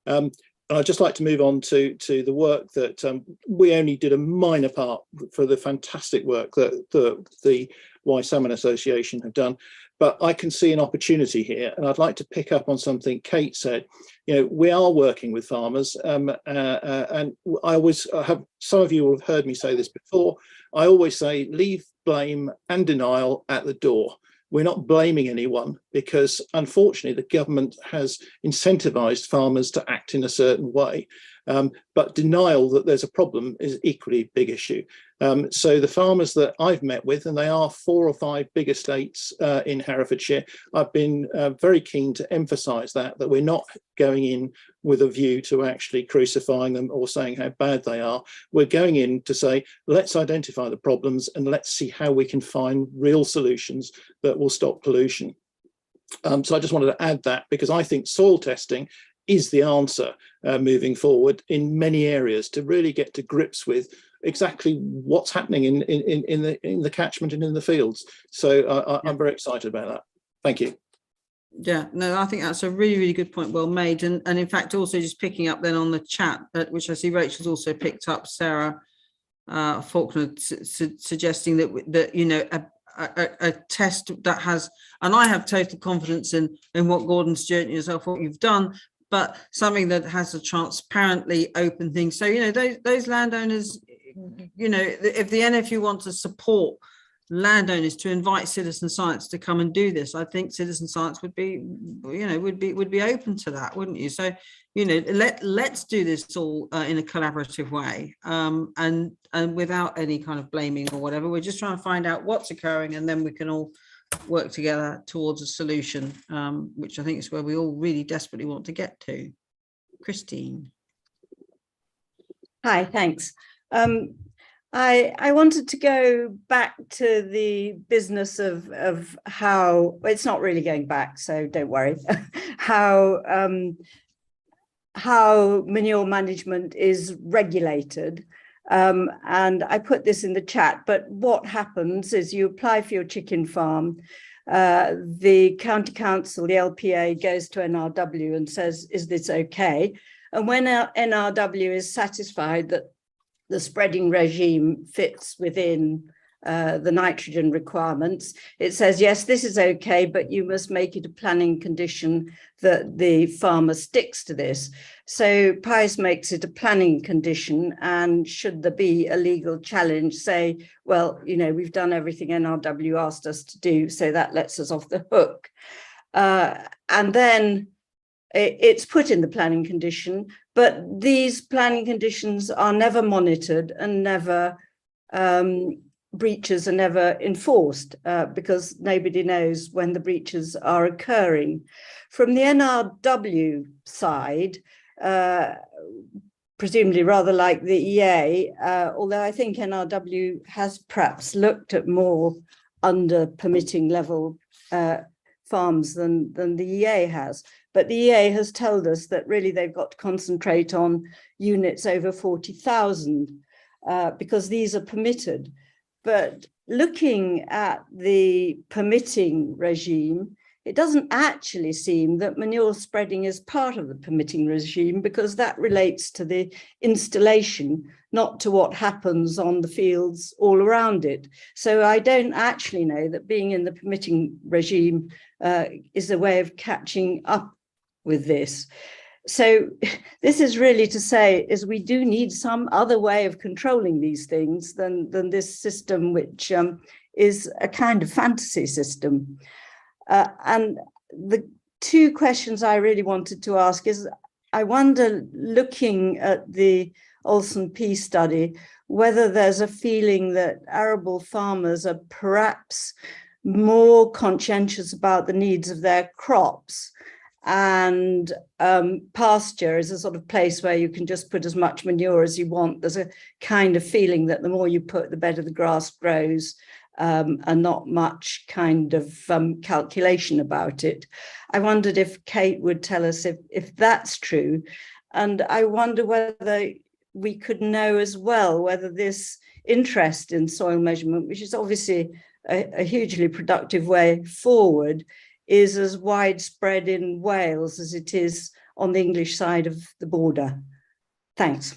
And I'd just like to move on to the work that we only did a minor part for the fantastic work that the Y Salmon Association have done. But I can see an opportunity here, and I'd like to pick up on something Kate said. We are working with farmers, and I always have, some of you will have heard me say this before, I always say leave blame and denial at the door. We're not blaming anyone because, unfortunately, the government has incentivized farmers to act in a certain way. But denial that there's a problem is equally a big issue. So the farmers that I've met with, and they are 4 or 5 big estates in Herefordshire, I've been very keen to emphasise that we're not going in with a view to actually crucifying them or saying how bad they are. We're going in to say, let's identify the problems and let's see how we can find real solutions that will stop pollution. So I just wanted to add that because I think soil testing is the answer moving forward in many areas to really get to grips with exactly what's happening in the catchment and in the fields. So I'm very excited about that. Thank you. Yeah, no, I think that's a really, really good point, well made. And in fact, also just picking up then on the chat, which I see Rachel's also picked up, Sarah Faulkner suggesting that a test that has, and I have total confidence in what Gordon's journey yourself, what you've done, but something that has a transparently open thing. So, those landowners, if the NFU want to support landowners to invite citizen science to come and do this, I think citizen science would be open to that, wouldn't you? So, let's do this all in a collaborative way, and without any kind of blaming or whatever. We're just trying to find out what's occurring, and then we can all work together towards a solution, which I think is where we all really desperately want to get to. Christine. Hi, thanks. I wanted to go back to the business of how, it's not really going back, so don't worry, how manure management is regulated. And I put this in the chat, but what happens is you apply for your chicken farm, the county council, the LPA, goes to NRW and says, is this okay? And when NRW is satisfied that the spreading regime fits within the nitrogen requirements. It says, yes, this is okay, but you must make it a planning condition that the farmer sticks to this. So Powys makes it a planning condition, and should there be a legal challenge, say, well, you know, we've done everything NRW asked us to do, so that lets us off the hook. And then it's put in the planning condition, but these planning conditions are never monitored and never breaches are never enforced because nobody knows when the breaches are occurring. From the NRW side, presumably rather like the EA, although I think NRW has perhaps looked at more under permitting level farms than the EA has. But the EA has told us that really they've got to concentrate on units over 40,000 because these are permitted. But looking at the permitting regime, it doesn't actually seem that manure spreading is part of the permitting regime, because that relates to the installation, not to what happens on the fields all around it. So I don't actually know that being in the permitting regime is a way of catching up with this. So this is really to say is we do need some other way of controlling these things than this system, which is a kind of fantasy system. And the two questions I really wanted to ask is, I wonder, looking at the Olsen P study, whether there's a feeling that arable farmers are perhaps more conscientious about the needs of their crops, and pasture is a sort of place where you can just put as much manure as you want. There's a kind of feeling that the more you put, the better the grass grows, and not much kind of calculation about it. I wondered if Kate would tell us if that's true. And I wonder whether we could know as well whether this interest in soil measurement, which is obviously a hugely productive way forward, is as widespread in Wales as it is on the English side of the border. Thanks.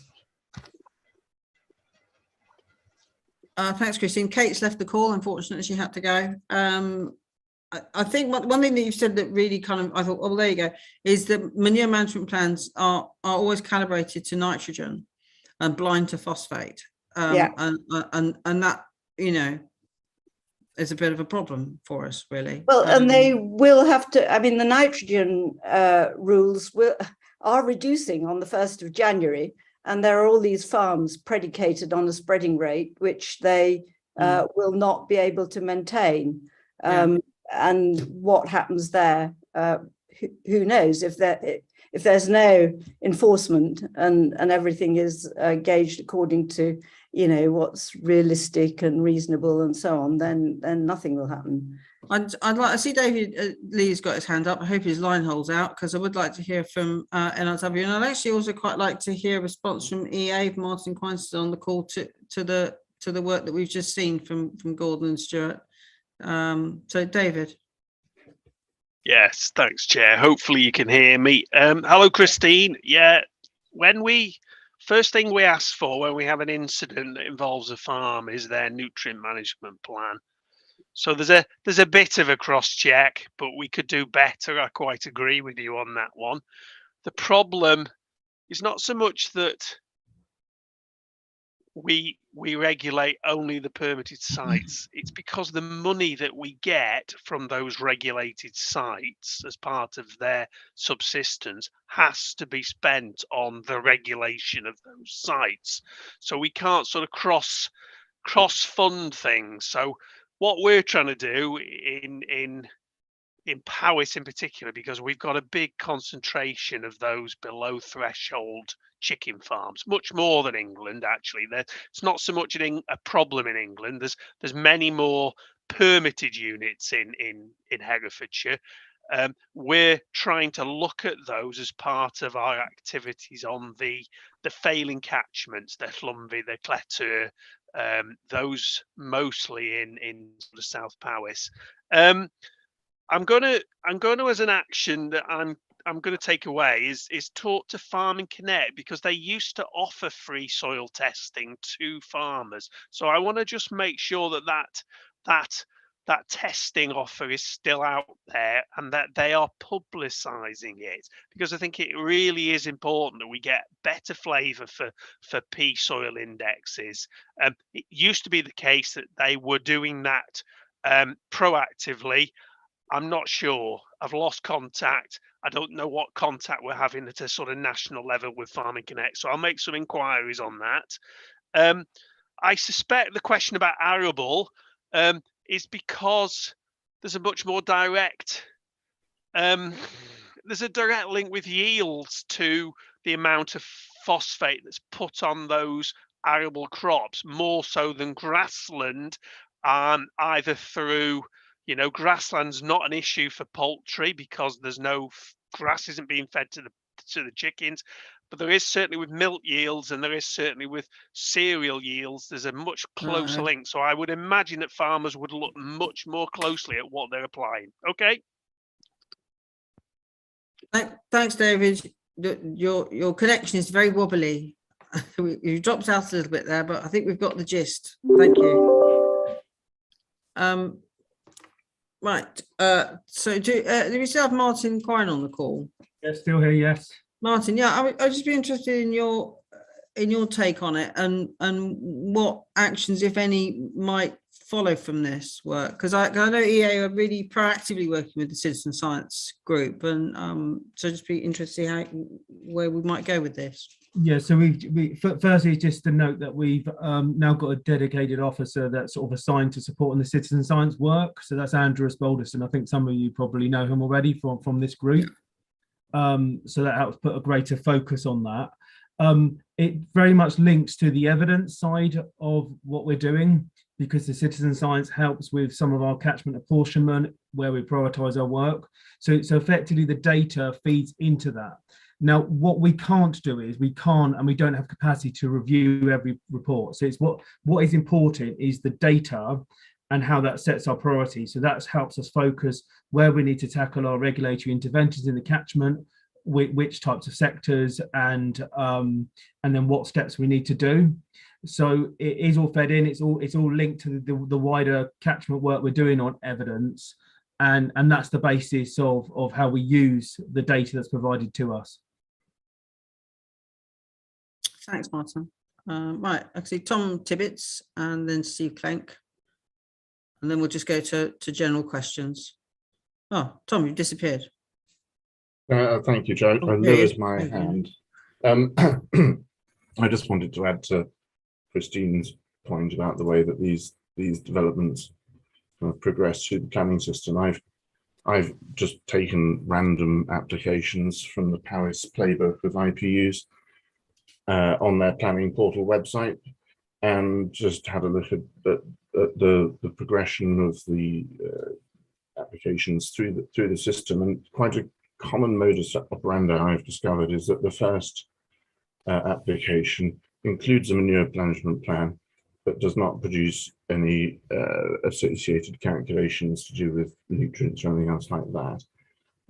Thanks, Christine. Kate's left the call. Unfortunately, she had to go. I think one thing that you've said that really kind of, I thought, oh, there you go, is that manure management plans are always calibrated to nitrogen and blind to phosphate. Yeah. And that, you know, is a bit of a problem for us, really. Well, and they will have to, I mean, the nitrogen rules are reducing on the 1st of January, and there are all these farms predicated on a spreading rate, which they will not be able to maintain. And what happens there, who knows? If there's no enforcement and everything is gauged according to, you know, what's realistic and reasonable and so on, then nothing will happen. I'd like to see David Lee's got his hand up. I hope his line holds out, because I would like to hear from NRW, and I'd actually also quite like to hear a response from EA, Martin Quincy, on the call to the work that we've just seen from Gordon and Stuart. So David. Yes, thanks, Chair. Hopefully you can hear me. Hello, Christine. Yeah, first thing we ask for when we have an incident that involves a farm is their nutrient management plan. So there's a bit of a cross check, but we could do better. I quite agree with you on that one. The problem is not so much that we regulate only the permitted sites. It's because the money that we get from those regulated sites as part of their subsistence has to be spent on the regulation of those sites. So we can't sort of cross fund things. So what we're trying to do in Powys in particular, because we've got a big concentration of those below threshold chicken farms, much more than England. Actually, it's not so much a problem in England. There's many more permitted units in Herefordshire. We're trying to look at those as part of our activities on the failing catchments, the Llwmby, the Cletur, those mostly in the South Powys. I'm going to, as an action that I'm I'm going to take away is talk to Farming Connect, because they used to offer free soil testing to farmers. So I want to just make sure that testing offer is still out there and that they are publicising it, because I think it really is important that we get better flavour for pea soil indexes. It used to be the case that they were doing that proactively. I'm not sure. I've lost contact. I don't know what contact we're having at a sort of national level with Farming Connect. So I'll make some inquiries on that. I suspect the question about arable is because there's a much more direct, there's a direct link with yields to the amount of phosphate that's put on those arable crops, more so than grassland, either through, grassland's not an issue for poultry because there's no grass isn't being fed to the chickens, but there is certainly with milk yields, and there is certainly with cereal yields. There's a much closer link. So I would imagine that farmers would look much more closely at what they're applying. Okay. Thanks, David. Your connection is very wobbly. You dropped out a little bit there, but I think we've got the gist. Thank you. Right. So do we still have Martin Quine on the call? Yes, still here. Yes. Martin, yeah, I'd just be interested in your take on it, and what actions, if any, might follow from this work, because I know EA are really proactively working with the citizen science group, and so just be interested to see where we might go with this. Yeah, so we firstly, just to note that we've now got a dedicated officer that's sort of assigned to supporting the citizen science work. So that's Andrew Balderson. I think some of you probably know him already from this group. So that helps put a greater focus on that. It very much links to the evidence side of what we're doing, because the citizen science helps with some of our catchment apportionment where we prioritize our work. So effectively the data feeds into that. Now, what we can't do is we don't have capacity to review every report. So it's what is important is the data and how that sets our priorities. So that helps us focus where we need to tackle our regulatory interventions in the catchment, which types of sectors, and then what steps we need to do. So it is all fed in. It's all linked to the wider catchment work we're doing on evidence, and that's the basis of how we use the data that's provided to us. Thanks, Martin. Right, actually, Tom Tibbets and then Steve Clank, and then we'll just go to general questions. Oh, Tom, you've disappeared. Thank you, Joe. I lowered my hand. I just wanted to add to Christine's point about the way that these developments progress through the planning system. I've just taken random applications from the Paris playbook of IPUs on their planning portal website, and just had a look at the progression of the applications through the system. And quite a common modus operandi I've discovered is that the first application includes a manure management plan, but does not produce any associated calculations to do with nutrients or anything else like that.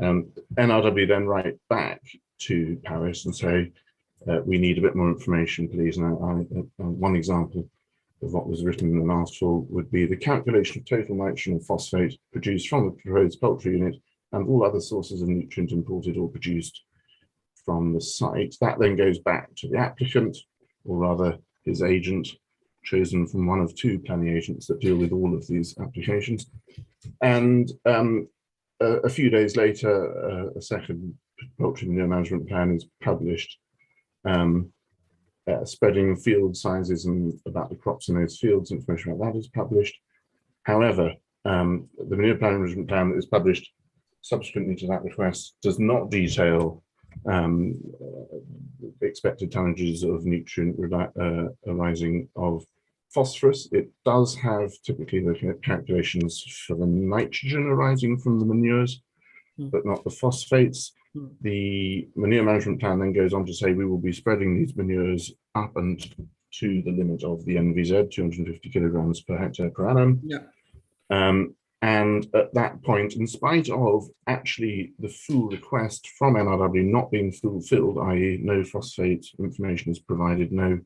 NRW then write back to Paris and say, we need a bit more information, please. And one example of what was written and asked for would be the calculation of total nitrogen and phosphate produced from the proposed poultry unit and all other sources of nutrient imported or produced from the site. That then goes back to the applicant, or rather his agent, chosen from one of two planning agents that deal with all of these applications. And a few days later, a second poultry manure management plan is published, spreading field sizes and about the crops in those fields. Information about that is published. However, the manure management plan that is published subsequently to that request does not detail expected tonnages of nutrient arising of phosphorus. It does have typically the calculations for the nitrogen arising from the manures, but not the phosphates. The manure management plan then goes on to say we will be spreading these manures up and to the limit of the NVZ, 250 kilograms per hectare per annum. Yeah. And at that point, in spite of actually the full request from NRW not being fulfilled, i.e. no phosphate information is provided, no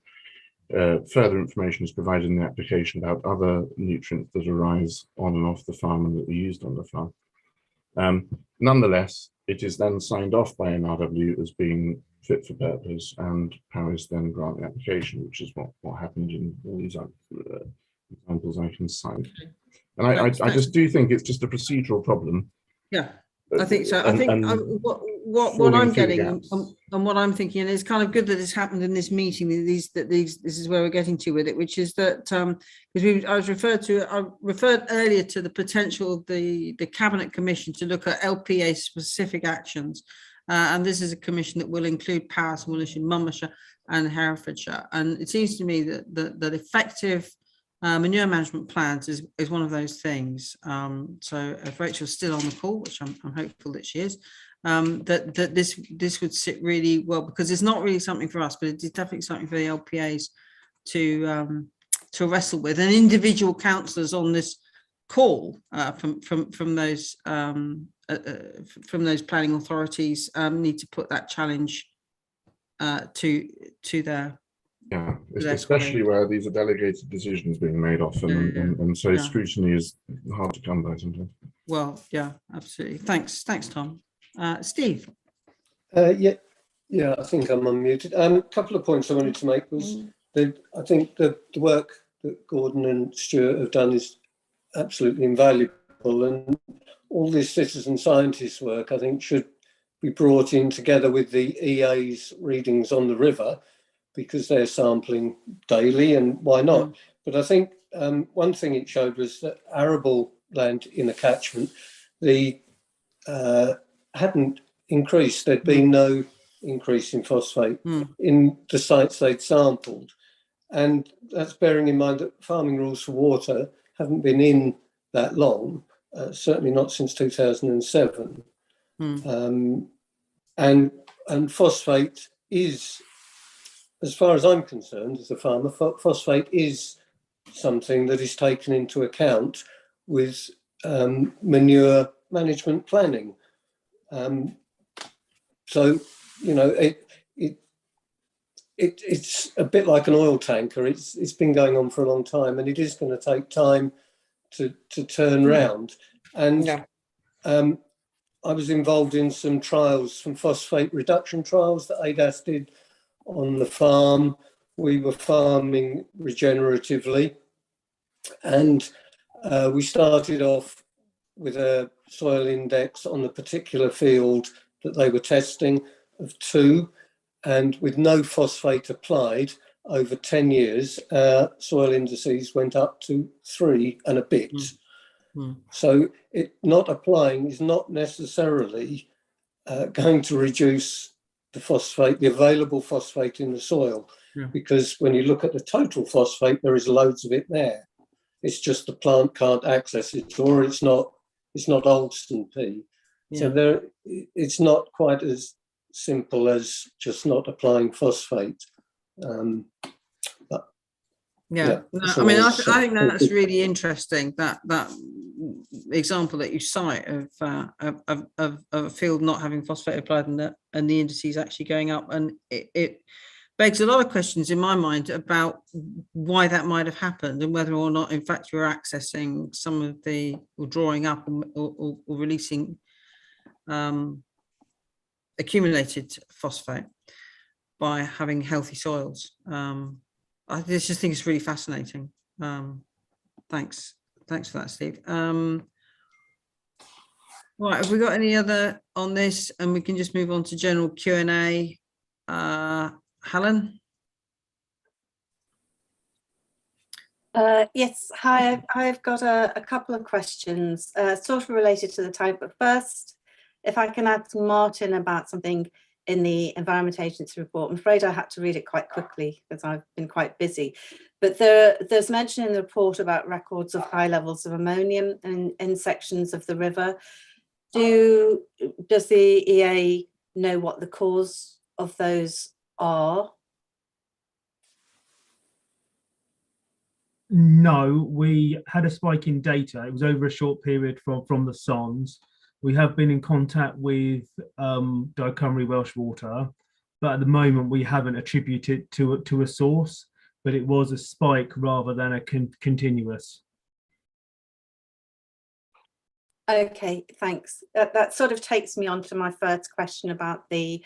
further information is provided in the application about other nutrients that arise on and off the farm and that are used on the farm. Nonetheless, it is then signed off by NRW as being fit for purpose, and Powys then grant the application, which is what happened in all these examples I can cite. And I just do think it's just a procedural problem. Yeah, I think so. I think what I'm getting and what I'm thinking, and it's kind of good that it's happened in this meeting. This is where we're getting to with it, which is that because I referred earlier to the potential of the Cabinet Commission to look at LPA specific actions, and this is a commission that will include Powys, Woolwich, Monmouthshire, and Herefordshire. And it seems to me that effective manure management plans is one of those things. So if Rachel's still on the call, which I'm hopeful that she is, that this would sit really well, because it's not really something for us, but it's definitely something for the LPAs to wrestle with. And individual councillors on this call from those planning authorities need to put that challenge to their. Yeah, especially where these are delegated decisions being made often, and so scrutiny is hard to come by sometimes. Well, yeah, absolutely. Thanks, Tom. Steve. Yeah, I think I'm unmuted. A couple of points I wanted to make was that I think the work that Gordon and Stuart have done is absolutely invaluable, and all this citizen scientist work I think should be brought in together with the EA's readings on the river, because they're sampling daily, and why not? But I think one thing it showed was that arable land in the catchment, hadn't increased. There'd been no increase in phosphate in the sites they'd sampled. And that's bearing in mind that farming rules for water haven't been in that long, certainly not since 2007. And phosphate is, as far as I'm concerned, as a farmer, phosphate is something that is taken into account with manure management planning. So, you know, it's a bit like an oil tanker. It's been going on for a long time, and it is going to take time to turn round. And I was involved in some trials, some phosphate reduction trials that ADAS did on the farm. We were farming regeneratively, and we started off with a soil index on the particular field that they were testing of 2, and with no phosphate applied over 10 years, soil indices went up to 3 and a bit. So it not applying is not necessarily going to reduce the phosphate, the available phosphate in the soil, because when you look at the total phosphate, there is loads of it there. It's just the plant can't access it, or it's not Alston P. So it's not quite as simple as just not applying phosphate. I mean, I think that's really interesting, that example that you cite of a field not having phosphate applied and the indices actually going up, and it begs a lot of questions in my mind about why that might have happened, and whether or not in fact you're accessing some of the, or drawing up or releasing accumulated phosphate by having healthy soils. I just think it's really fascinating. Thanks for that, Steve. Right, have we got any other on this? And we can just move on to general Q&A. Helen? Yes, hi, I've got a couple of questions, sort of related to the time, but first, if I can add to Martin about something in the Environment Agency report. I'm afraid I had to read it quite quickly because I've been quite busy, but there's mention in the report about records of high levels of ammonium in sections of the river. Does the EA know what the cause of those are? No, we had a spike in data. It was over a short period from the SONS. We have been in contact with Dau Cymru Welsh Water, but at the moment we haven't attributed to a source, but it was a spike rather than a continuous. Okay, thanks. That sort of takes me on to my first question about the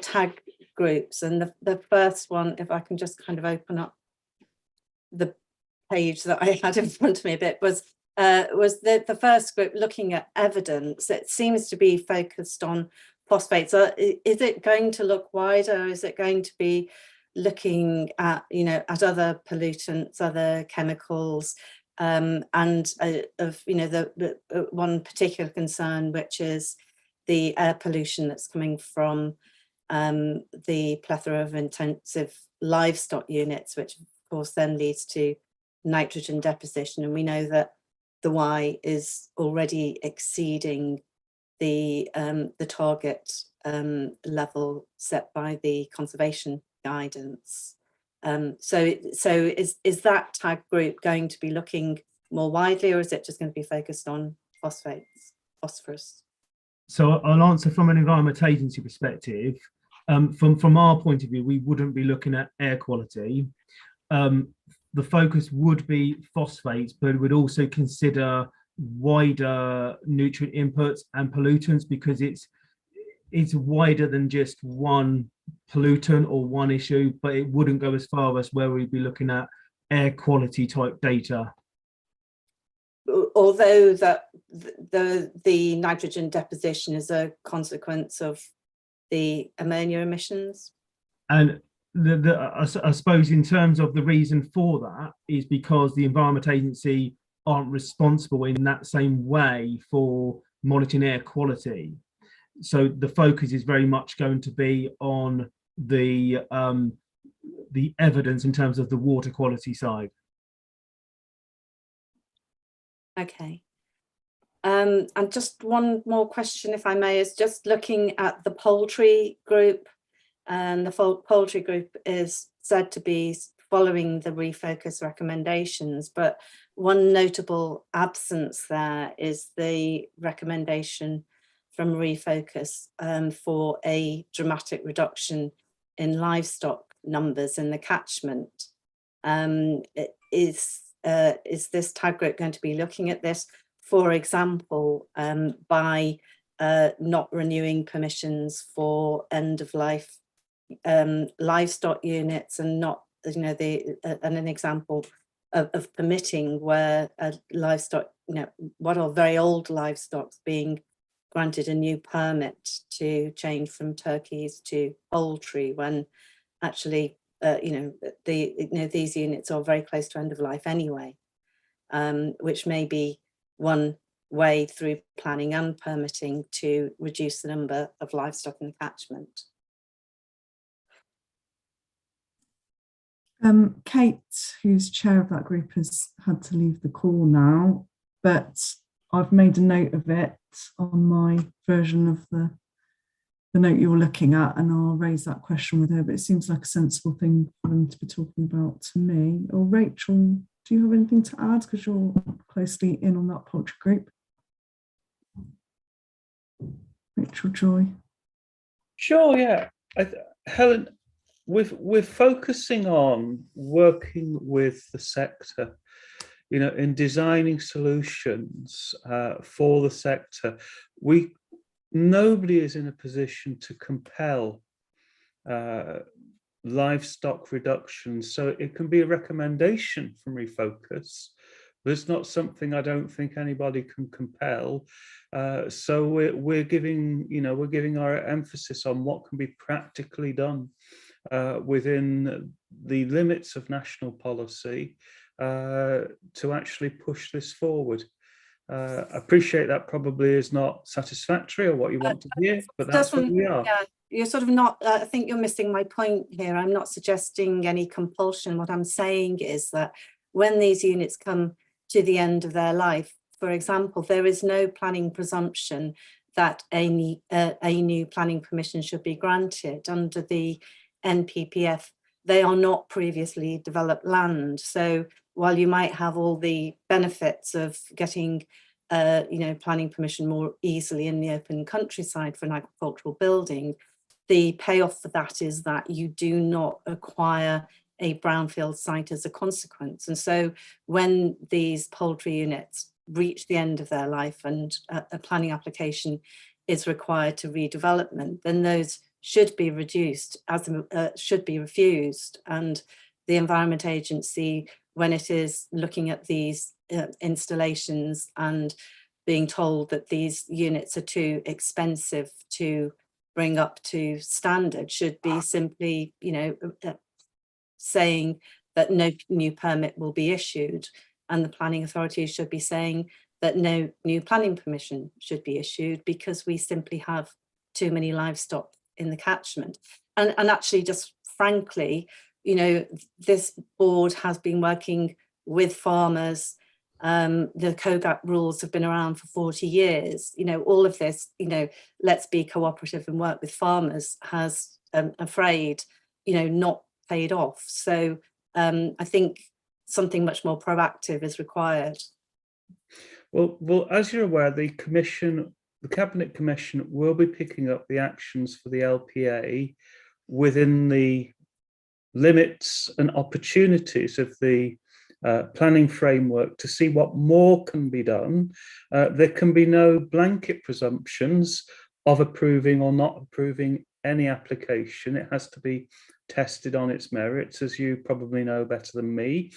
tag groups. And the first one, if I can just kind of open up the page that I had in front of me a bit, was the first group looking at evidence. It seems to be focused on phosphates. Is it going to look wider? Is it going to be looking at, at other pollutants, other chemicals, and of, the one particular concern, which is the air pollution that's coming from the plethora of intensive livestock units, which of course then leads to nitrogen deposition. And we know that the Y is already exceeding the target level set by the conservation guidance. So is that tag group going to be looking more widely, or is it just going to be focused on phosphorus? So I'll answer from an Environment Agency perspective. From our point of view, we wouldn't be looking at air quality. The focus would be phosphates, but would also consider wider nutrient inputs and pollutants, because it's wider than just one pollutant or one issue, but it wouldn't go as far as where we'd be looking at air quality type data. Although that the nitrogen deposition is a consequence of the ammonia emissions. And I suppose in terms of the reason for that is because the Environment Agency aren't responsible in that same way for monitoring air quality. So the focus is very much going to be on the evidence in terms of the water quality side. Okay. And just one more question, if I may, is just looking at the poultry group. And the poultry group is said to be following the refocus recommendations, but one notable absence there is the recommendation from refocus for a dramatic reduction in livestock numbers in the catchment. Is this tag group going to be looking at this, for example, by not renewing permissions for end of life livestock units, and not, an example of permitting where livestock, what are very old livestock being granted a new permit to change from turkeys to poultry, when actually, these units are very close to end of life anyway, which may be one way through planning and permitting to reduce the number of livestock in the catchment. Kate, who's chair of that group, has had to leave the call now, but I've made a note of it on my version of the note you're looking at, and I'll raise that question with her, but it seems like a sensible thing for them to be talking about to me. Or Rachel, do you have anything to add, because you're closely in on that poultry group? Rachel Joy. Sure, yeah. Helen, we're focusing on working with the sector, in designing solutions for the sector. Nobody is in a position to compel livestock reductions, so it can be a recommendation from refocus, but it's not something I don't think anybody can compel. So we're giving our emphasis on what can be practically done within the limits of national policy to actually push this forward. I appreciate that probably is not satisfactory or what you want to hear, but that's what we are. Yeah, you're sort of not, I think you're missing my point here. I'm not suggesting any compulsion. What I'm saying is that when these units come to the end of their life, for example, there is no planning presumption that a new planning permission should be granted under the NPPF they are not previously developed land. So while you might have all the benefits of getting planning permission more easily in the open countryside for an agricultural building, the payoff for that is that you do not acquire a brownfield site as a consequence. And so when these poultry units reach the end of their life and a planning application is required to redevelopment, then those should be reduced, should be refused. And the Environment Agency, when it is looking at these installations and being told that these units are too expensive to bring up to standard, should be simply, saying that no new permit will be issued, and the planning authorities should be saying that no new planning permission should be issued, because we simply have too many livestock in the catchment. And actually, just frankly, this board has been working with farmers. The COGAP rules have been around for 40 years. All of this, let's be cooperative and work with farmers, has, afraid, not paid off. So I think something much more proactive is required. Well, as you're aware, the Cabinet Commission will be picking up the actions for the LPA within the limits and opportunities of the planning framework to see what more can be done. There can be no blanket presumptions of approving or not approving any application. It has to be tested on its merits, as you probably know better than me,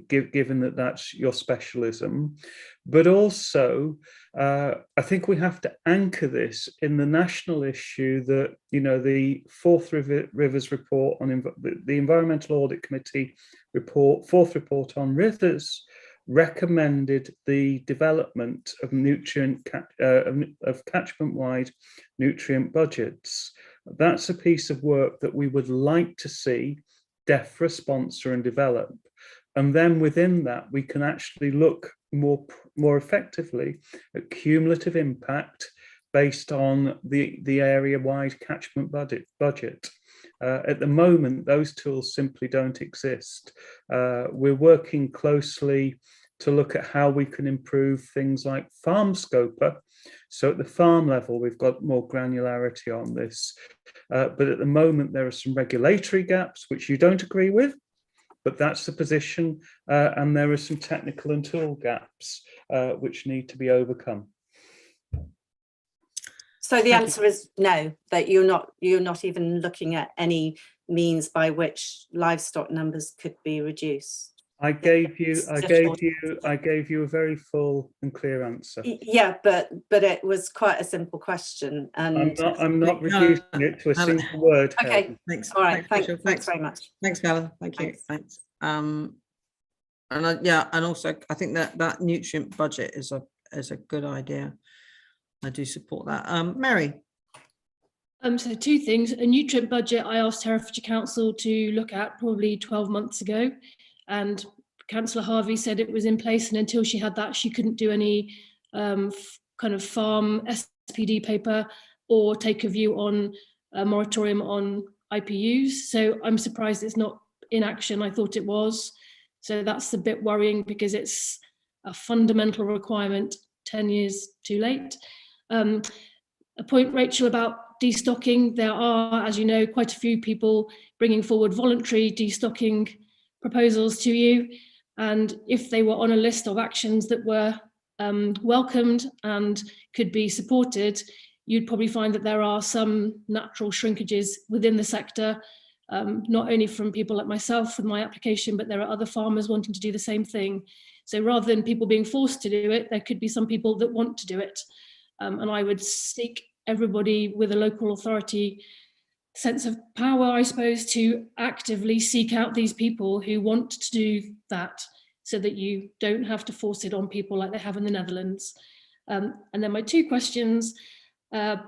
given that that's your specialism. But also, I think we have to anchor this in the national issue that, the Forth Rivers report on the Environmental Audit Committee report, fourth report on rivers, recommended the development of of catchment-wide nutrient budgets. That's a piece of work that we would like to see DEFRA sponsor and develop. And then within that, we can actually look more effectively at cumulative impact based on the area-wide catchment budget. At the moment, those tools simply don't exist. We're working closely to look at how we can improve things like farm scoper. So at the farm level, we've got more granularity on this. But at the moment, there are some regulatory gaps, which you don't agree with, but that's the position. And there are some technical and tool gaps, which need to be overcome. So the answer is no, that you're not even looking at any means by which livestock numbers could be reduced. I gave you a very full and clear answer. Yeah, but it was quite a simple question, and I'm not reducing it to a single word. Okay, Helen. thanks. All right, thanks very much. Thanks, Helen. Thank you. Thanks. And also I think that nutrient budget is a good idea. I do support that. Mary. So two things. A nutrient budget I asked Herefordshire Council to look at probably 12 months ago, and Councillor Harvey said it was in place, and until she had that, she couldn't do any kind of farm SPD paper or take a view on a moratorium on IPUs. So I'm surprised it's not in action. I thought it was. So that's a bit worrying, because it's a fundamental requirement 10 years too late. A point, Rachel, about destocking. There are, as you know, quite a few people bringing forward voluntary destocking proposals to you. And if they were on a list of actions that were welcomed and could be supported, you'd probably find that there are some natural shrinkages within the sector, not only from people like myself with my application, but there are other farmers wanting to do the same thing. So rather than people being forced to do it, there could be some people that want to do it. And I would seek everybody with a local authority sense of power, I suppose, to actively seek out these people who want to do that, so that you don't have to force it on people like they have in the Netherlands. And then my two questions. I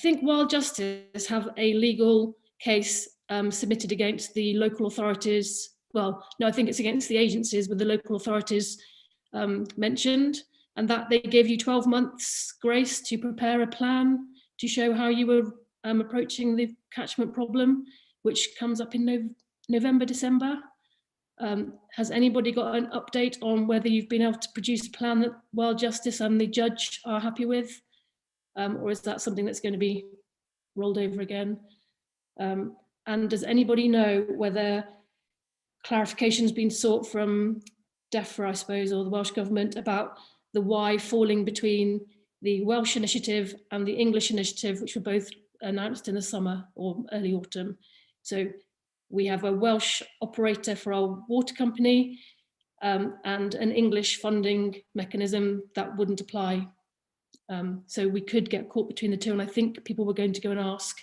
think Wild Justice have a legal case submitted against the local authorities. Well, no, I think it's against the agencies with the local authorities mentioned, and that they gave you 12 months grace to prepare a plan to show how you were approaching the catchment problem. which comes up in November, December. Has anybody got an update on whether you've been able to produce a plan that Well Justice and the judge are happy with? Or is that something that's going to be rolled over again? And does anybody know whether clarification has been sought from DEFRA, I suppose, or the Welsh Government about the why falling between the Welsh initiative and the English initiative, which were both announced in the summer or early autumn? So we have a Welsh operator for our water company and an English funding mechanism that wouldn't apply. So we could get caught between the two, and I think people were going to go and ask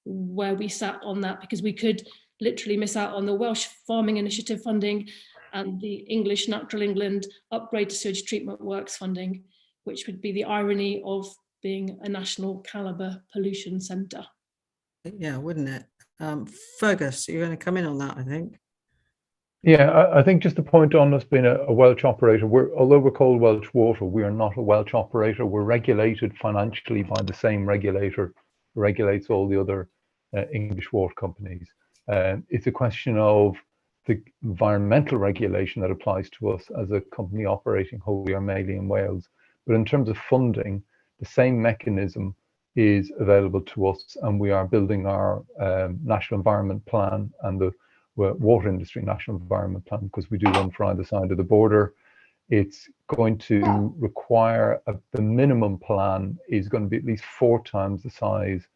where we sat on that, because we could literally miss out on the Welsh Farming Initiative funding and the English Natural England Upgrade to Sewage Treatment Works funding, which would be the irony of being a national calibre pollution centre. Yeah, wouldn't it? Fergus, you're going to come in on that, I think. Yeah, I think just to point on us being a Welsh operator, although we're called Welsh Water, we are not a Welsh operator. We're regulated financially by the same regulator who regulates all the other English water companies. It's a question of the environmental regulation that applies to us as a company operating wholly or mainly in Wales. But in terms of funding, the same mechanism is available to us, and we are building our National Environment Plan and the Water Industry National Environment Plan, because we do one for either side of the border. It's going to require the minimum plan is going to be at least 4 times the size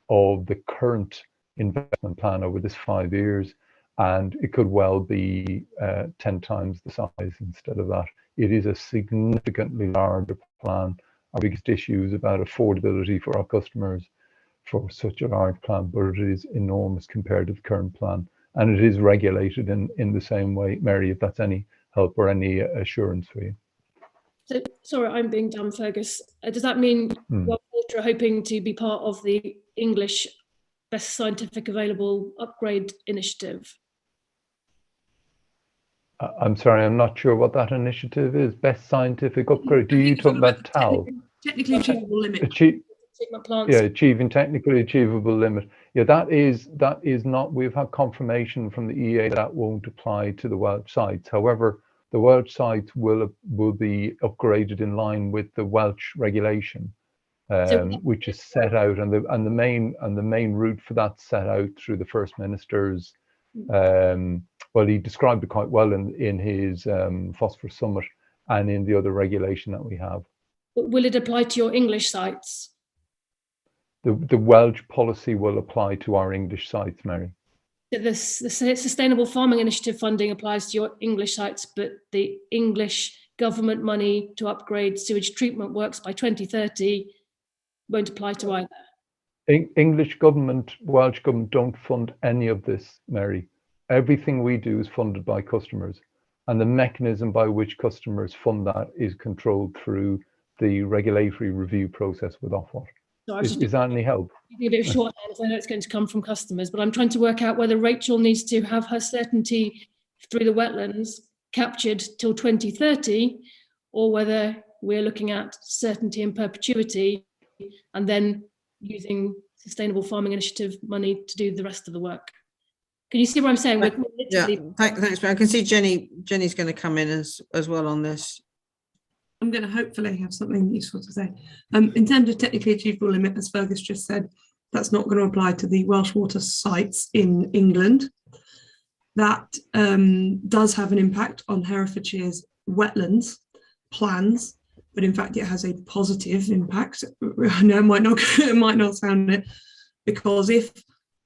of the current investment plan over this 5 years, and it could well be 10 times the size instead of that. It is a significantly larger plan. Our biggest issue is about affordability for our customers for such a large plan, but it is enormous compared to the current plan. And it is regulated in the same way. Mary, if that's any help or any assurance for you. So, sorry, I'm being dumb, Fergus. Does that mean Well Water are hoping to be part of the English Best Scientific Available Upgrade Initiative? I'm sorry, I'm not sure what that initiative is. Best Scientific Upgrade. Do you talk about TAL? Technically achievable limit. Treatment plants. Yeah, achieving technically achievable limit. Yeah, that is not. We've had confirmation from the EA that won't apply to the Welsh sites. However, the Welsh sites will be upgraded in line with the Welsh regulation, which is set out, and the main route for that set out through the First Minister's. Well, he described it quite well in his Phosphorus Summit and in the other regulation that we have. But will it apply to your English sites? The Welsh policy will apply to our English sites, Mary. The Sustainable Farming Initiative funding applies to your English sites, but the English government money to upgrade sewage treatment works by 2030 won't apply to either. English government, Welsh government don't fund any of this, Mary. Everything we do is funded by customers, and the mechanism by which customers fund that is controlled through the regulatory review process with Ofwat. So is that any help? A bit of shorthand, I know it's going to come from customers, but I'm trying to work out whether Rachel needs to have her certainty through the wetlands captured till 2030, or whether we're looking at certainty in perpetuity and then using Sustainable Farming Initiative money to do the rest of the work. Can you see what I'm saying? Yeah, thanks. I can see Jenny's going to come in as well on this. I'm going to hopefully have something useful to say. In terms of technically achievable limit, as Fergus just said, that's not going to apply to the Welsh water sites in England. That does have an impact on Herefordshire's wetlands plans, but in fact it has a positive impact. I know it might not sound it, because if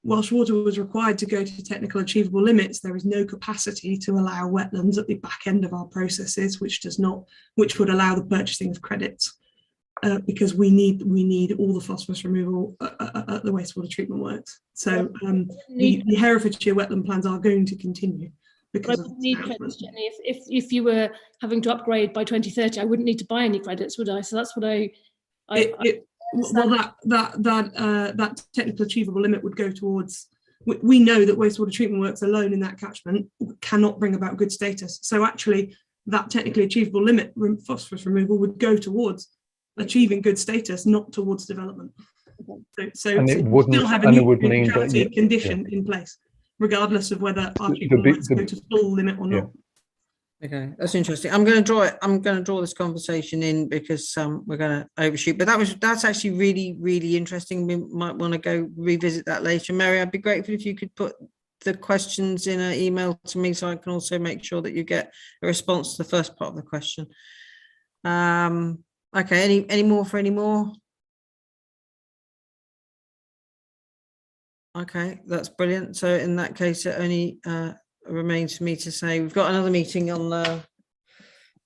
Welsh Water was required to go to technical achievable limits, there is no capacity to allow wetlands at the back end of our processes, which would allow the purchasing of credits, because we need all the phosphorus removal at the wastewater treatment works. So the Herefordshire wetland plans are going to continue. Because I wouldn't need credits, Jenny. If you were having to upgrade by 2030, I wouldn't need to buy any credits, would I? So that's what that technical achievable limit would go towards. We know that wastewater treatment works alone in that catchment cannot bring about good status. So actually, that technically achievable limit phosphorus removal would go towards achieving good status, not towards development. So And it we wouldn't- still have a and it would mean that neutrality you- condition in place, regardless of whether our The format big- is the- go to full limit or not. Okay, that's interesting. I'm going to draw it. I'm going to draw this conversation in because we're going to overshoot. But that's actually really interesting. We might want to go revisit that later. Mary, I'd be grateful if you could put the questions in an email to me, so I can also make sure that you get a response to the first part of the question. Okay. Any more for any more? Okay, that's brilliant. So in that case, it only remains for me to say we've got another meeting on the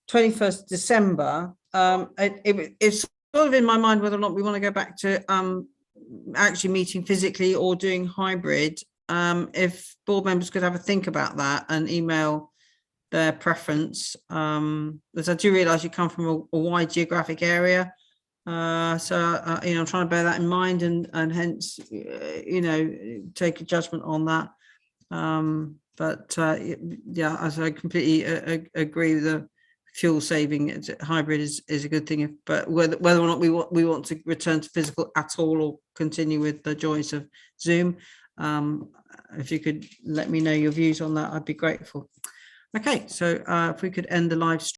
21st December. It's sort of in my mind whether or not we want to go back to actually meeting physically or doing hybrid. If board members could have a think about that and email their preference, as I do realise you come from a wide geographic area. So I'm trying to bear that in mind and hence take a judgment on that. Yeah, as I completely agree with the fuel saving, hybrid is a good thing. But whether or not we want to return to physical at all or continue with the joys of Zoom, if you could let me know your views on that, I'd be grateful. Okay, so if we could end the live stream.